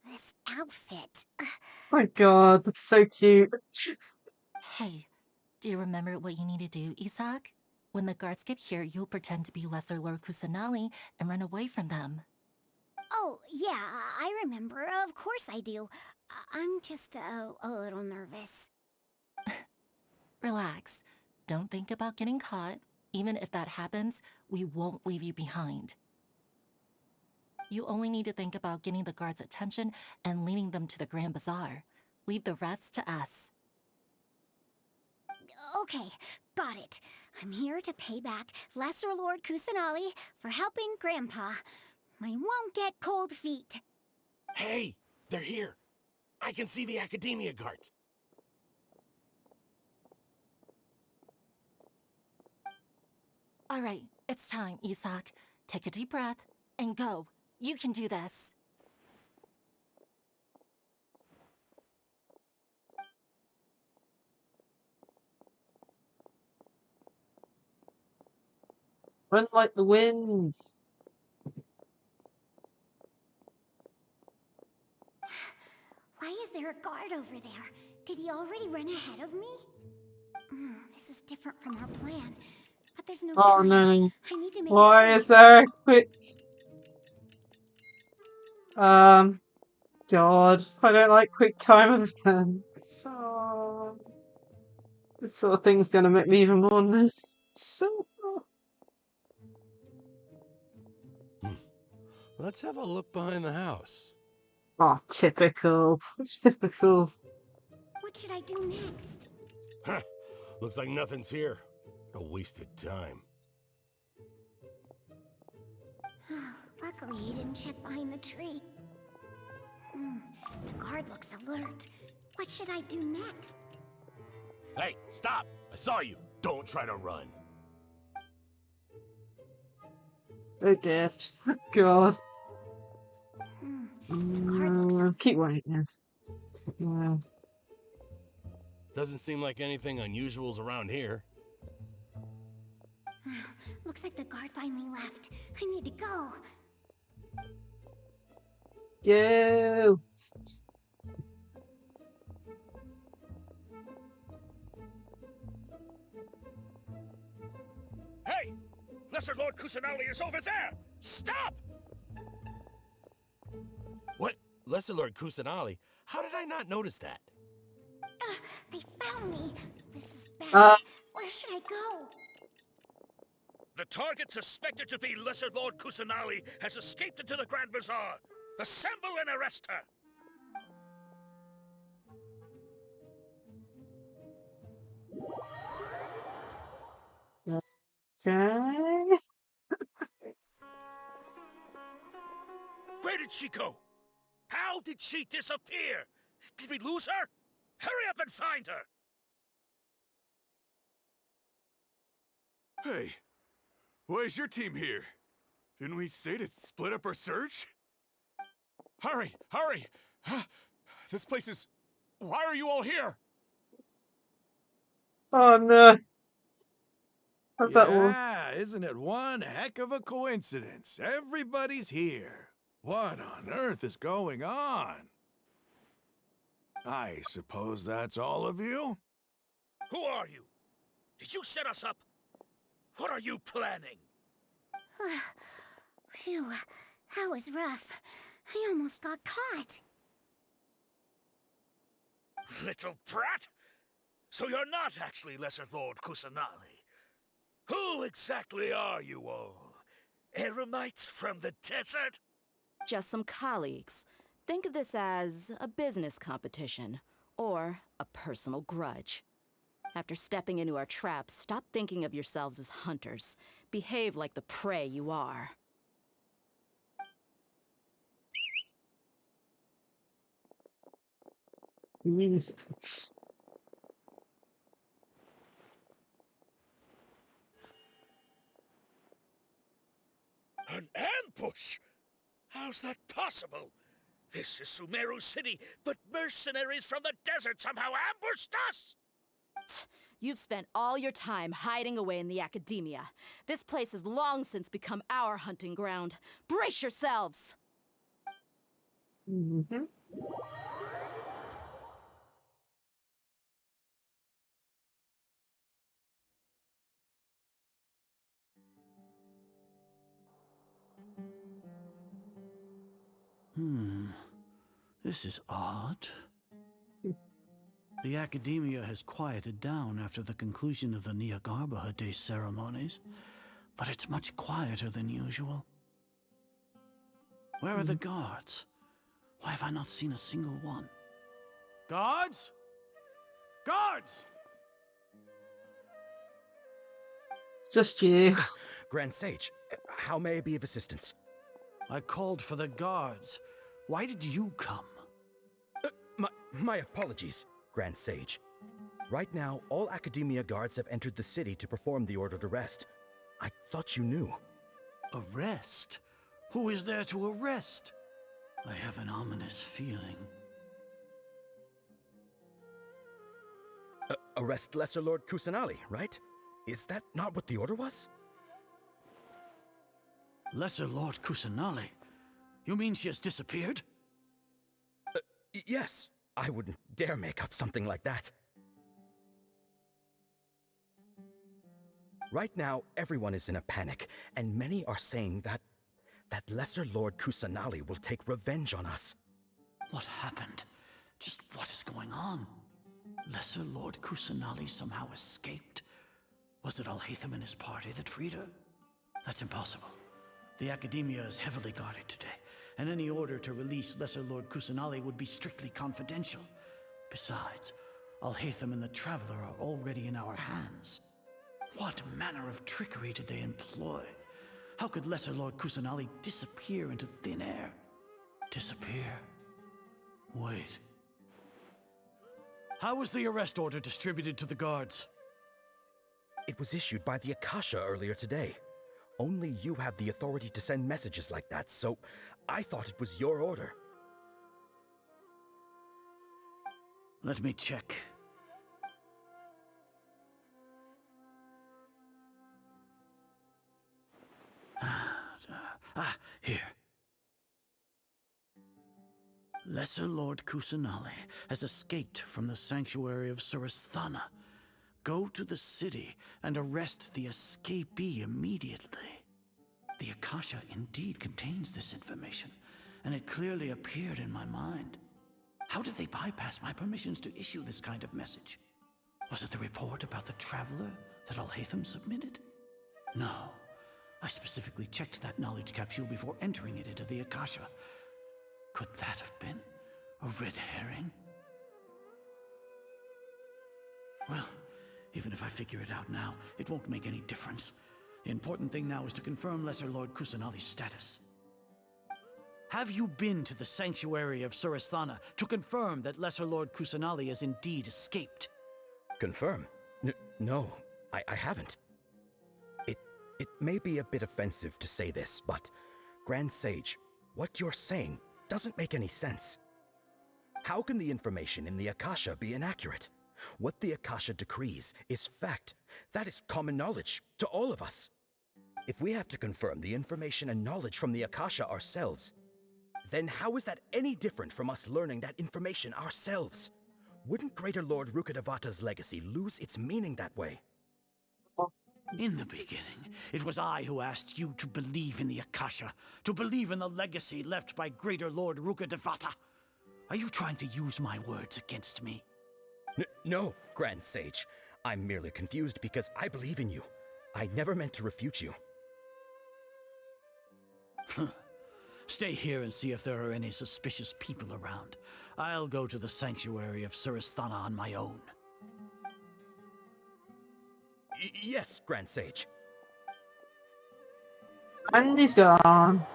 This outfit. Oh my god, that's so cute. Hey, do you remember what you need to do, Isak? When the guards get here, you'll pretend to be Lesser Lord Kusanali and run away from them. Oh, yeah, I remember. Of course I do. I'm just a little nervous. Relax. Don't think about getting caught. Even if that happens, we won't leave you behind. You only need to think about getting the guards' attention and leading them to the Grand Bazaar. Leave the rest to us. Okay, got it. I'm here to pay back Lesser Lord Kusanali for helping Grandpa. I won't get cold feet. Hey, they're here. I can see the Academia guards. All right, it's time, Isak. Take a deep breath and go. You can do this. Run like the wind. Why is there a guard over there? Did he already run ahead of me? This is different from our plan. But there's no Oh time. no. I need to make Why a choice. is there a quick... God. I don't like quick time events. Oh. This sort of thing's gonna make me even more nervous. Let's have a look behind the house. Oh, typical. Typical. What should I do next? Huh. Looks like nothing's here. A wasted time. Luckily, he didn't check behind the tree. The guard looks alert. What should I do next? Hey, stop! I saw you. Don't try to run. Oh dear. God. Guard looks Keep waiting. Yeah. Doesn't seem like anything unusual's around here. Looks like the guard finally left. I need to go. Go. Hey! Lesser Lord Kusanali is over there! Stop! What? Lesser Lord Kusanali? How did I not notice that? They found me. This is bad. Where should I go? The target suspected to be Lesser Lord Kusanali has escaped into the Grand Bazaar. Assemble and arrest her! Okay. Where did she go? How did she disappear? Did we lose her? Hurry up and find her! Hey, why is your team here? Didn't we say to split up our search? Hurry! Hurry! This place is... Why are you all here? Oh no. How's that one? Yeah, isn't it one heck of a coincidence? Everybody's here. What on earth is going on? I suppose that's all of you? Who are you? Did you set us up? What are you planning? Phew, that was rough. I almost got caught. Little brat! So you're not actually Lesser Lord Kusanali. Who exactly are you all? Eremites from the desert? Just some colleagues. Think of this as a business competition, or a personal grudge. After stepping into our traps, stop thinking of yourselves as hunters. Behave like the prey you are. An ambush? How's that possible? This is Sumeru City, but mercenaries from the desert somehow ambushed us! You've spent all your time hiding away in the academia. This place has long since become our hunting ground. Brace yourselves! Mm-hmm. This is odd. The academia has quieted down after the conclusion of the Niagarbaha Day ceremonies, but it's much quieter than usual. Where are the guards? Why have I not seen a single one? Guards? Guards! It's just you. Grand Sage, how may I be of assistance? I called for the guards. Why did you come? My apologies, Grand Sage. Right now, all Academia guards have entered the city to perform the ordered arrest. I thought you knew. Arrest? Who is there to arrest? I have an ominous feeling. Arrest Lesser Lord Kusanali, right? Is that not what the order was? Lesser Lord Kusanali? You mean she has disappeared? Yes. I wouldn't dare make up something like that. Right now, everyone is in a panic, and many are saying that Lesser Lord Kusanali will take revenge on us. What happened? Just what is going on? Lesser Lord Kusanali somehow escaped? Was it Alhaitham and his party that freed her? That's impossible. The Academia is heavily guarded today, and any order to release Lesser Lord Kusanali would be strictly confidential. Besides, Alhaitham and the Traveler are already in our hands. What manner of trickery did they employ? How could Lesser Lord Kusanali disappear into thin air? Disappear? Wait. How was the arrest order distributed to the guards? It was issued by the Akasha earlier today. Only you have the authority to send messages like that, so I thought it was your order. Let me check. Here. Lesser Lord Kusanali has escaped from the sanctuary of Surasthana. Go to the city and arrest the escapee immediately. The Akasha indeed contains this information, and it clearly appeared in my mind. How did they bypass my permissions to issue this kind of message? Was it the report about the Traveler that Alhaitham submitted? No. I specifically checked that knowledge capsule before entering it into the Akasha. Could that have been a red herring? Well, even if I figure it out now, it won't make any difference. The important thing now is to confirm Lesser Lord Kusanali's status. Have you been to the sanctuary of Surasthana to confirm that Lesser Lord Kusanali has indeed escaped? Confirm? No, I haven't. It may be a bit offensive to say this, but Grand Sage, what you're saying doesn't make any sense. How can the information in the Akasha be inaccurate? What the Akasha decrees is fact. That is common knowledge to all of us. If we have to confirm the information and knowledge from the Akasha ourselves, then how is that any different from us learning that information ourselves? Wouldn't Greater Lord Rukkhadevata's legacy lose its meaning that way? In the beginning, it was I who asked you to believe in the Akasha, to believe in the legacy left by Greater Lord Rukkhadevata. Are you trying to use my words against me? No, Grand Sage. I'm merely confused because I believe in you. I never meant to refute you. Stay here and see if there are any suspicious people around. I'll go to the sanctuary of Surasthana on my own. Yes, Grand Sage. And he's gone.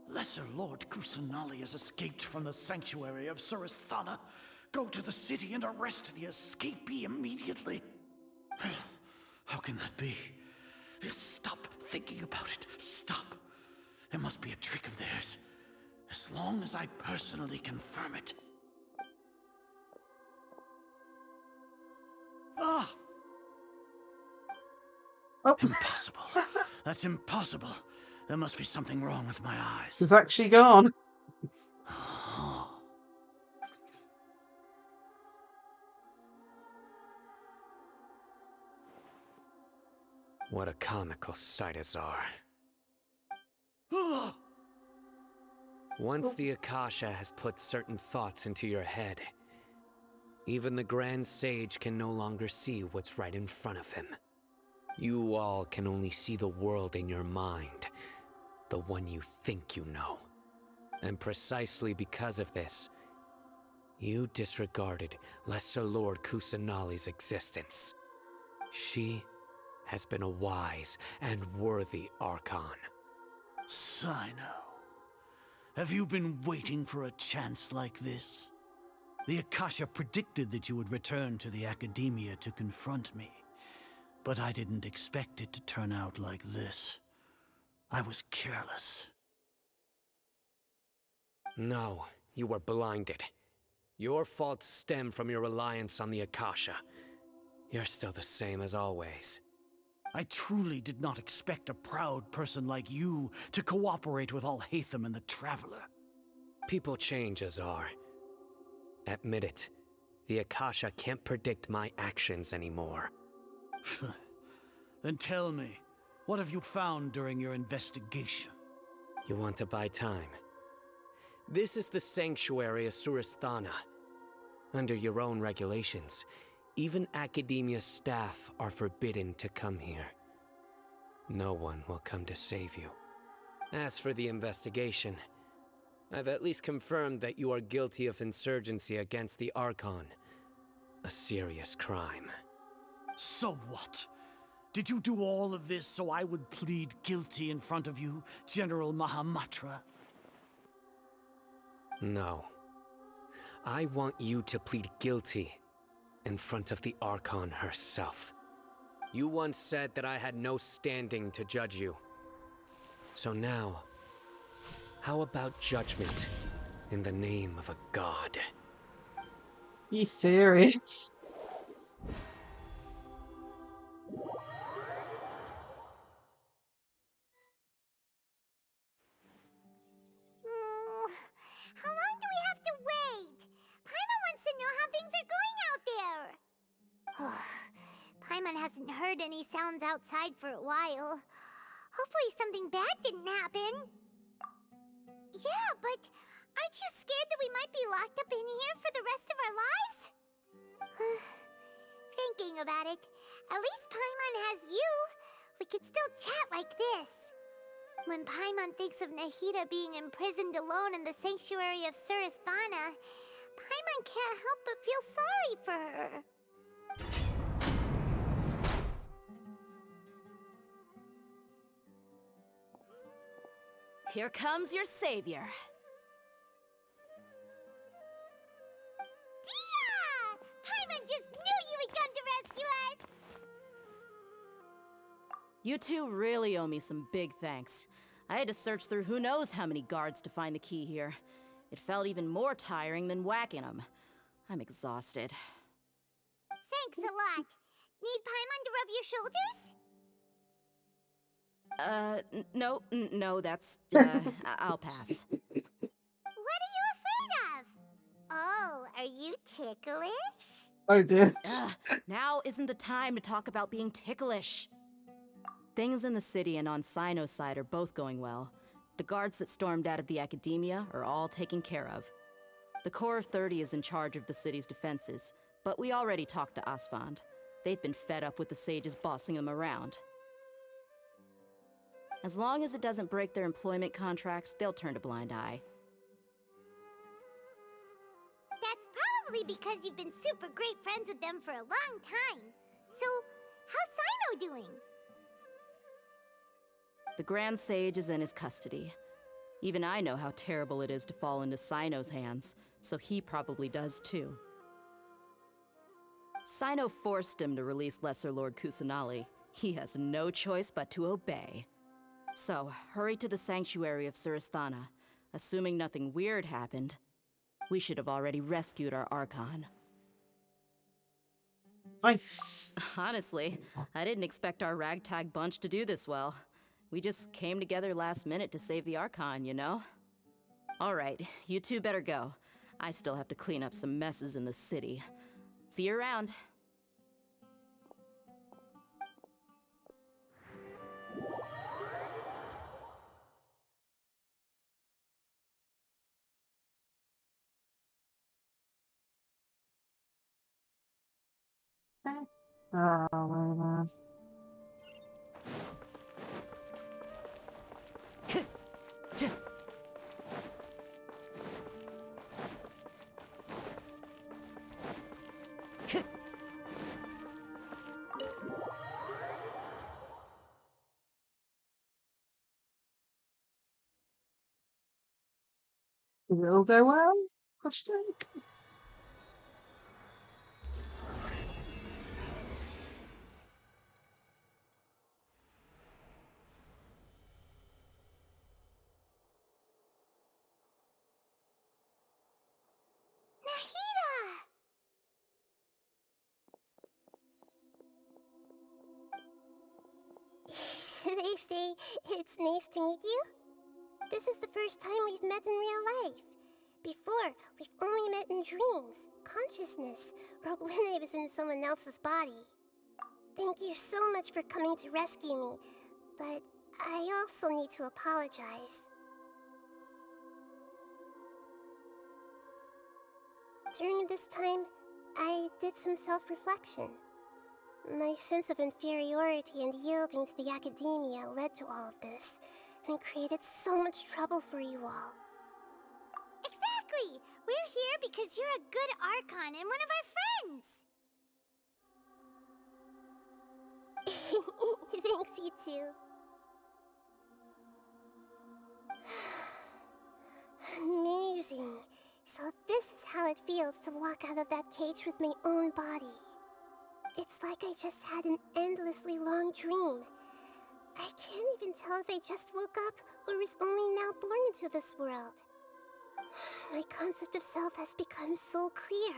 Lesser Lord Kusanali has escaped from the sanctuary of Surasthana. Go to the city and arrest the escapee immediately. How can that be? Stop thinking about it. Stop. It must be a trick of theirs. As long as I personally confirm it. Ah! Oh. Impossible. That's impossible. There must be something wrong with my eyes. He's actually gone. What a comical sight, Azar. Once the Akasha has put certain thoughts into your head, even the Grand Sage can no longer see what's right in front of him. You all can only see the world in your mind, the one you think you know. And precisely because of this, you disregarded Lesser Lord Kusanali's existence. She has been a wise and worthy Archon. Sino, have you been waiting for a chance like this? The Akasha predicted that you would return to the Academia to confront me, but I didn't expect it to turn out like this. I was careless. No, you were blinded. Your faults stem from your reliance on the Akasha. You're still the same as always. I truly did not expect a proud person like you to cooperate with Alhaitham and the Traveler. People change, Azar. Admit it. The Akasha can't predict my actions anymore. Then tell me, what have you found during your investigation? You want to buy time? This is the sanctuary of Surasthana. Under your own regulations, even Academia staff are forbidden to come here. No one will come to save you. As for the investigation, I've at least confirmed that you are guilty of insurgency against the Archon. A serious crime. So what? Did you do all of this so I would plead guilty in front of you, General Mahamatra? No. I want you to plead guilty in front of the Archon herself. You once said that I had no standing to judge you. So now, how about judgment in the name of a god? You serious? How long do we have to wait? Paimon wants to know how things are going out there. Paimon hasn't heard any sounds outside for a while. Hopefully something bad didn't happen. Yeah, but aren't you scared that we might be locked up in here for the rest of our lives? Thinking about it, at least Paimon has you. We could still chat like this. When Paimon thinks of Nahida being imprisoned alone in the sanctuary of Surasthana, Paimon can't help but feel sorry for her. Here comes your savior. Dia! Paimon just knew you would come to rescue us! You two really owe me some big thanks. I had to search through who knows how many guards to find the key here. It felt even more tiring than whacking them. I'm exhausted. Thanks a lot. Need Paimon to rub your shoulders? No, that's, I'll pass. What are you afraid of? Oh, are you ticklish? Oh dear. Now isn't the time to talk about being ticklish. Things in the city and on Sino's side are both going well. The guards that stormed out of the Academia are all taken care of. The Corps of 30 is in charge of the city's defenses, but we already talked to Asfand. They've been fed up with the sages bossing them around. As long as it doesn't break their employment contracts, they'll turn a blind eye. That's probably because you've been super great friends with them for a long time. So, how's Sino doing? The Grand Sage is in his custody. Even I know how terrible it is to fall into Sino's hands, so he probably does too. Sino forced him to release Lesser Lord Kusanali. He has no choice but to obey. So, hurry to the sanctuary of Surasthana. Assuming nothing weird happened, we should have already rescued our Archon. Nice. Honestly, I didn't expect our ragtag bunch to do this well. We just came together last minute to save the Archon, you know? Alright, you two better go. I still have to clean up some messes in the city. See you around. Oh, man. Will go well? Question. Should I say it's nice to meet you? This is the first time we've met in real life. Before, we've only met in dreams, consciousness, or when I was in someone else's body. Thank you so much for coming to rescue me, but I also need to apologize. During this time, I did some self-reflection. My sense of inferiority and yielding to the Academia led to all of this, and created so much trouble for you all. Exactly! We're here because you're a good Archon and one of our friends! Thanks, you two. Amazing. So this is how it feels to walk out of that cage with my own body. It's like I just had an endlessly long dream. I can't even tell if I just woke up or was only now born into this world. My concept of self has become so clear.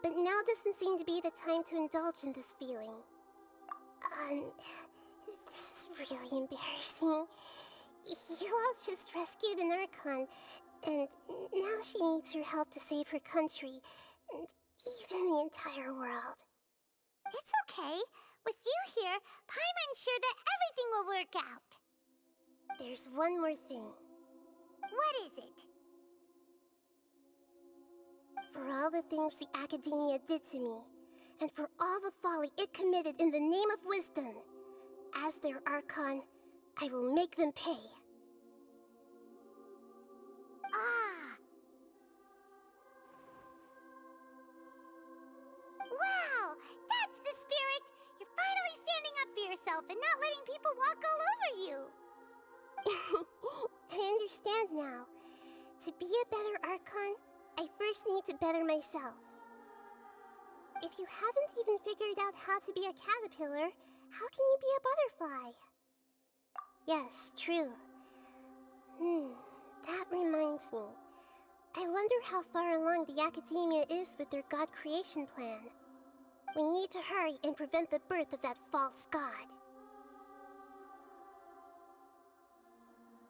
But now doesn't seem to be the time to indulge in this feeling. This is really embarrassing. You all just rescued an Archon, and now she needs your help to save her country, and even the entire world. It's okay. With you here, Paimon's sure that everything will work out. There's one more thing. What is it? For all the things the Academia did to me, and for all the folly it committed in the name of wisdom, as their Archon, I will make them pay. Ah! Wow! That's the spirit! You're finally standing up for yourself and not letting people walk all over you! I understand now. To be a better Archon, I first need to better myself. If you haven't even figured out how to be a caterpillar, how can you be a butterfly? Yes, true. That reminds me. I wonder how far along the Academia is with their god creation plan. We need to hurry and prevent the birth of that false god.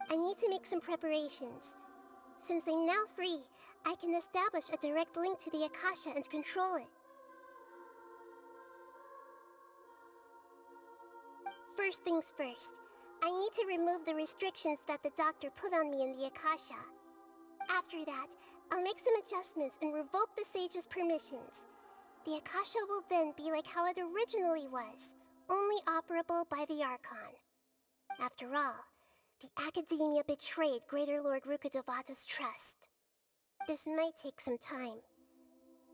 I need to make some preparations. Since I'm now free, I can establish a direct link to the Akasha and control it. First things first, I need to remove the restrictions that the doctor put on me in the Akasha. After that, I'll make some adjustments and revoke the sage's permissions. The Akasha will then be like how it originally was, only operable by the Archon. After all, the Academia betrayed Greater Lord Rukkhadevata's trust. This might take some time.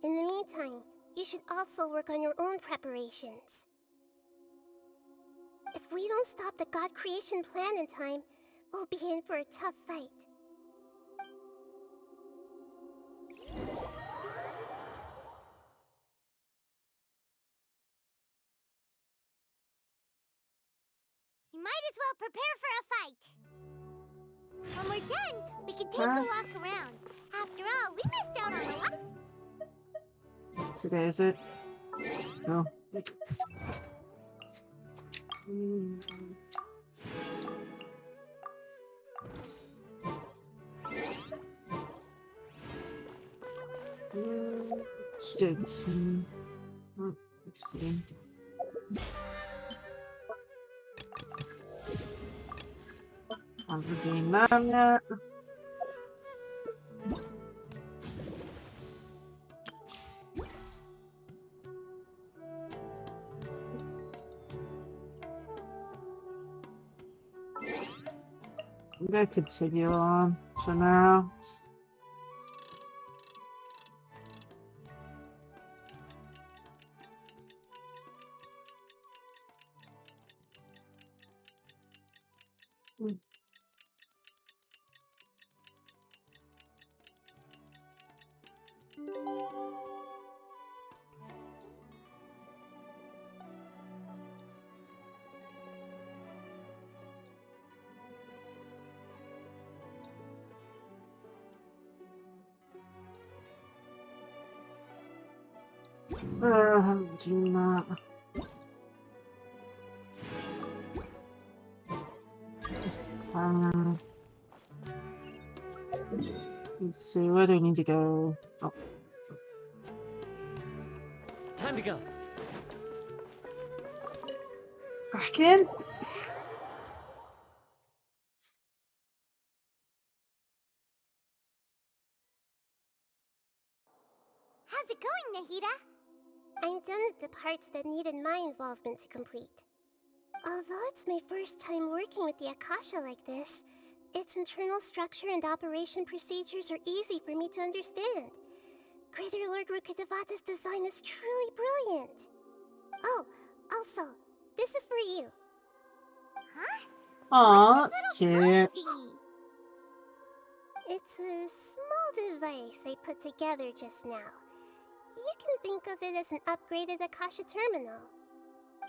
In the meantime, you should also work on your own preparations. If we don't stop the God creation plan in time, we'll be in for a tough fight. You might as well prepare for a fight. When we're done, we can take a walk around. After all, we missed out on a lot. So there's it. Oh. Okie-dokie. Oh, oopsie. I'll redeem that yet. I'm gonna continue on for now. Do not. Let's see, where do we need to go? Oh. Time to go. Back in? How's it going, Nahida? I'm done with the parts that needed my involvement to complete. Although it's my first time working with the Akasha like this, its internal structure and operation procedures are easy for me to understand. Greater Lord Rukkhadevata's design is truly brilliant. Oh, also, this is for you. Huh? Aw, that's cute. It's a small device I put together just now. You can think of it as an upgraded Akasha terminal.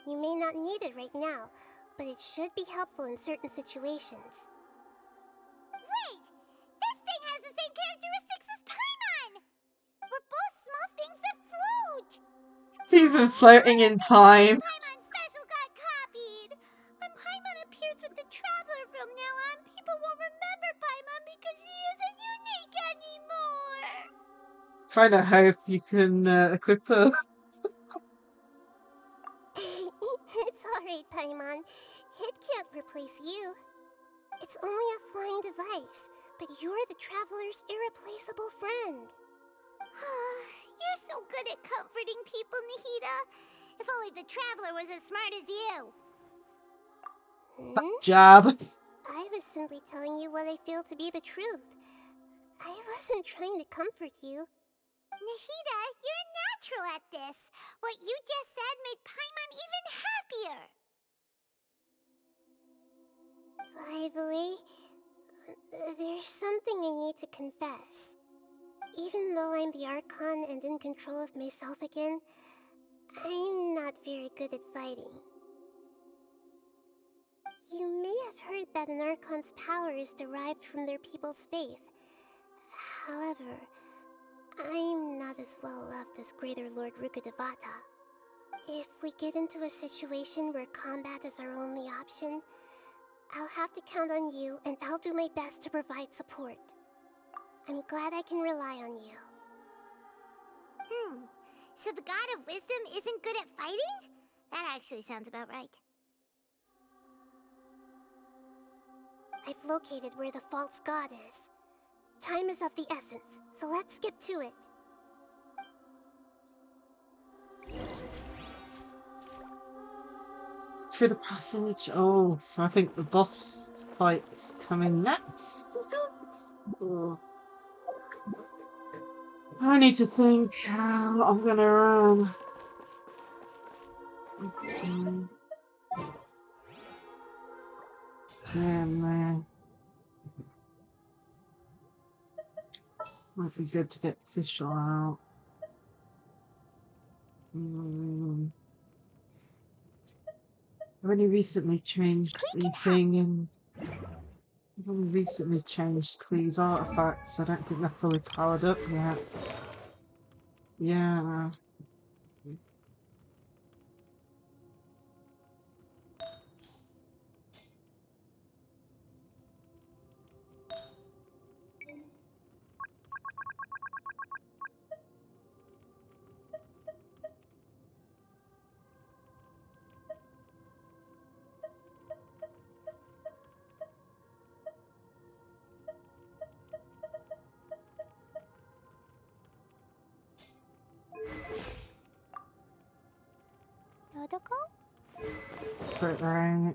You may not need it right now, but it should be helpful in certain situations. Wait! This thing has the same characteristics as Paimon! We're both small things that float! It's even floating in time. Paimon's special got copied! When Paimon appears with the Traveler from now on, people won't remember Paimon because she isn't unique anymore! Kinda hope you can equip her. It's alright, Paimon. It can't replace you. It's only a flying device, but you're the Traveler's irreplaceable friend. You're so good at comforting people, Nahida. If only the Traveler was as smart as you. Jab. I was simply telling you what I feel to be the truth. I wasn't trying to comfort you. Nahida, you're natural at this. What you just said made Paimon even happier. By the way, there's something I need to confess. Even though I'm the Archon and in control of myself again, I'm not very good at fighting. You may have heard that an Archon's power is derived from their people's faith. However, I'm not as well loved as Greater Lord Rukkhadevata. If we get into a situation where combat is our only option, I'll have to count on you, and I'll do my best to provide support. I'm glad I can rely on you. So the God of Wisdom isn't good at fighting? That actually sounds about right. I've located where the false god is. Time is of the essence, so let's get to it. Through the passage. Oh, so I think the boss fight's coming next, is it? Oh. I need to think how I'm gonna run. Damn, man. Might be good to get Fischl out. I've only recently changed the thing in. I've only recently changed Klee's artifacts. I don't think they're fully powered up yet. Yeah. Dodoko? Quite right.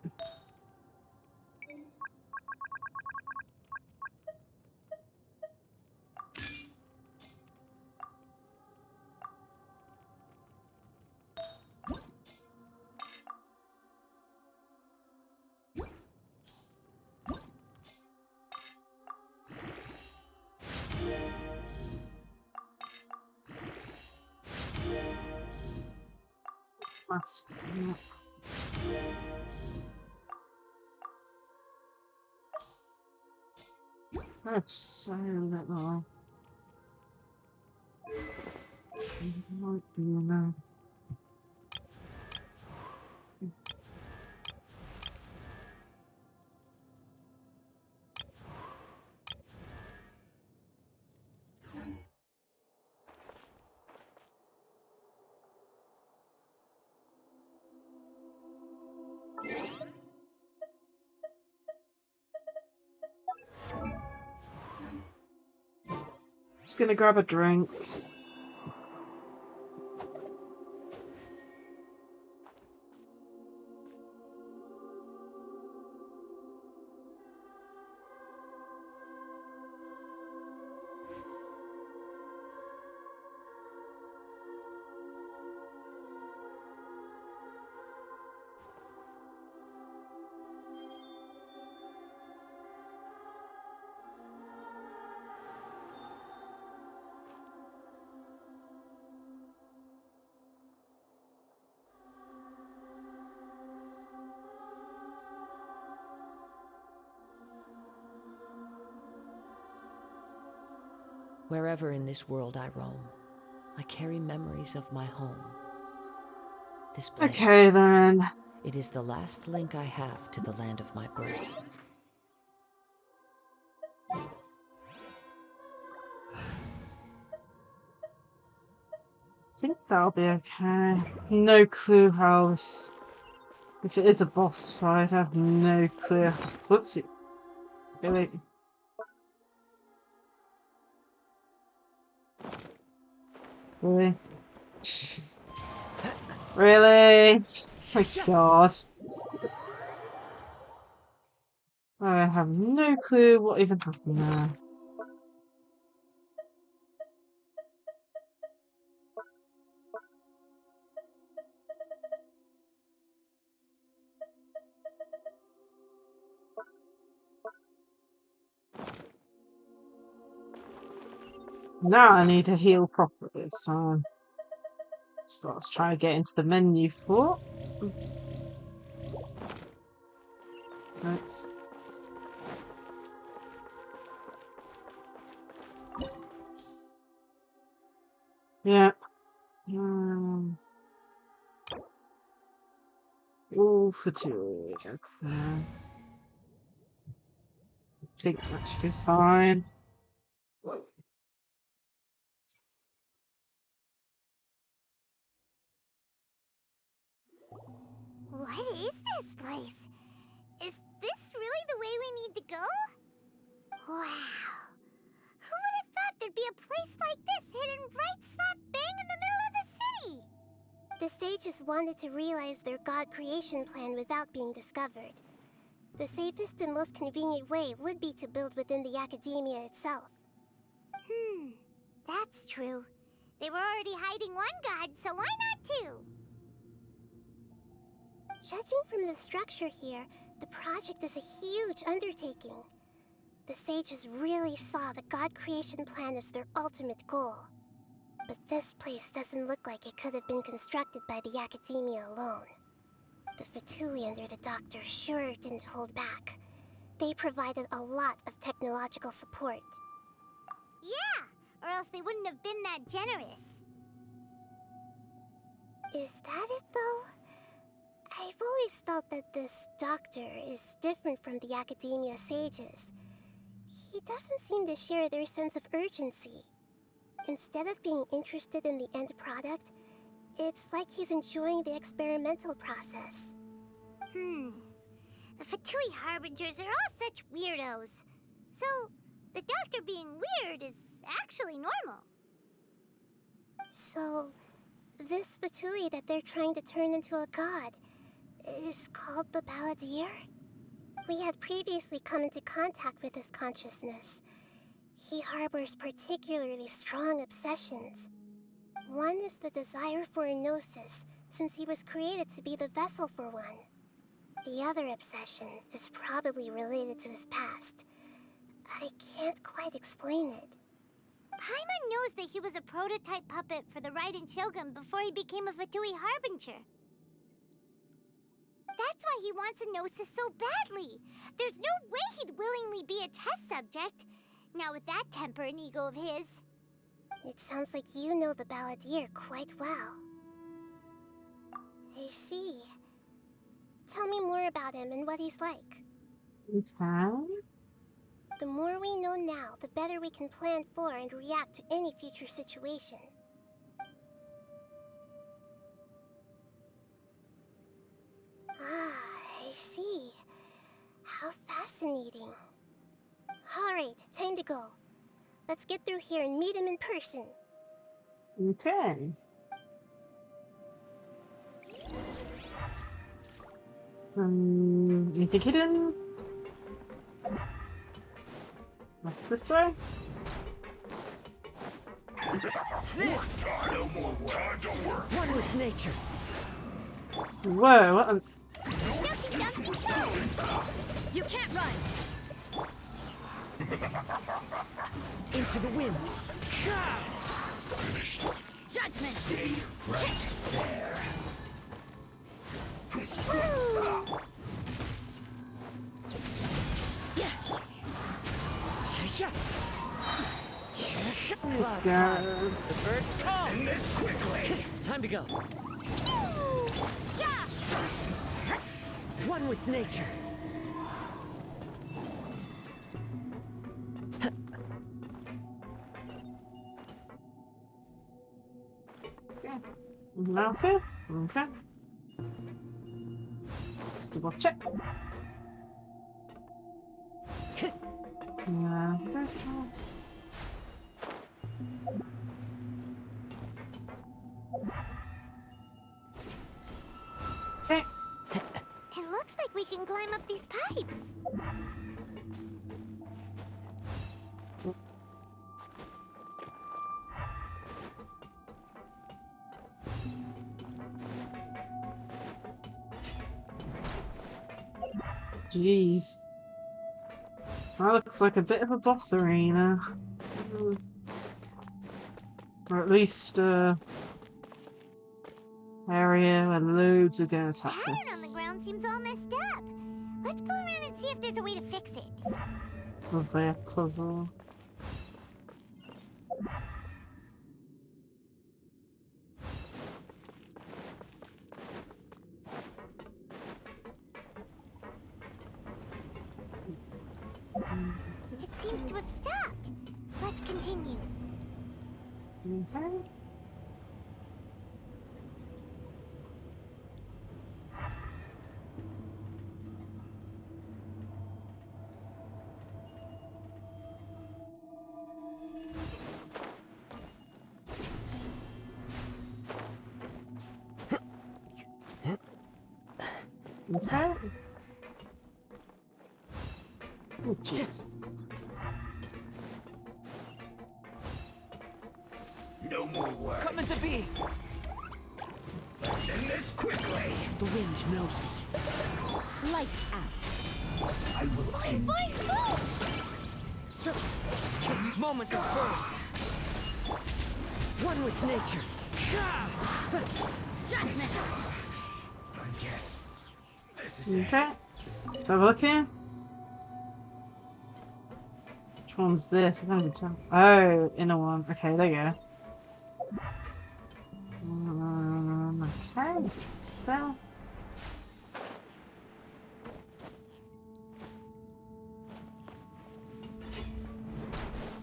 That's that's so little. What do you know? Just gonna grab a drink. Wherever in this world I roam, I carry memories of my home. This blade, Okay then. it is the last link I have to the land of my birth. I think that'll be okay. No clue how this. If it is a boss fight, I have no clue. Whoopsie. Really? Really? Really? My god. I have no clue what even happened there. Now I need to heal properly, so that's what I was trying to get into the menu for. Let's. Yeah. All fatigue. Okay. I think that should be fine. What is this place? Is this really really the way we need to go? Wow. Who would have thought there'd be a place like this hidden right slap bang in the middle of the city? The sages wanted to realize their god creation plan without being discovered. The safest and most convenient way would be to build within the academia itself. That's true. They were already hiding one god, so why not two? Judging from the structure here, the project is a huge undertaking. The sages really saw the god creation plan as their ultimate goal. But this place doesn't look like it could have been constructed by the academia alone. The Fatui under the Doctor sure didn't hold back. They provided a lot of technological support. Yeah, or else they wouldn't have been that generous. Is that it, though? I've always felt that this Doctor is different from the academia sages. He doesn't seem to share their sense of urgency. Instead of being interested in the end product, it's like he's enjoying the experimental process. The Fatui Harbingers are all such weirdos. So, the Doctor being weird is actually normal. So, this Fatui that they're trying to turn into a god is called the Balladeer? We had previously come into contact with his consciousness. He harbors particularly strong obsessions. One is the desire for a gnosis, since he was created to be the vessel for one. The other obsession is probably related to his past. I can't quite explain it. Paimon knows that he was a prototype puppet for the Raiden Shogun before he became a Fatui Harbinger. That's why he wants a gnosis so badly. There's no way he'd willingly be a test subject. Now with that temper and ego of his. It sounds like you know the Balladeer quite well. I see. Tell me more about him and what he's like. Okay. The more we know now, the better we can plan for and react to any future situation. I see. How fascinating. Alright, time to go. Let's get through here and meet him in person. Okay. Anything hidden? What's this way? No more time to work. One with nature. Whoa, what You can't run! Into the wind. Finished. Judgment! Stay right there. This guy. The birds call. Send this quickly. Time to go. One with nature. Okay. Mouse here? Okay. Let's double check. Okay. It looks like we can climb up these pipes. Jeez. That looks like a bit of a boss arena. Or at least, area where loads are gonna attack The pattern on the us. ground seems all messed up. Let's go around and see if there's a way to fix it. Probably a puzzle. It seems to have stopped. Let's continue. Okay. Okay. Oh, jeez. No more words. Coming to be. Let's end this quickly. The wind knows me. Lights out. I will end you. Moment of birth. One with nature. Judgment. I guess this is Okay. Let's have a look here. Which one's this? I don't know which one. Oh, inner one. Okay, there you go. Okay. So.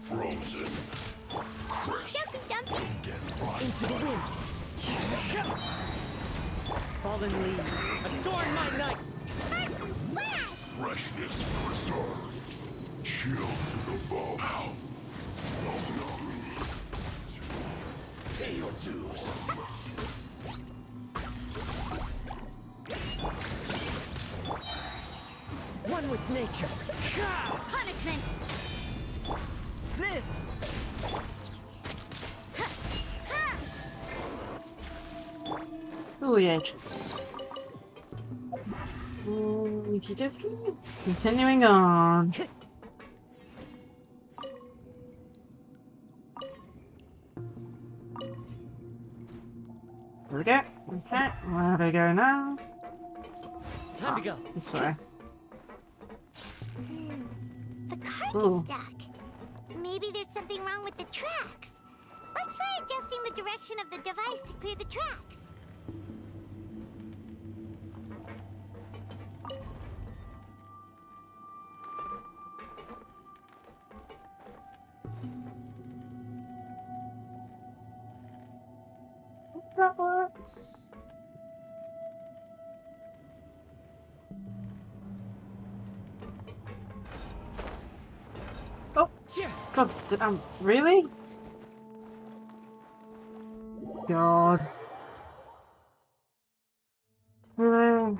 Frozen. Crisp. Into the wind. Fallen leaves. Adorn my night. Freshness preserved. Chill to the bone. Pay your dues. One with nature. Punishment. Live. Oh, yeah, just. Okie dokie. Continuing on. There we go. Okay, where do I go now? Time to go. This way. The cart Ooh. is stuck. Maybe there's something wrong with the tracks. Let's try adjusting the direction of the device to clear the tracks. That works. Oh, God, really? God. Really?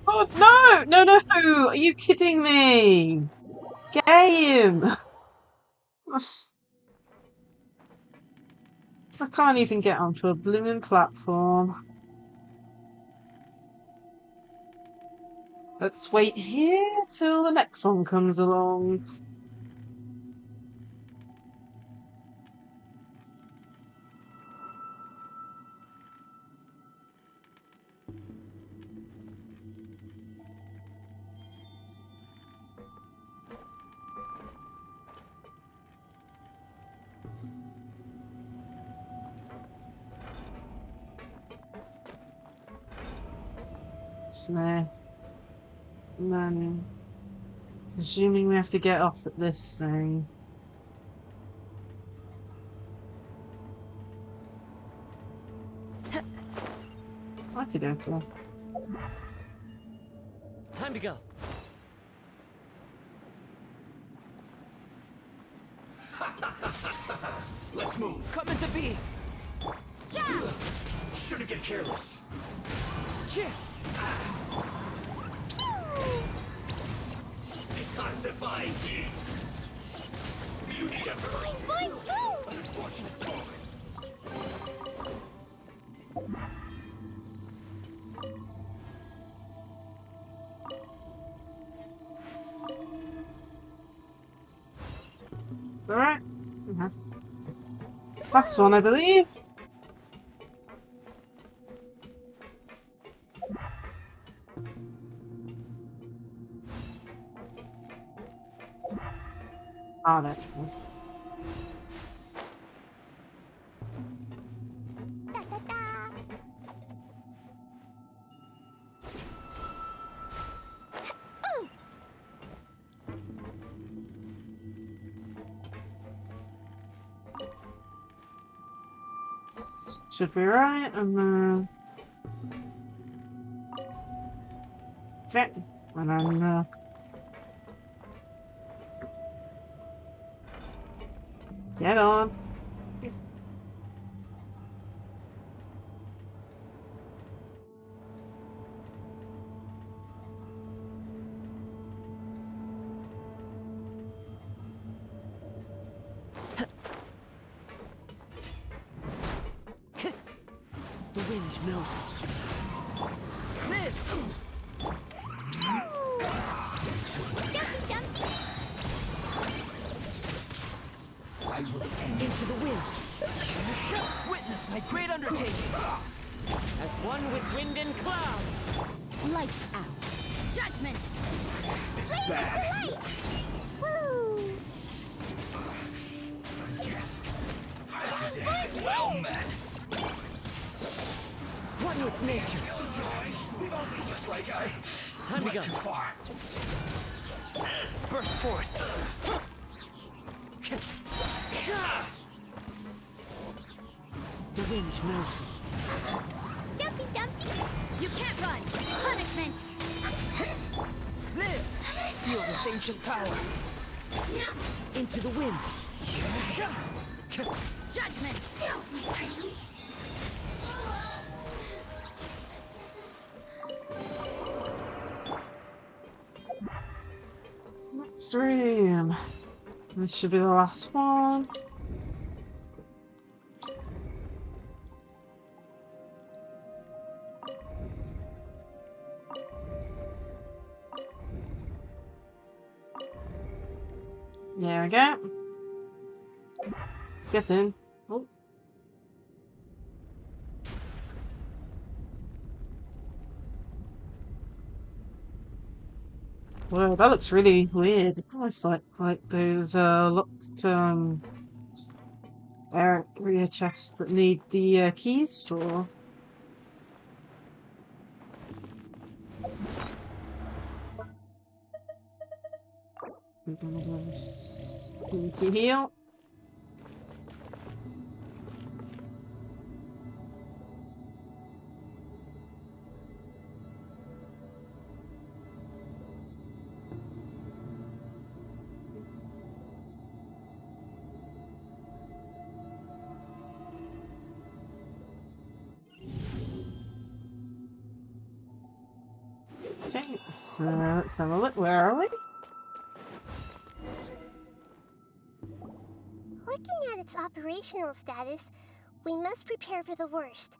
Oh, no! No, no! Are you kidding me? Game! I can't even get onto a blooming platform. Let's wait here till the next one comes along. So, and then, assuming we have to get off at this thing. Okey-dokey. Time to go. Let's move. Coming to be. Shouldn't get careless. Detoxifying heat. Beauty of Earth. Unfortunate fault. Alright. Last one, I believe. Ah, that is. Da, da, da. Should be right, and okay, and then get on. The wind knows it. Live! I will end into the wind. Witness my great undertaking. As one with wind and cloud. Lights out. Judgment! This is bad. Woo! Yes. This is it. Well met. One with nature. Just like I Time to went go. too far. Burst forth. The wind knows me. Dumpy Dumpty! You can't run! Punishment! Live! Feel this ancient power. Into the wind. Judgment! My dreams. Next room. This should be the last one. There we go. Guessing. Oh. Whoa, that looks really weird. It's almost like those locked area chests that need the keys for. Sneaky heal. Okay, so let's have a look. Where are we? Looking at its operational status, we must prepare for the worst.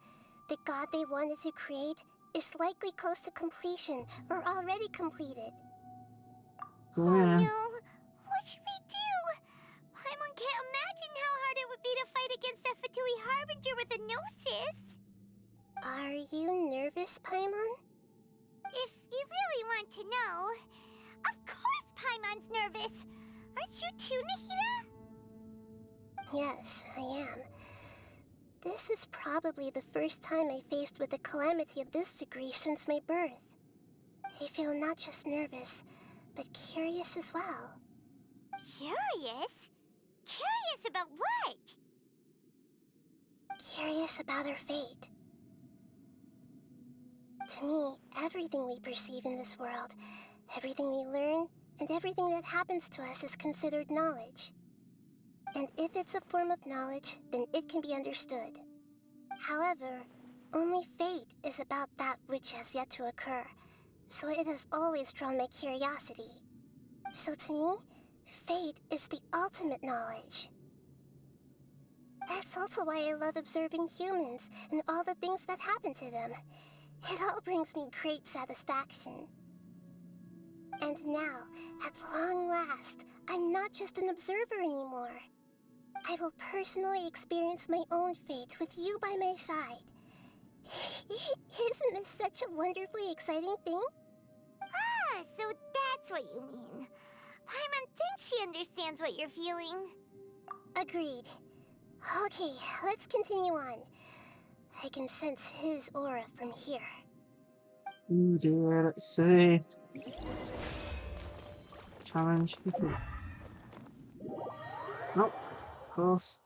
The god they wanted to create is likely close to completion or already completed. So, Oh yeah. no! What should we do? Paimon can't imagine how hard it would be to fight against a Fatui Harbinger with a Gnosis. Are you nervous, Paimon? If you really want to know, of course Paimon's nervous. Aren't you too, Nahida? Yes, I am. This is probably the first time I faced with a calamity of this degree since my birth. I feel not just nervous, but curious as well. Curious? Curious about what? Curious about our fate. To me, everything we perceive in this world, everything we learn, and everything that happens to us is considered knowledge. And if it's a form of knowledge, then it can be understood. However, only fate is about that which has yet to occur, so it has always drawn my curiosity. So to me, fate is the ultimate knowledge. That's also why I love observing humans and all the things that happen to them. It all brings me great satisfaction. And now, at long last, I'm not just an observer anymore. I will personally experience my own fate with you by my side. Isn't this such a wonderfully exciting thing? Ah, so that's what you mean. Paimon thinks she understands what you're feeling. Agreed. Okay, let's continue on. I can sense his aura from here. Oh dear, let's see. Challenge complete. Nope, of course.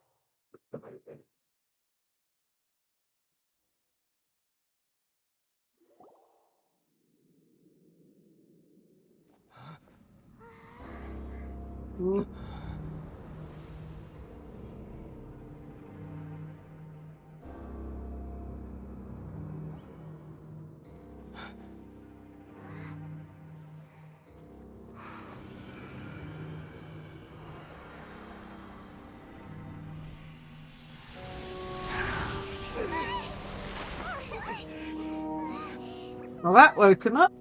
Well, that woke him up.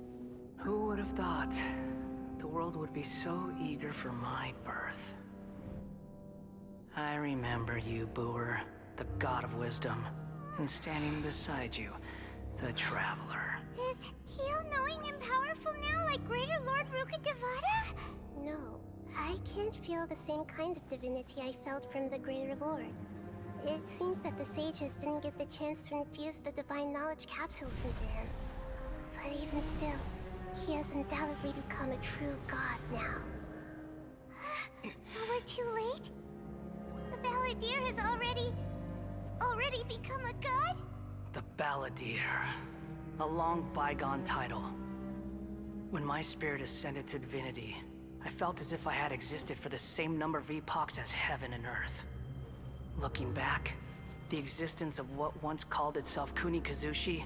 Who would have thought the world would be so eager for my birth? I remember you, Booer, the god of wisdom, and standing beside you, the traveler. Is he all-knowing and powerful now like Greater Lord Rukkhadevata? No, I can't feel the same kind of divinity I felt from the Greater Lord. It seems that the sages didn't get the chance to infuse the divine knowledge capsules into him. But even still, he has undoubtedly become a true god now. So we're too late? The Balladeer has already become a god? The Balladeer. A long bygone title. When my spirit ascended to divinity, I felt as if I had existed for the same number of epochs as heaven and earth. Looking back, the existence of what once called itself Kunikazushi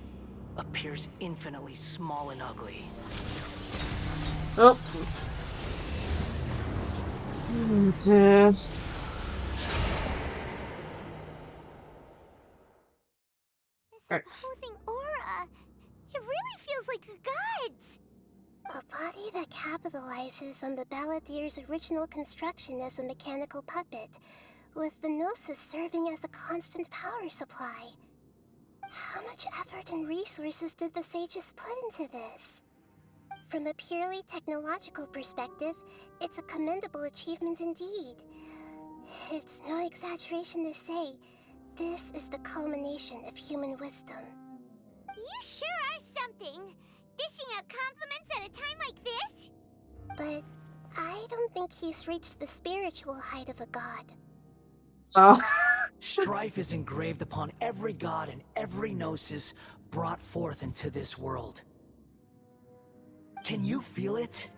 appears infinitely small and ugly. Oh. Oh dear. Imposing aura. It really feels like the gods. A body that capitalizes on the Balladeer's original construction as a mechanical puppet, with the Gnosis serving as a constant power supply. How much effort and resources did the sages put into this? From a purely technological perspective, it's a commendable achievement indeed. It's no exaggeration to say, this is the culmination of human wisdom. You sure are something. Dishing out compliments at a time like this? But I don't think he's reached the spiritual height of a god. Oh. Strife is engraved upon every god and every gnosis brought forth into this world. Can you feel it?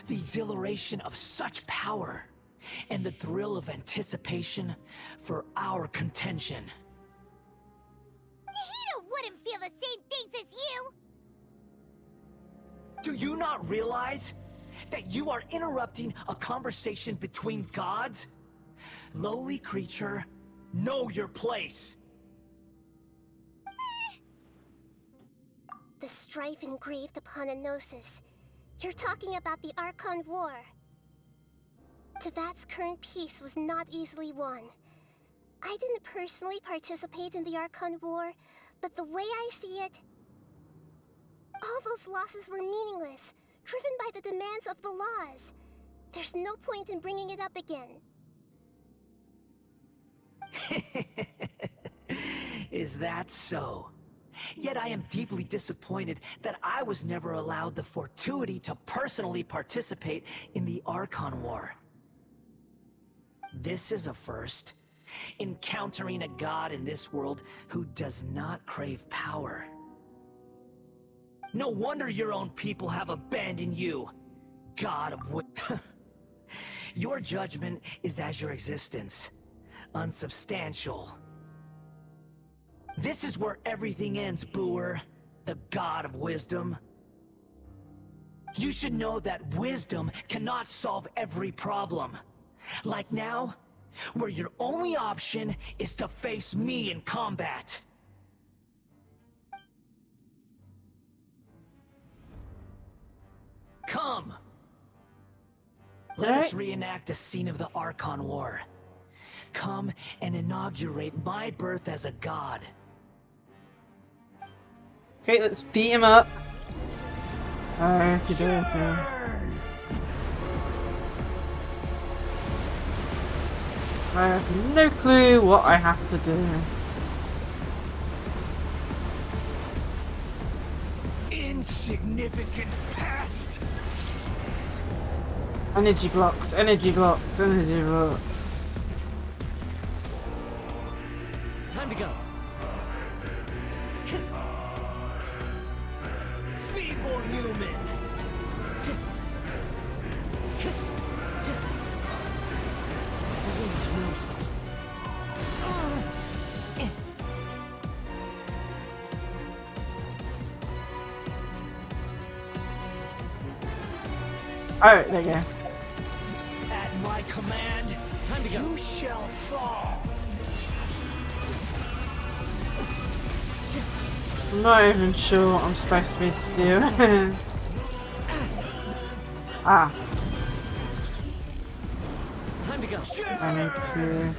The exhilaration of such power, and the thrill of anticipation for our contention. Nahida wouldn't feel the same things as you! Do you not realize that you are interrupting a conversation between gods? Lowly creature, know your place. The strife engraved upon a gnosis. You're talking about the Archon War. Tevat's current peace was not easily won. I didn't personally participate in the Archon War, but the way I see it, all those losses were meaningless, driven by the demands of the laws. There's no point in bringing it up again. Is that so? Yet I am deeply disappointed that I was never allowed the fortuity to personally participate in the Archon War. This is a first. Encountering a god in this world who does not crave power. No wonder your own people have abandoned you, god of Your judgment is as your existence, unsubstantial. This is where everything ends, Booer, the god of wisdom. You should know that wisdom cannot solve every problem. Like now, where your only option is to face me in combat. Come! Let us reenact a scene of the Archon War. Come and inaugurate my birth as a god. Okay, let's beat him up. Okay. I have no clue what I have to do. Insignificant pest! Energy blocks, energy blocks, energy blocks. Time to go. Feeble human! The wind knows me. Alright, there you go. At my command, time to go. You shall fall. I'm not even sure what I'm supposed to be doing. Ah. Time to go. I need to...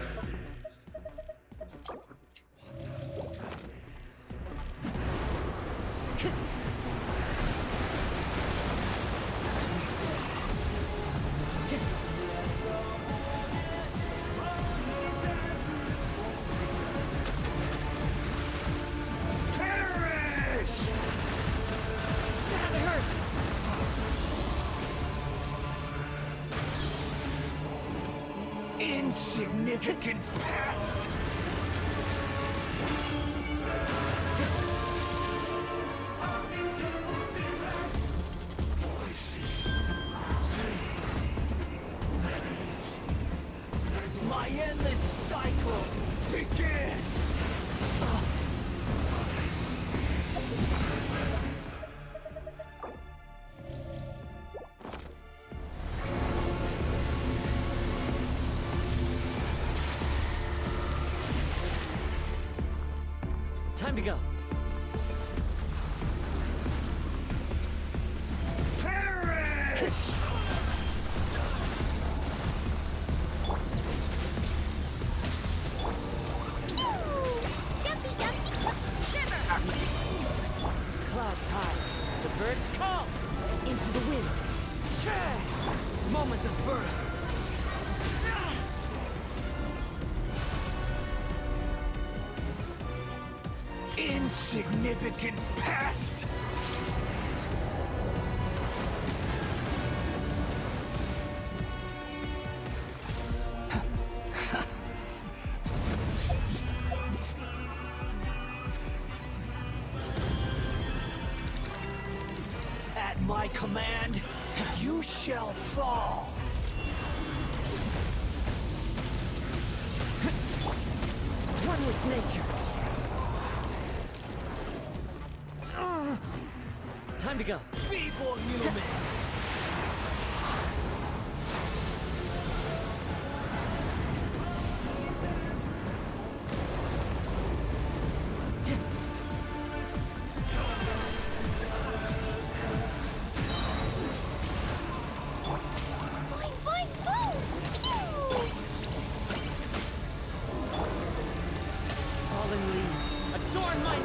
Insignificant past. My endless cycle begins. Time to go. Perish! Clouds high. The birds come. Into the wind. Moments of birth. Insignificant past. At my command, you shall fall. One with nature. Time to go. Feeble human. Fallen leaves. Adorn my...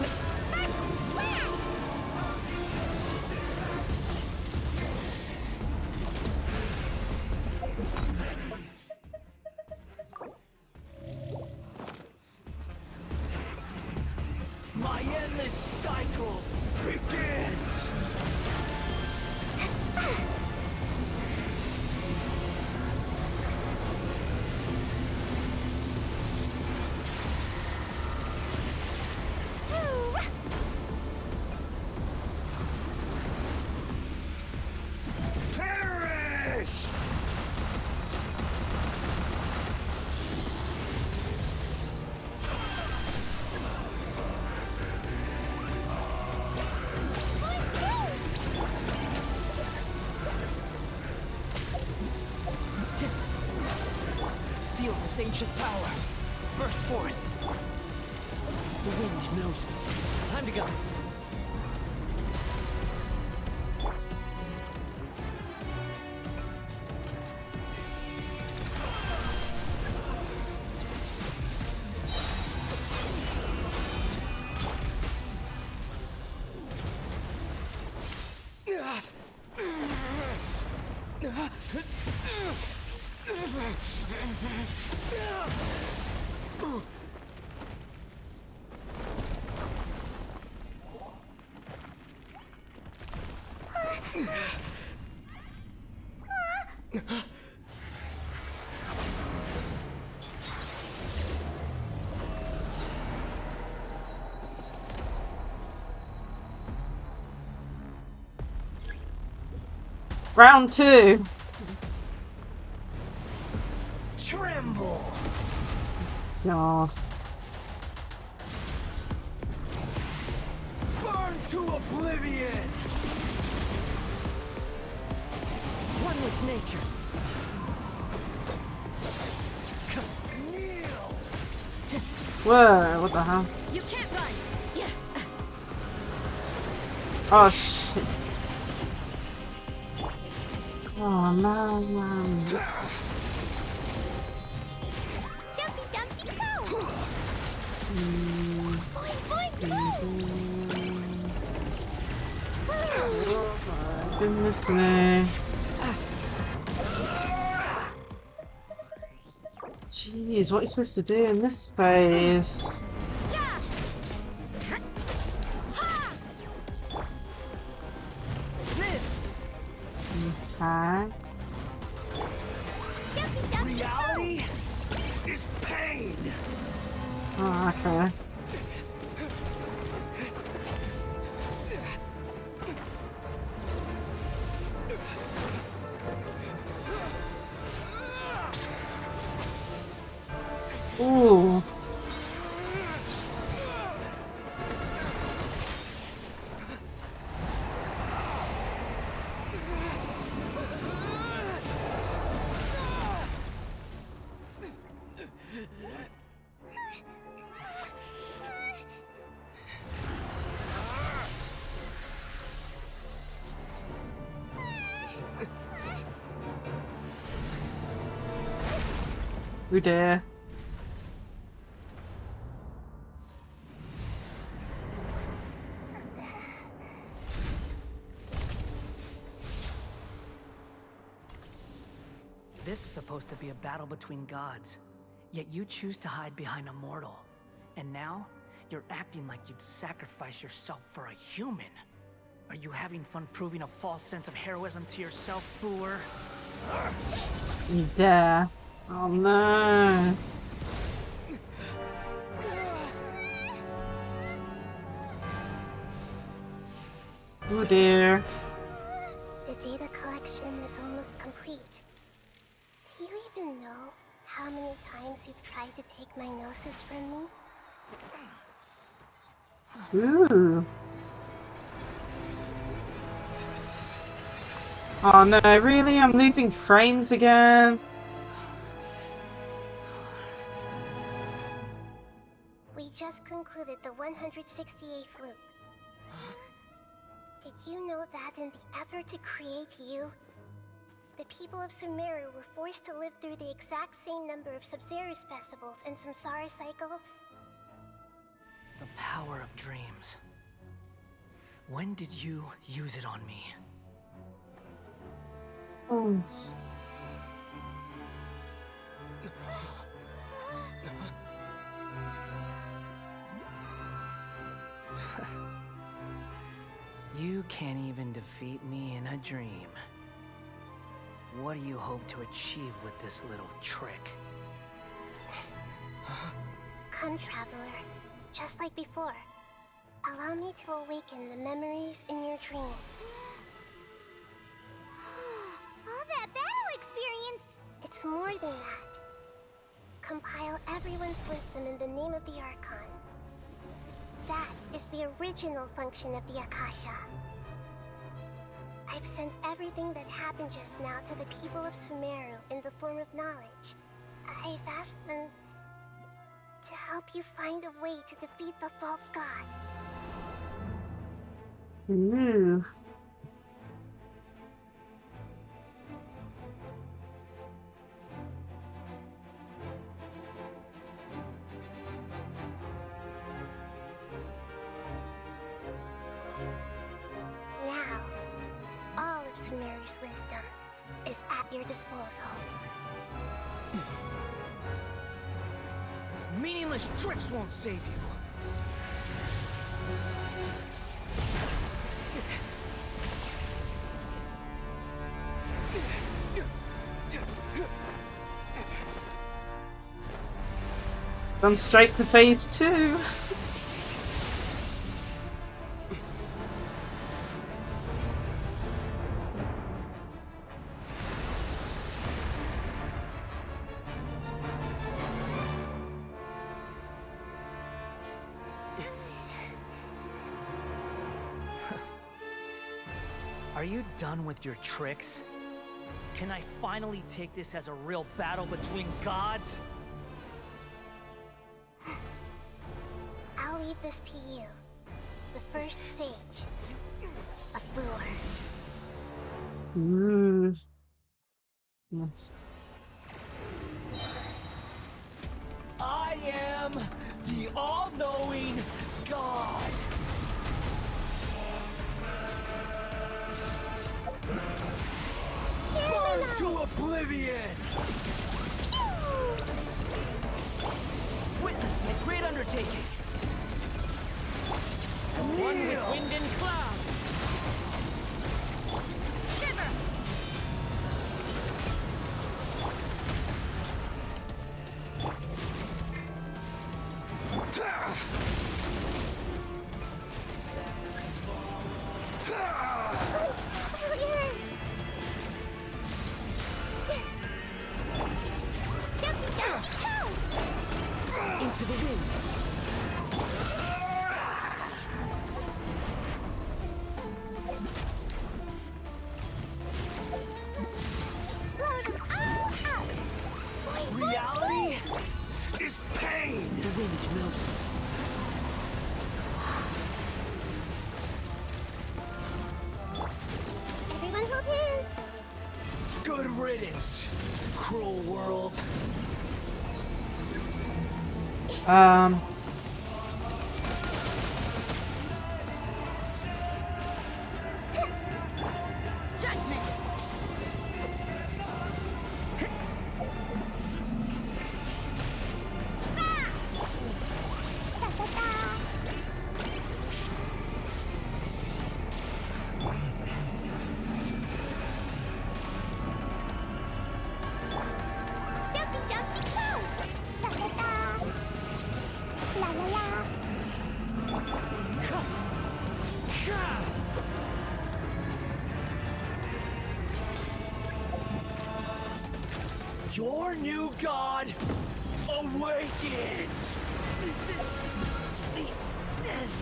My endless cycle begins. Perish! Feel this ancient power. Burst forth. The wind knows me. Time to go. Round 2. Tremble. God. Burn to oblivion. One with nature. Kneel. Whoa, what the hell? You can't run. Yeah. Oh shit. Oh man. Jumpy Dumpty go! Oh, goodness me. Jeez, what are you supposed to do in this phase? Okay. Reality is pain. Oh, okay. Ooh. We dare. This is supposed to be a battle between gods, yet you choose to hide behind a mortal. And now, you're acting like you'd sacrifice yourself for a human. Are you having fun proving a false sense of heroism to yourself, Booer? You dare. Oh no. Oh dear. The data collection is almost complete. Do you even know how many times you've tried to take my gnosis from me? Ooh. Oh no, really? I'm losing frames again? We just concluded the 168th loop. Did you know that in the effort to create you, the people of Sumeru were forced to live through the exact same number of Sub-Zerus festivals and Samsara cycles? The power of dreams. When did you use it on me? Oh. You can't even defeat me in a dream. What do you hope to achieve with this little trick? Come, Traveler. Just like before. Allow me to awaken the memories in your dreams. All that battle experience! It's more than that. Compile everyone's wisdom in the name of the Archon. That is the original function of the Akasha. I've sent everything that happened just now to the people of Sumeru in the form of knowledge. I've asked them to help you find a way to defeat the false god. Ooh. Now, all of Sumeru's wisdom is at your disposal. Meaningless tricks won't save you. Gone straight to phase 2. Are you done with your tricks? Can I finally take this as a real battle between gods? I'll leave this to you, the first sage. a fool. Ooh. Yes. I am the all-knowing God. Burn to oblivion! Witness my great undertaking! As one with wind and cloud! Shiver! Into the wind! Reality is pain! The wind knows me. Everyone hold hands. Good riddance, cruel world. Judgment. Jumpy, jumpy, go! Da da da! La la la! Your new god awakens! This is the end.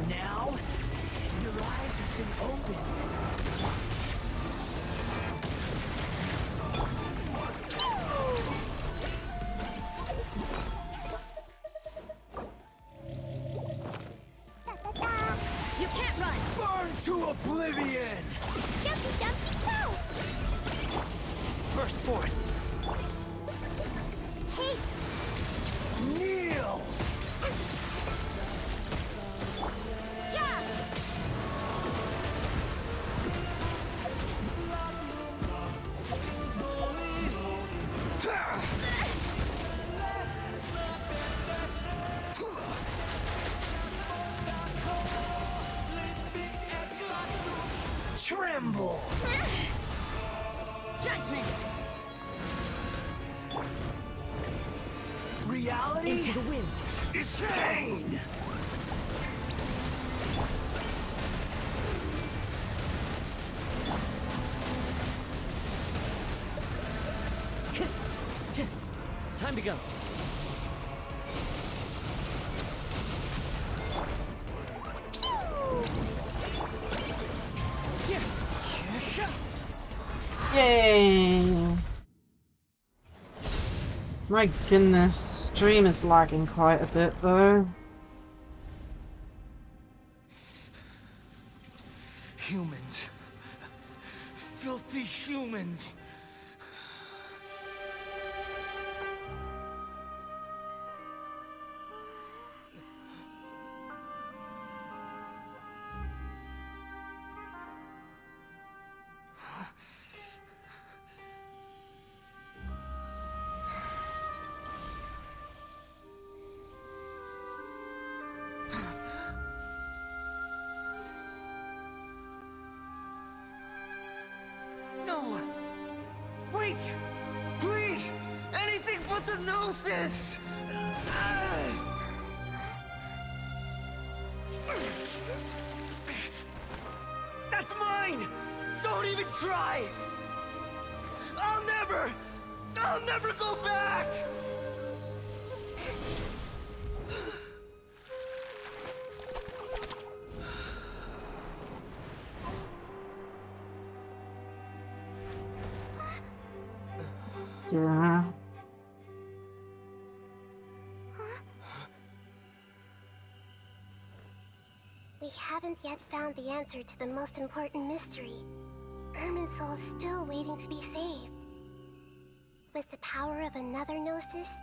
Now, your eyes have been opened. You can't run! Burn to oblivion! Jumpy, jumpy, go! Burst forth! Hey! Kneel! Yeah! Tremble! Judgment! Reality Into the wind. is pain! Time to go. Yay! My goodness, stream is lagging quite a bit though. Humans. Filthy humans. No! Wait! Please! Anything but the Gnosis! That's mine! Don't even try! I'll never go back! Yeah. We have haven't yet found the answer to the most important mystery. Irminsul is still waiting to be saved. With the power of another Gnosis,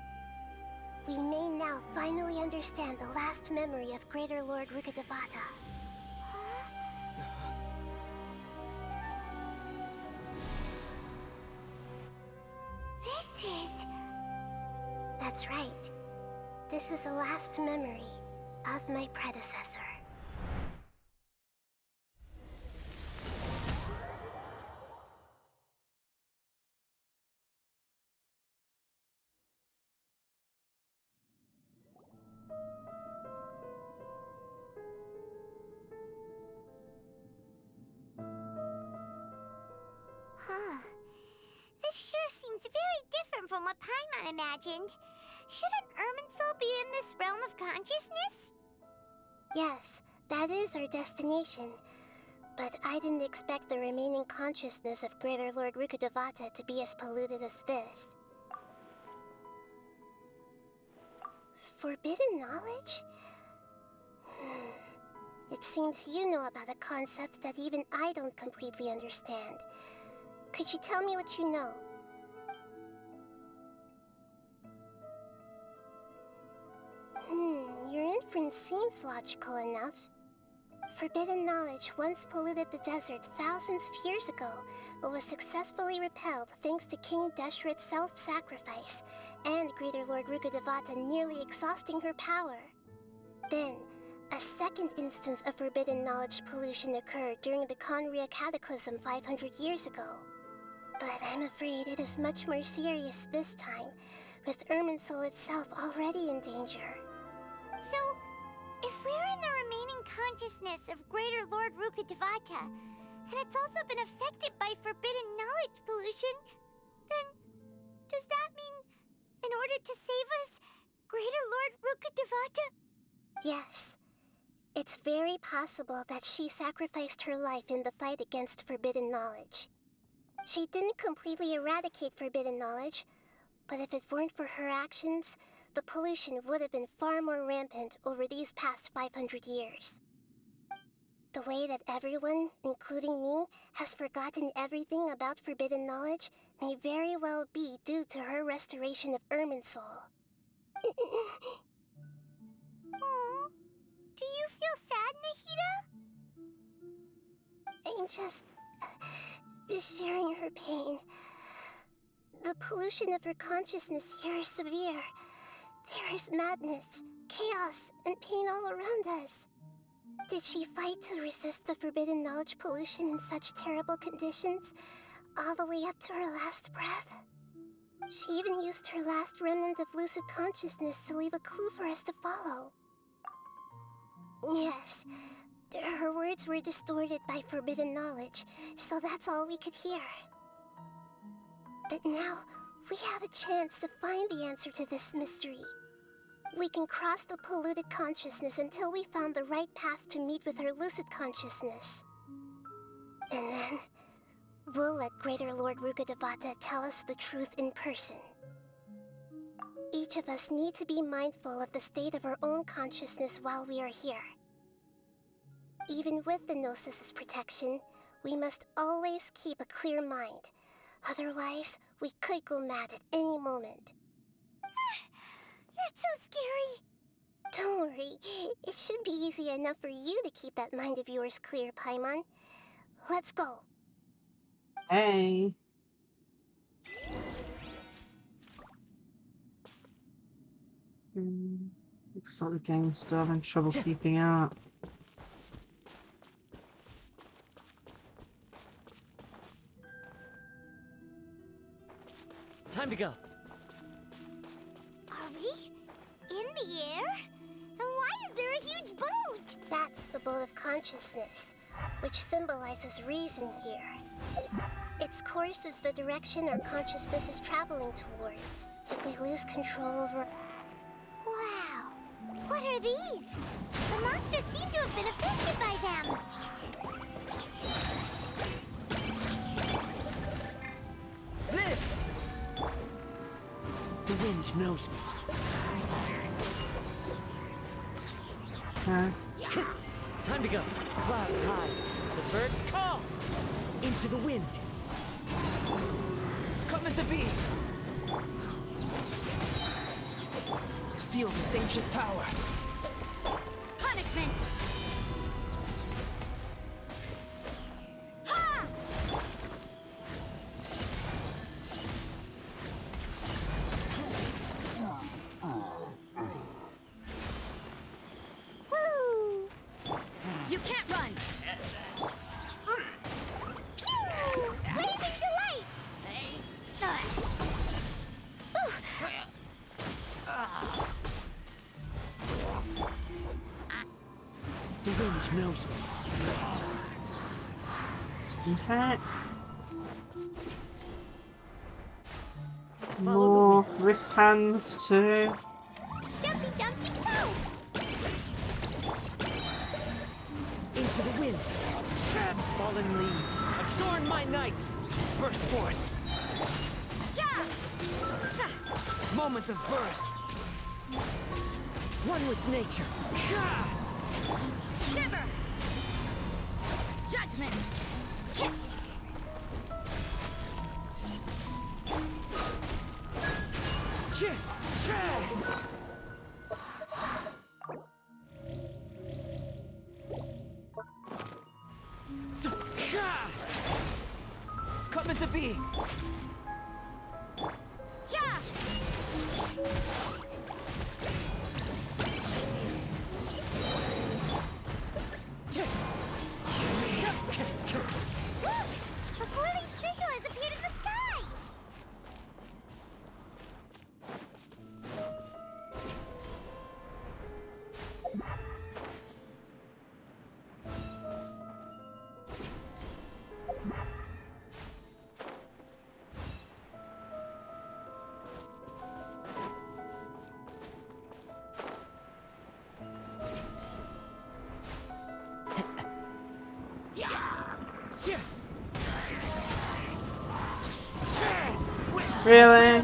we may now finally understand the last memory of Greater Lord Rukkhadevata. This is... That's right. This is the last memory of my predecessor. Huh. This sure seems very different from what Paimon imagined. Shouldn't Irminsul be in this realm of consciousness? Yes, that is our destination. But I didn't expect the remaining consciousness of Greater Lord Rukkhadevata to be as polluted as this. Forbidden knowledge? It seems you know about a concept that even I don't completely understand. Could you tell me what you know? Your inference seems logical enough. Forbidden knowledge once polluted the desert thousands of years ago, but was successfully repelled thanks to King Deshret's self-sacrifice, and Greater Lord Rukkhadevata nearly exhausting her power. Then, a second instance of forbidden knowledge pollution occurred during the Conria Cataclysm 500 years ago. But I'm afraid it is much more serious this time, with Irminsul itself already in danger. So, if we're in the remaining consciousness of Greater Lord Rukkhadevata, and it's also been affected by forbidden knowledge pollution, then does that mean, in order to save us, Greater Lord Rukkhadevata? Yes. It's very possible that she sacrificed her life in the fight against forbidden knowledge. She didn't completely eradicate forbidden knowledge, but if it weren't for her actions, the pollution would have been far more rampant over these past 500 years. The way that everyone, including me, has forgotten everything about forbidden knowledge may very well be due to her restoration of Irminsul. Aww. Do you feel sad, Nahida? I'm just sharing her pain. The pollution of her consciousness here is severe. There is madness, chaos, and pain all around us. Did she fight to resist the forbidden knowledge pollution in such terrible conditions, all the way up to her last breath? She even used her last remnant of lucid consciousness to leave a clue for us to follow. Yes, her words were distorted by forbidden knowledge, so that's all we could hear. But now, we have a chance to find the answer to this mystery. We can cross the polluted consciousness until we found the right path to meet with her lucid consciousness. And then, we'll let Greater Lord Rukkhadevata tell us the truth in person. Each of us need to be mindful of the state of our own consciousness while we are here. Even with the Gnosis' protection, we must always keep a clear mind. Otherwise, we could go mad at any moment. That's so scary. Don't worry. It should be easy enough for you to keep that mind of yours clear, Paimon. Let's go. Hey. Looks like the game's still having trouble keeping up. Time to go. Are we in the air? And why is there a huge boat? That's the boat of consciousness, which symbolizes reason here. Its course is the direction our consciousness is traveling towards. If we lose control over... Wow! What are these? The monsters seem to have been affected by them. Live! The wind knows me. Time to go. Clouds high. The birds call. Into the wind. Coming to be. Feel this ancient power. Punishment! You can't run! Blazing delight! The wind knows me. Okay. More rift hands too. Dumpy dumpy go! Into the wind. Fallen leaves. Adorn my night. Burst forth. Moment of birth. One with nature. Shiver! Judgment! Kick! Coming to be. Yeah! A four-leaf sigil has appeared in the sky! Really?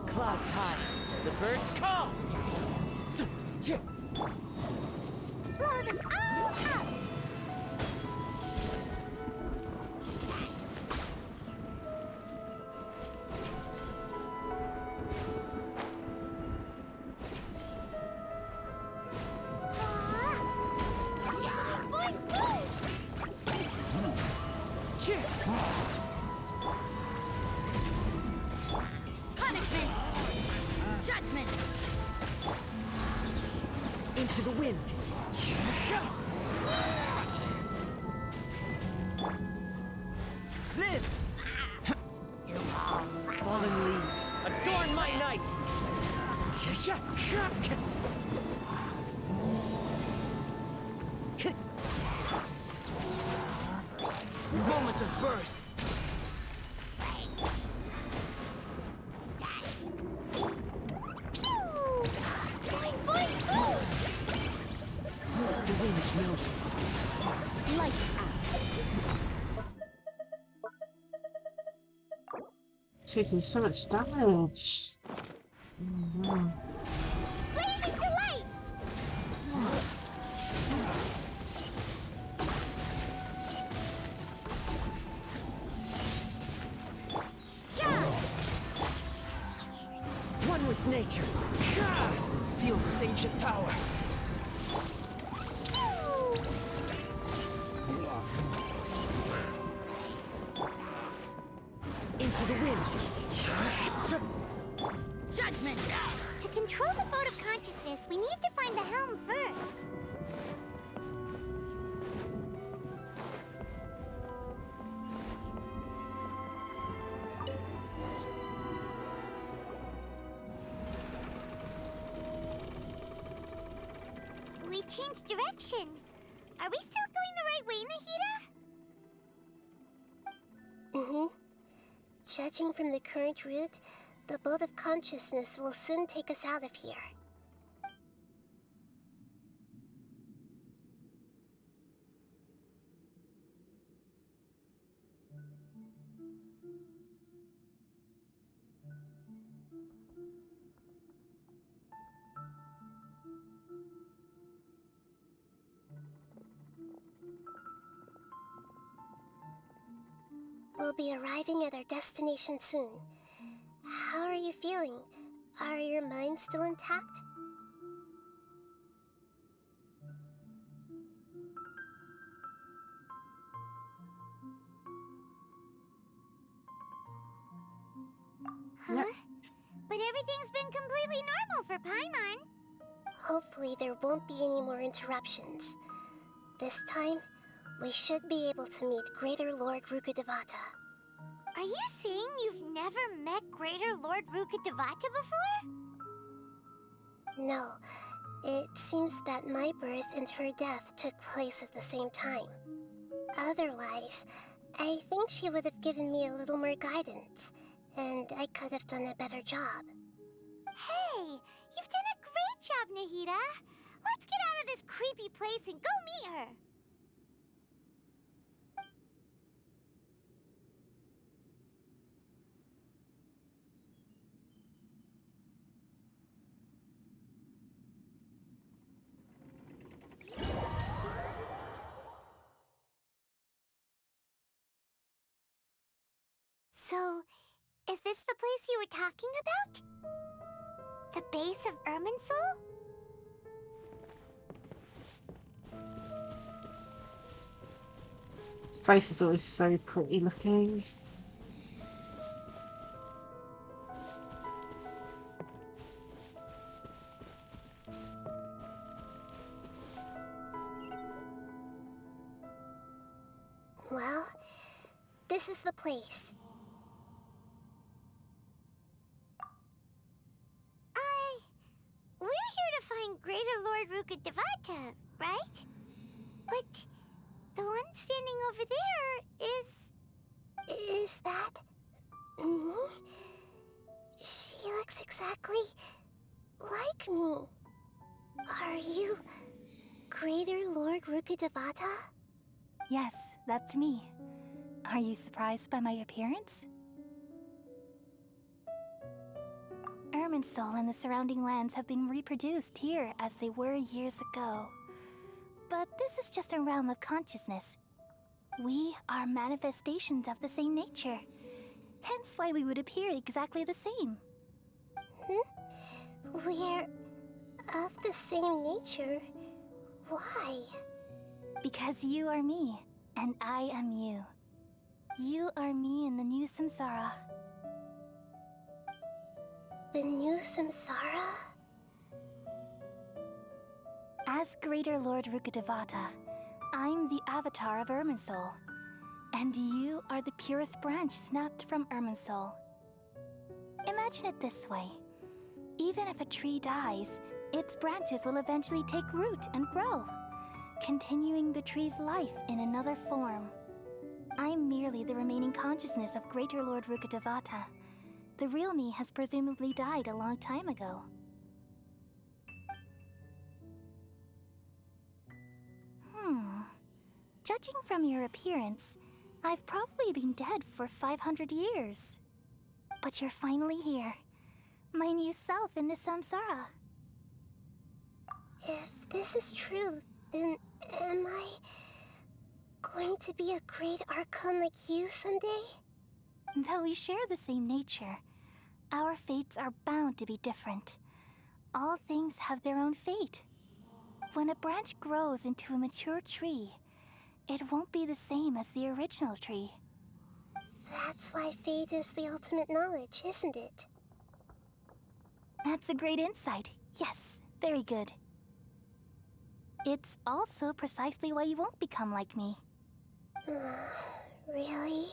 Clouds high. The birds call. Blow them all up! Punishment! Judgment! Into the wind. Live! Fallen leaves. Adorn my night! Moment of birth. The wind knows me. Lights out. Taking so much damage. Mhm. Blazing delight! One with nature. Feel this ancient power. Into the wind. Judgment! To control the boat of consciousness, we need to find the helm first. We changed direction. Are we still going the right way, Nahida? Mm-hmm. Judging from the current route, the boat of consciousness will soon take us out of here. We'll be arriving at our destination soon. How are you feeling? Are your minds still intact? Huh? Yep. But everything's been completely normal for Paimon. Hopefully there won't be any more interruptions. This time, we should be able to meet Greater Lord Rukkhadevata. Are you saying you've never met Greater Lord Rukkhadevata before? No. It seems that my birth and her death took place at the same time. Otherwise, I think she would have given me a little more guidance, and I could have done a better job. Hey, you've done a great job, Nahida. Let's get out of this creepy place and go meet her. So, is this the place you were talking about? The base of Irminsul? This place is always so pretty looking. Well, this is the place. We're here to find Greater Lord Rukkhadevata, right? But the one standing over there is... Is that... me? She looks exactly like me. Are you Greater Lord Rukkhadevata? Yes, that's me. Are you surprised by my appearance? Irminsul and the surrounding lands have been reproduced here as they were years ago. But this is just a realm of consciousness. We are manifestations of the same nature. Hence why we would appear exactly the same. We're of the same nature? Why? Because you are me, and I am you. You are me in the new samsara. The new samsara? As Greater Lord Rukkhadevata, I'm the avatar of Irminsul. And you are the purest branch snapped from Irminsul. Imagine it this way. Even if a tree dies, its branches will eventually take root and grow, continuing the tree's life in another form. I'm merely the remaining consciousness of Greater Lord Rukkhadevata. The real me has presumably died a long time ago. Judging from your appearance, I've probably been dead for 500 years. But you're finally here. My new self in the samsara. If this is true, then am I going to be a great Archon like you someday? Though we share the same nature, our fates are bound to be different. All things have their own fate. When a branch grows into a mature tree, it won't be the same as the original tree. That's why fate is the ultimate knowledge, isn't it? That's a great insight. Yes, very good. It's also precisely why you won't become like me. Really?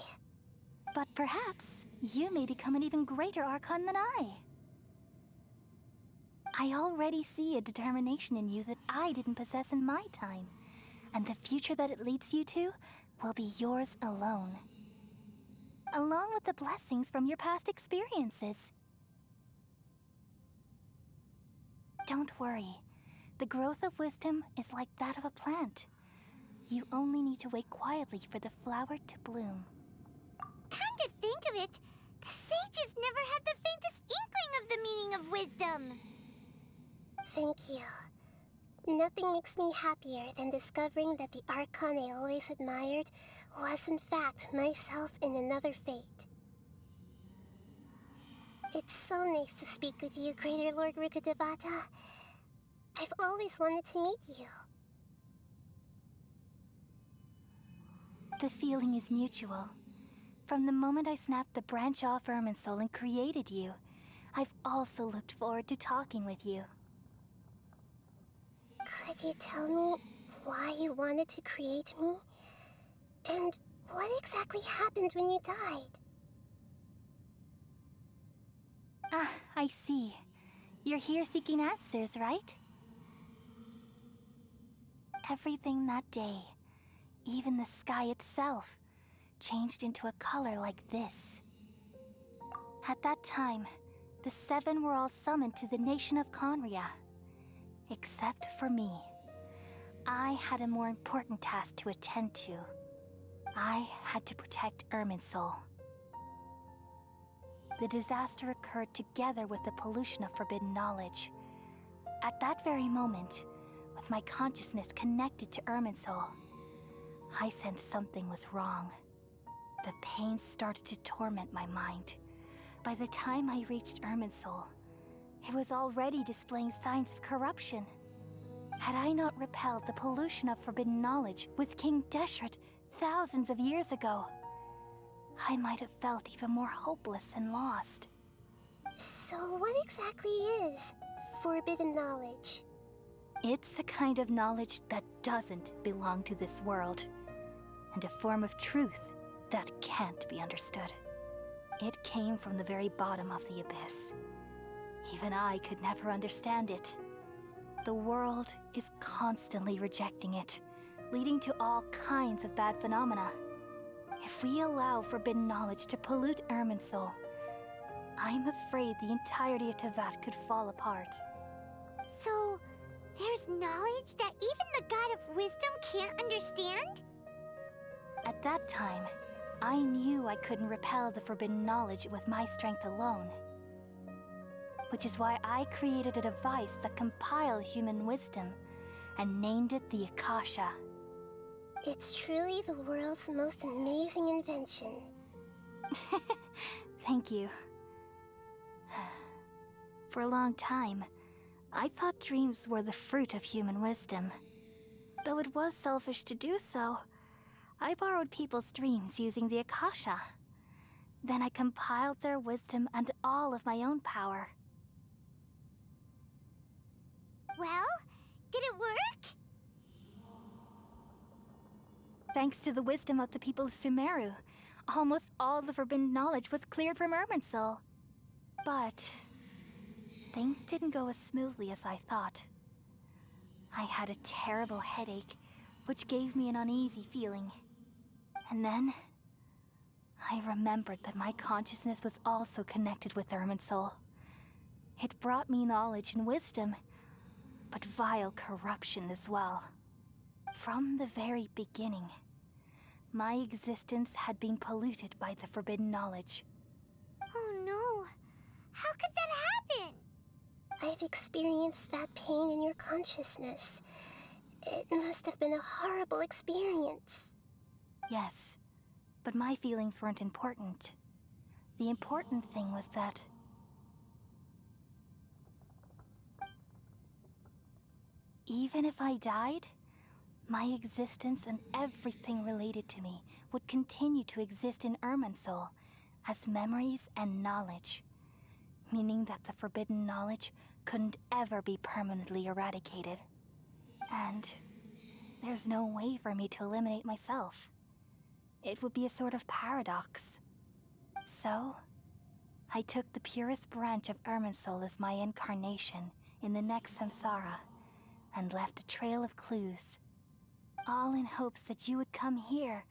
But perhaps you may become an even greater Archon than I. I already see a determination in you that I didn't possess in my time. And the future that it leads you to will be yours alone. Along with the blessings from your past experiences. Don't worry. The growth of wisdom is like that of a plant. You only need to wait quietly for the flower to bloom. Come to think of it, the sages never had the faintest inkling of the meaning of wisdom. Thank you. Nothing makes me happier than discovering that the Archon I always admired was in fact myself in another fate. It's so nice to speak with you, Greater Lord Rukkhadevata. I've always wanted to meet you. The feeling is mutual. From the moment I snapped the branch off Irminsul and created you, I've also looked forward to talking with you. Could you tell me why you wanted to create me? And what exactly happened when you died? Ah, I see. You're here seeking answers, right? Everything that day, even the sky itself, changed into a color like this. At that time, the Seven were all summoned to the nation of Conria. Except for me. I had a more important task to attend to. I had to protect Irminsul. The disaster occurred together with the pollution of forbidden knowledge. At that very moment, with my consciousness connected to Irminsul, I sensed something was wrong. The pain started to torment my mind. By the time I reached Irminsul, it was already displaying signs of corruption. Had I not repelled the pollution of forbidden knowledge with King Deshret thousands of years ago, I might have felt even more hopeless and lost. So what exactly is forbidden knowledge? It's a kind of knowledge that doesn't belong to this world, and a form of truth that can't be understood. It came from the very bottom of the abyss. Even I could never understand it. The world is constantly rejecting it, leading to all kinds of bad phenomena. If we allow forbidden knowledge to pollute Irminsul, I'm afraid the entirety of Teyvat could fall apart. So, there's knowledge that even the God of Wisdom can't understand? At that time, I knew I couldn't repel the forbidden knowledge with my strength alone. Which is why I created a device that compiled human wisdom and named it the Akasha. It's truly the world's most amazing invention. Thank you. For a long time, I thought dreams were the fruit of human wisdom. Though it was selfish to do so, I borrowed people's dreams using the Akasha. Then I compiled their wisdom and all of my own power. Well, did it work? Thanks to the wisdom of the people of Sumeru, almost all the forbidden knowledge was cleared from Irminsul. But things didn't go as smoothly as I thought. I had a terrible headache, which gave me an uneasy feeling. And then I remembered that my consciousness was also connected with Irminsul. It brought me knowledge and wisdom, but vile corruption as well. From the very beginning, my existence had been polluted by the forbidden knowledge. Oh no! How could that happen? I've experienced that pain in your consciousness. It must have been a horrible experience. Yes, but my feelings weren't important. The important thing was that even if I died, my existence and everything related to me would continue to exist in Irminsul as memories and knowledge, meaning that the forbidden knowledge couldn't ever be permanently eradicated. And there's no way for me to eliminate myself. It would be a sort of paradox. So, I took the purest branch of Irminsul as my incarnation in the next samsara and left a trail of clues, all in hopes that you would come here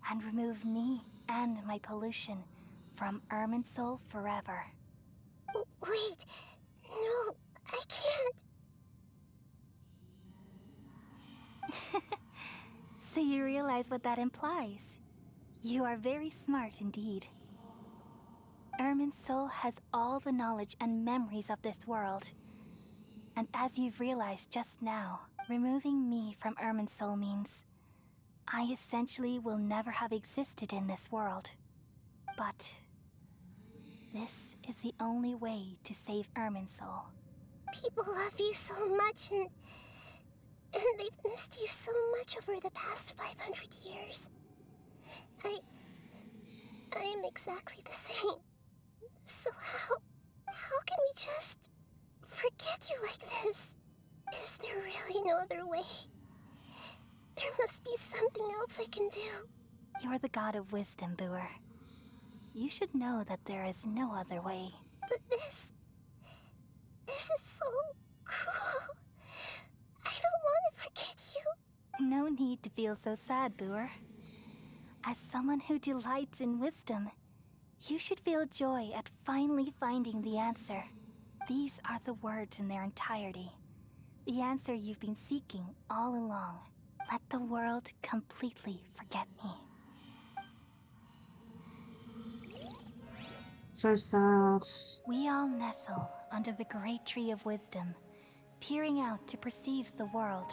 and remove me and my pollution from Irminsul forever. Wait, no, I can't. So you realize what that implies? You are very smart indeed. Irminsul has all the knowledge and memories of this world. And as you've realized just now, removing me from Irminsul means I essentially will never have existed in this world. But this is the only way to save Irminsul. People love you so much, and they've missed you so much over the past 500 years. I am exactly the same. So how can we just forget you like this? Is there really no other way? There must be something else I can do. You're the god of wisdom, Booer. You should know that there is no other way. But this is so cruel. I don't want to forget you. No need to feel so sad, Booer. As someone who delights in wisdom, you should feel joy at finally finding the answer. These are the words in their entirety. The answer you've been seeking all along. Let the world completely forget me. So sad. We all nestle under the great tree of wisdom, peering out to perceive the world.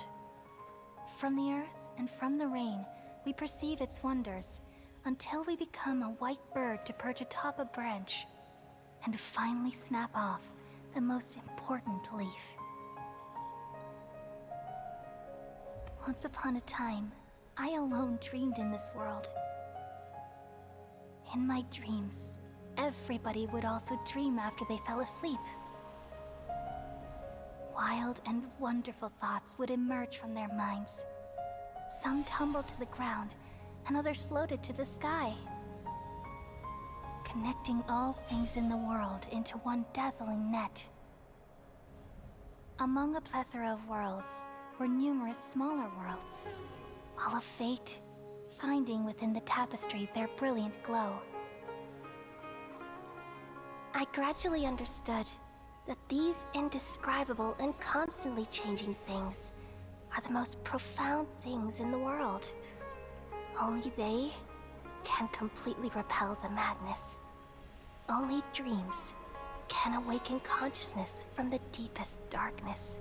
From the earth and from the rain, we perceive its wonders, until we become a white bird to perch atop a branch, and finally snap off the most important leaf. Once upon a time, I alone dreamed in this world. In my dreams, everybody would also dream after they fell asleep. Wild and wonderful thoughts would emerge from their minds. Some tumbled to the ground, and others floated to the sky, connecting all things in the world into one dazzling net. Among a plethora of worlds were numerous smaller worlds, all of fate, finding within the tapestry their brilliant glow. I gradually understood that these indescribable and constantly changing things are the most profound things in the world. Only they can completely repel the madness. Only dreams can awaken consciousness from the deepest darkness.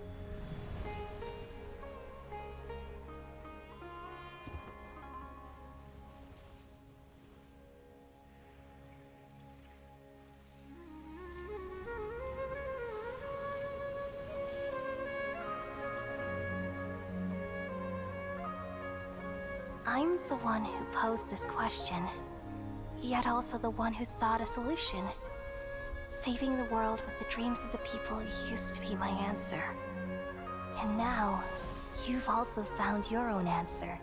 I'm the one who posed this question, yet also the one who sought a solution. Saving the world with the dreams of the people used to be my answer. And now, you've also found your own answer,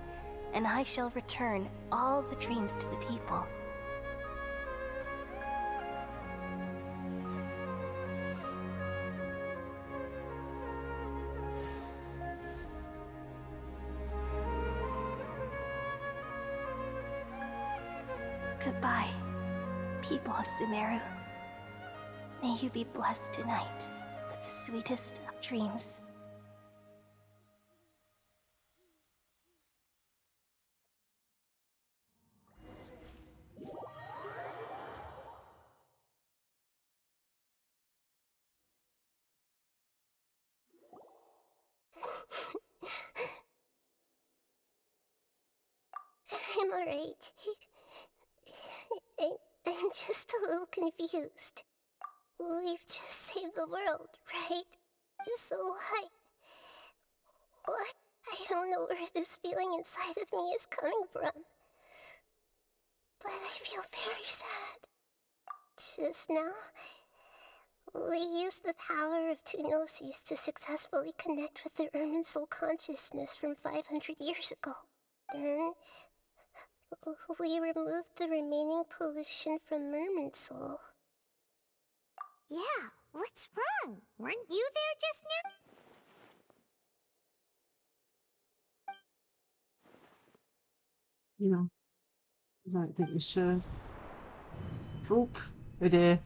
and I shall return all the dreams to the people. Goodbye, people of Sumeru. May you be blessed tonight with the sweetest of dreams. I'm alright. I'm just a little confused. We've just saved the world, right? So I don't know where this feeling inside of me is coming from. But I feel very sad. Just now, we used the power of two Gnosis to successfully connect with the Irminsul consciousness from 500 years ago. Then, we removed the remaining pollution from Irminsul. Yeah, what's wrong? Weren't you there just now? You know, I don't think we should. Oop, oh dear.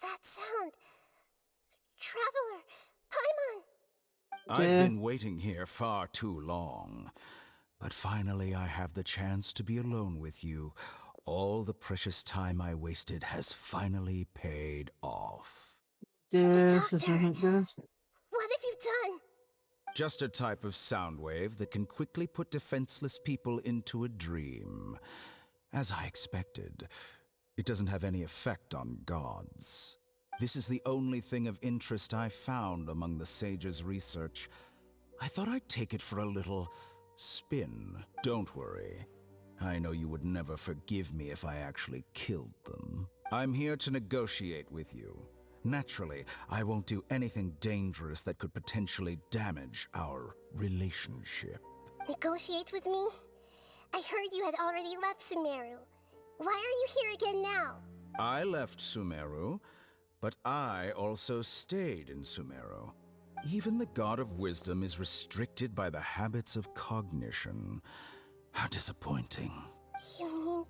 That sound. Traveler, Paimon! I've been waiting here far too long. But finally I have the chance to be alone with you. All the precious time I wasted has finally paid off. This is not good. What have you done? Just a type of sound wave that can quickly put defenseless people into a dream. As I expected, it doesn't have any effect on gods. This is the only thing of interest I found among the sage's research. I thought I'd take it for a little spin. Don't worry. I know you would never forgive me if I actually killed them. I'm here to negotiate with you. Naturally, I won't do anything dangerous that could potentially damage our relationship. Negotiate with me? I heard you had already left Sumeru. Why are you here again now? I left Sumeru, but I also stayed in Sumeru. Even the God of Wisdom is restricted by the habits of cognition. How disappointing. You mean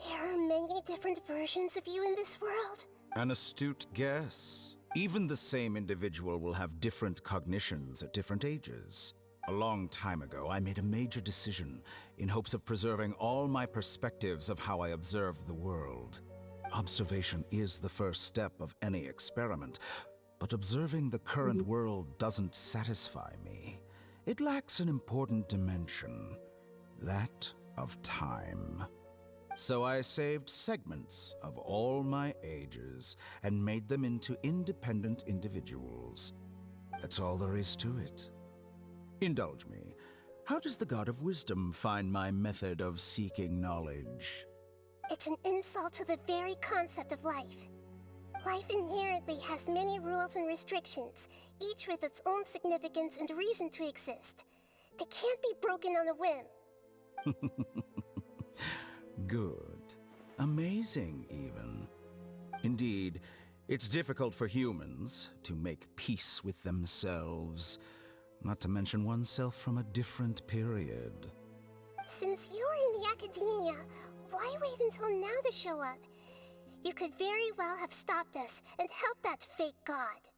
there are many different versions of you in this world? An astute guess. Even the same individual will have different cognitions at different ages. A long time ago, I made a major decision in hopes of preserving all my perspectives of how I observed the world. Observation is the first step of any experiment, but observing the current world doesn't satisfy me. It lacks an important dimension, that of time. So I saved segments of all my ages and made them into independent individuals. That's all there is to it. Indulge me. How does the God of Wisdom find my method of seeking knowledge? It's an insult to the very concept of life. Life inherently has many rules and restrictions, each with its own significance and reason to exist. They can't be broken on a whim. Good. Amazing, even. Indeed, it's difficult for humans to make peace with themselves, not to mention oneself from a different period. Since you're in the academia, why wait until now to show up? You could very well have stopped us and helped that fake god.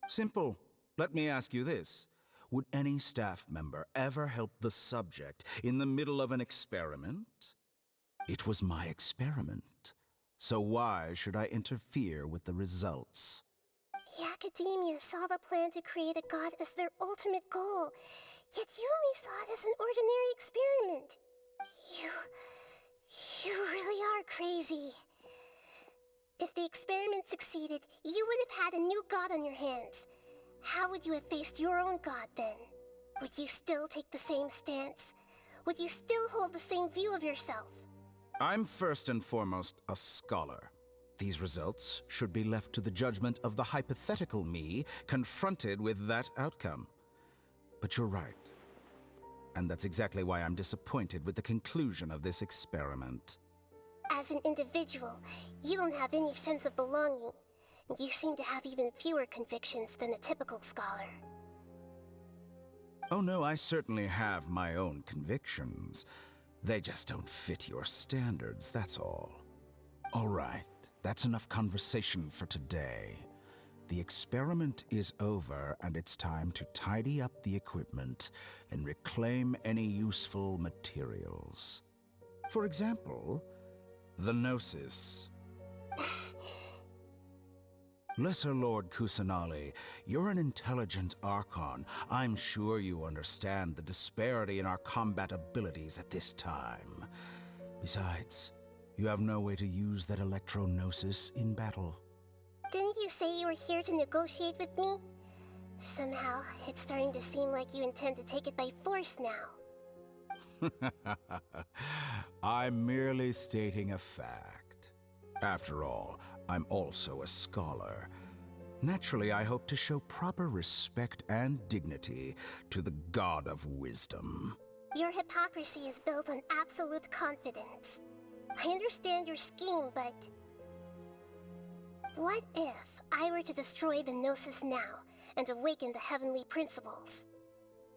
Simple. Let me ask you this. Would any staff member ever help the subject in the middle of an experiment? It was my experiment. So why should I interfere with the results? The academia saw the plan to create a god as their ultimate goal, yet you only saw it as an ordinary experiment. You really are crazy. If the experiment succeeded, you would have had a new god on your hands. How would you have faced your own god then? Would you still take the same stance? Would you still hold the same view of yourself? I'm first and foremost a scholar. These results should be left to the judgment of the hypothetical me confronted with that outcome. But you're right. And that's exactly why I'm disappointed with the conclusion of this experiment. As an individual, you don't have any sense of belonging. You seem to have even fewer convictions than a typical scholar. Oh no, I certainly have my own convictions. They just don't fit your standards, that's all. All right, that's enough conversation for today. The experiment is over, and it's time to tidy up the equipment and reclaim any useful materials. For example, the Gnosis. Lesser Lord Kusanali, you're an intelligent Archon. I'm sure you understand the disparity in our combat abilities at this time. Besides, you have no way to use that Electro-Gnosis in battle. Didn't you say you were here to negotiate with me? Somehow, it's starting to seem like you intend to take it by force now. I'm merely stating a fact. After all, I'm also a scholar. Naturally, I hope to show proper respect and dignity to the God of Wisdom. Your hypocrisy is built on absolute confidence. I understand your scheme, but... what if I were to destroy the Gnosis now and awaken the heavenly principles?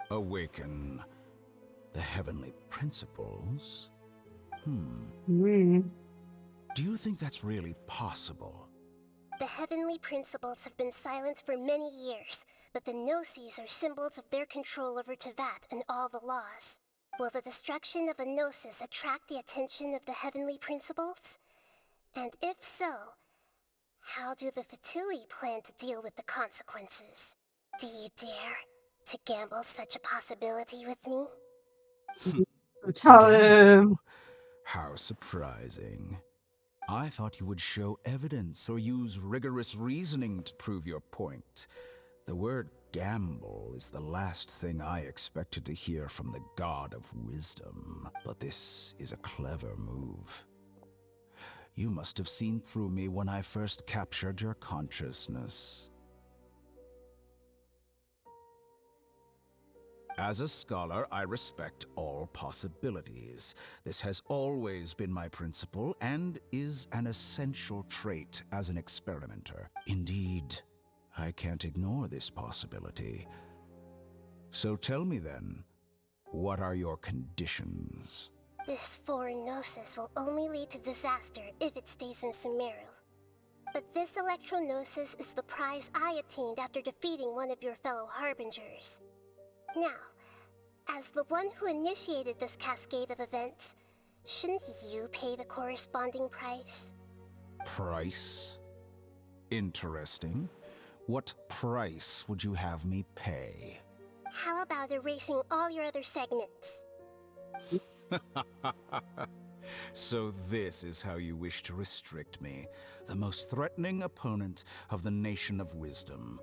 Awaken the heavenly principles? Do you think that's really possible? The heavenly principles have been silent for many years, but the Gnosis are symbols of their control over Tevat and all the laws. Will the destruction of a Gnosis attract the attention of the heavenly principles? And if so, how do the Fatui plan to deal with the consequences? Do you dare to gamble such a possibility with me? Tell him. How surprising. I thought you would show evidence or use rigorous reasoning to prove your point. The word gamble is the last thing I expected to hear from the god of wisdom. But this is a clever move. You must have seen through me when I first captured your consciousness. As a scholar, I respect all possibilities. This has always been my principle and is an essential trait as an experimenter. Indeed, I can't ignore this possibility. So tell me then, what are your conditions? This foreign Gnosis will only lead to disaster if it stays in Sumeru. But this Electro-Gnosis is the prize I obtained after defeating one of your fellow Harbingers. Now, as the one who initiated this cascade of events, shouldn't you pay the corresponding price? Price? Interesting. What price would you have me pay? How about erasing all your other segments? So this is how you wish to restrict me, the most threatening opponent of the Nation of Wisdom.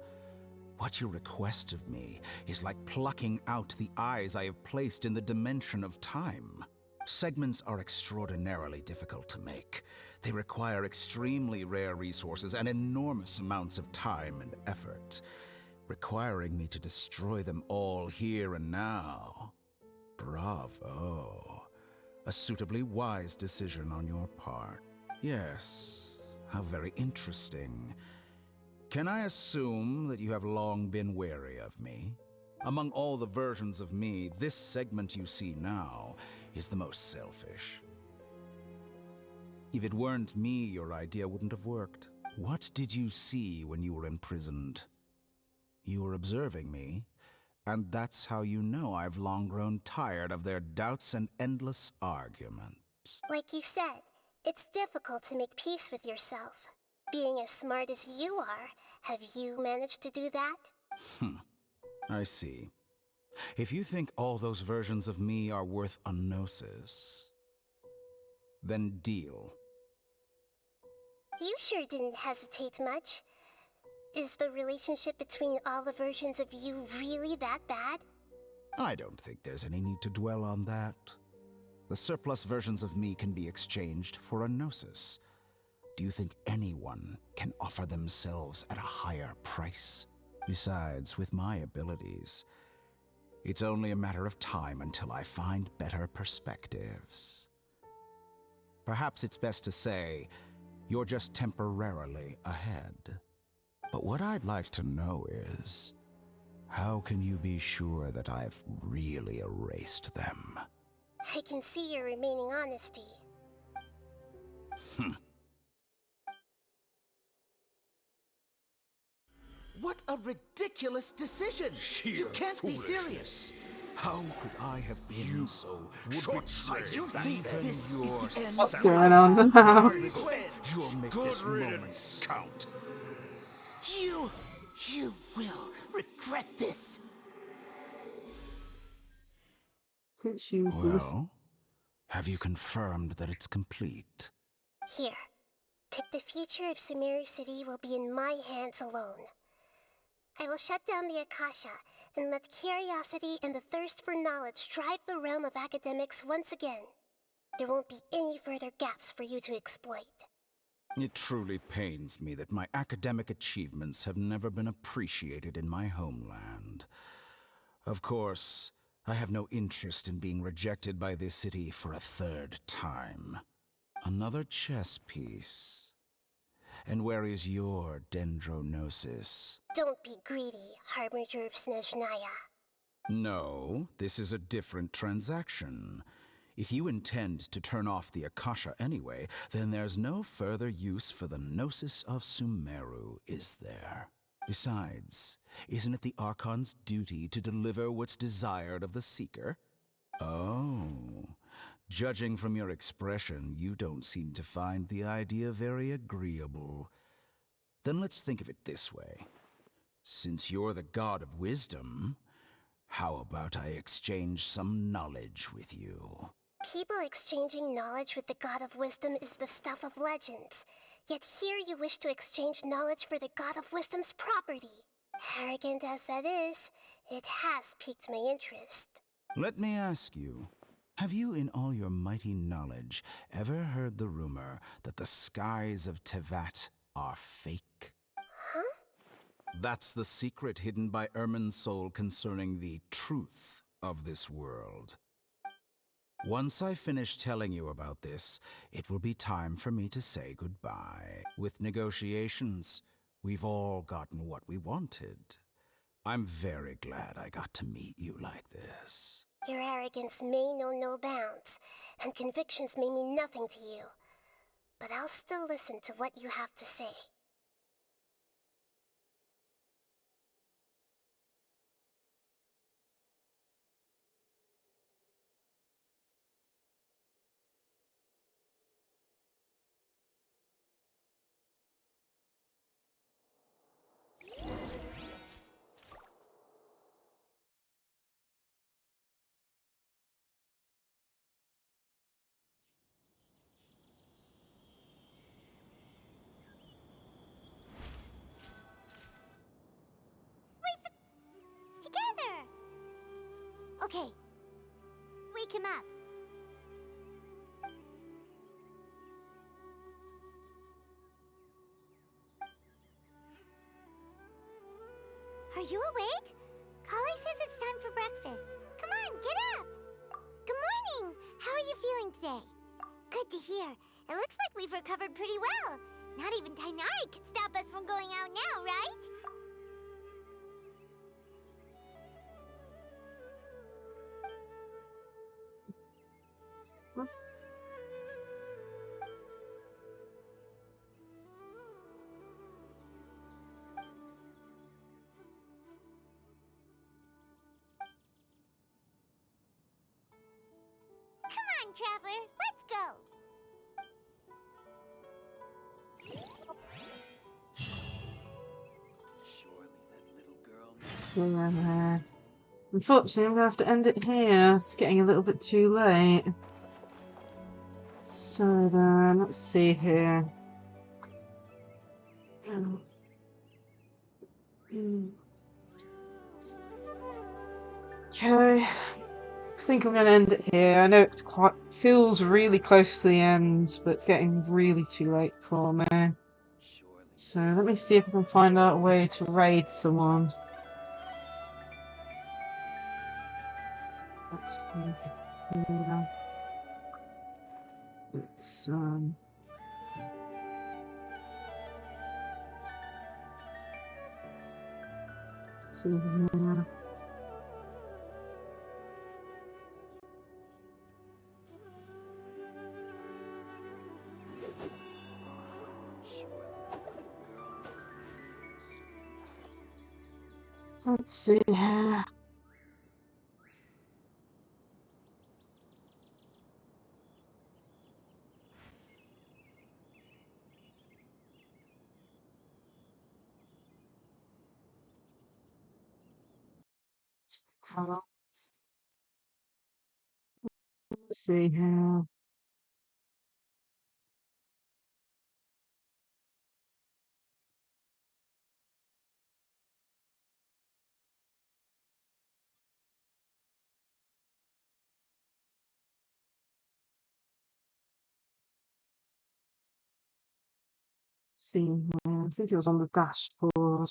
What you request of me is like plucking out the eyes I have placed in the dimension of time. Segments are extraordinarily difficult to make. They require extremely rare resources and enormous amounts of time and effort, requiring me to destroy them all here and now. Bravo. A suitably wise decision on your part. Yes, how very interesting. Can I assume that you have long been wary of me? Among all the versions of me, this segment you see now is the most selfish. If it weren't me, your idea wouldn't have worked. What did you see when you were imprisoned? You were observing me, and that's how you know I've long grown tired of their doubts and endless arguments. Like you said, it's difficult to make peace with yourself. Being as smart as you are, have you managed to do that? I see. If you think all those versions of me are worth a gnosis, then deal. You sure didn't hesitate much. Is the relationship between all the versions of you really that bad? I don't think there's any need to dwell on that. The surplus versions of me can be exchanged for a gnosis. Do you think anyone can offer themselves at a higher price? Besides, with my abilities, it's only a matter of time until I find better perspectives. Perhaps it's best to say, you're just temporarily ahead. But what I'd like to know is, how can you be sure that I've really erased them? I can see your remaining honesty. What a ridiculous decision! You can't be serious! How could I have been so short-sighted? You think this is the end? What's going on now? You'll make this moment count. You will regret this! It's useless. Well, have you confirmed that it's complete? Here. The future of Sumeru City will be in my hands alone. I will shut down the Akasha and let curiosity and the thirst for knowledge drive the realm of academics once again. There won't be any further gaps for you to exploit. It truly pains me that my academic achievements have never been appreciated in my homeland. Of course, I have no interest in being rejected by this city for a third time. Another chess piece. And where is your dendronosis? Don't be greedy, Harbinger of Snezhnaya. No, this is a different transaction. If you intend to turn off the Akasha anyway, then there's no further use for the Gnosis of Sumeru, is there? Besides, isn't it the Archon's duty to deliver what's desired of the Seeker? Oh, judging from your expression, you don't seem to find the idea very agreeable. Then let's think of it this way. Since you're the god of wisdom, how about I exchange some knowledge with you? People exchanging knowledge with the god of wisdom is the stuff of legends. Yet here you wish to exchange knowledge for the god of wisdom's property. Arrogant as that is, it has piqued my interest. Let me ask you, have you in all your mighty knowledge ever heard the rumor that the skies of Tevat are fake? Huh? That's the secret hidden by Irminsul concerning the truth of this world. Once I finish telling you about this, it will be time for me to say goodbye. With negotiations, we've all gotten what we wanted. I'm very glad I got to meet you like this. Your arrogance may know no bounds, and convictions may mean nothing to you. But I'll still listen to what you have to say. Together! Okay. Wake him up. Are you awake? Kali says it's time for breakfast. Come on, get up! Good morning! How are you feeling today? Good to hear. It looks like we've recovered pretty well. Not even Tainari could stop us from going out now, right? Come on, Traveler, let's go! Yeah. Unfortunately, I'm gonna have to end it here. It's getting a little bit too late. So then, let's see here. Okay, I think I'm gonna end it here. I know it's feels really close to the end, but it's getting really too late for me. So let me see if I can find out a way to raid someone. Let's see here. Let's see here. Let's see here. See here. I think it was on the dashboard.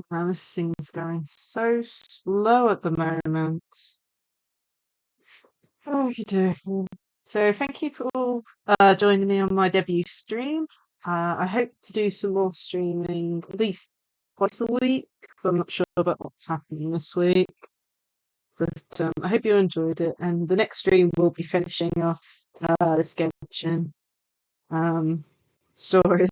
Wow, this thing's going so slow at the moment. Okie dokie. So thank you for all joining me on my debut stream. I hope to do some more streaming at least twice a week, but I'm not sure about what's happening this week. But I hope you enjoyed it, and the next stream will be finishing off this Genshin story.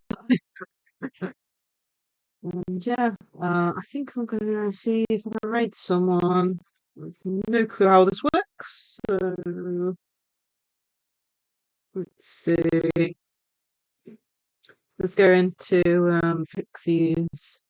And yeah, I think I'm gonna see if I can raid someone. I've no clue how this works. So let's see. Let's go into Pixies.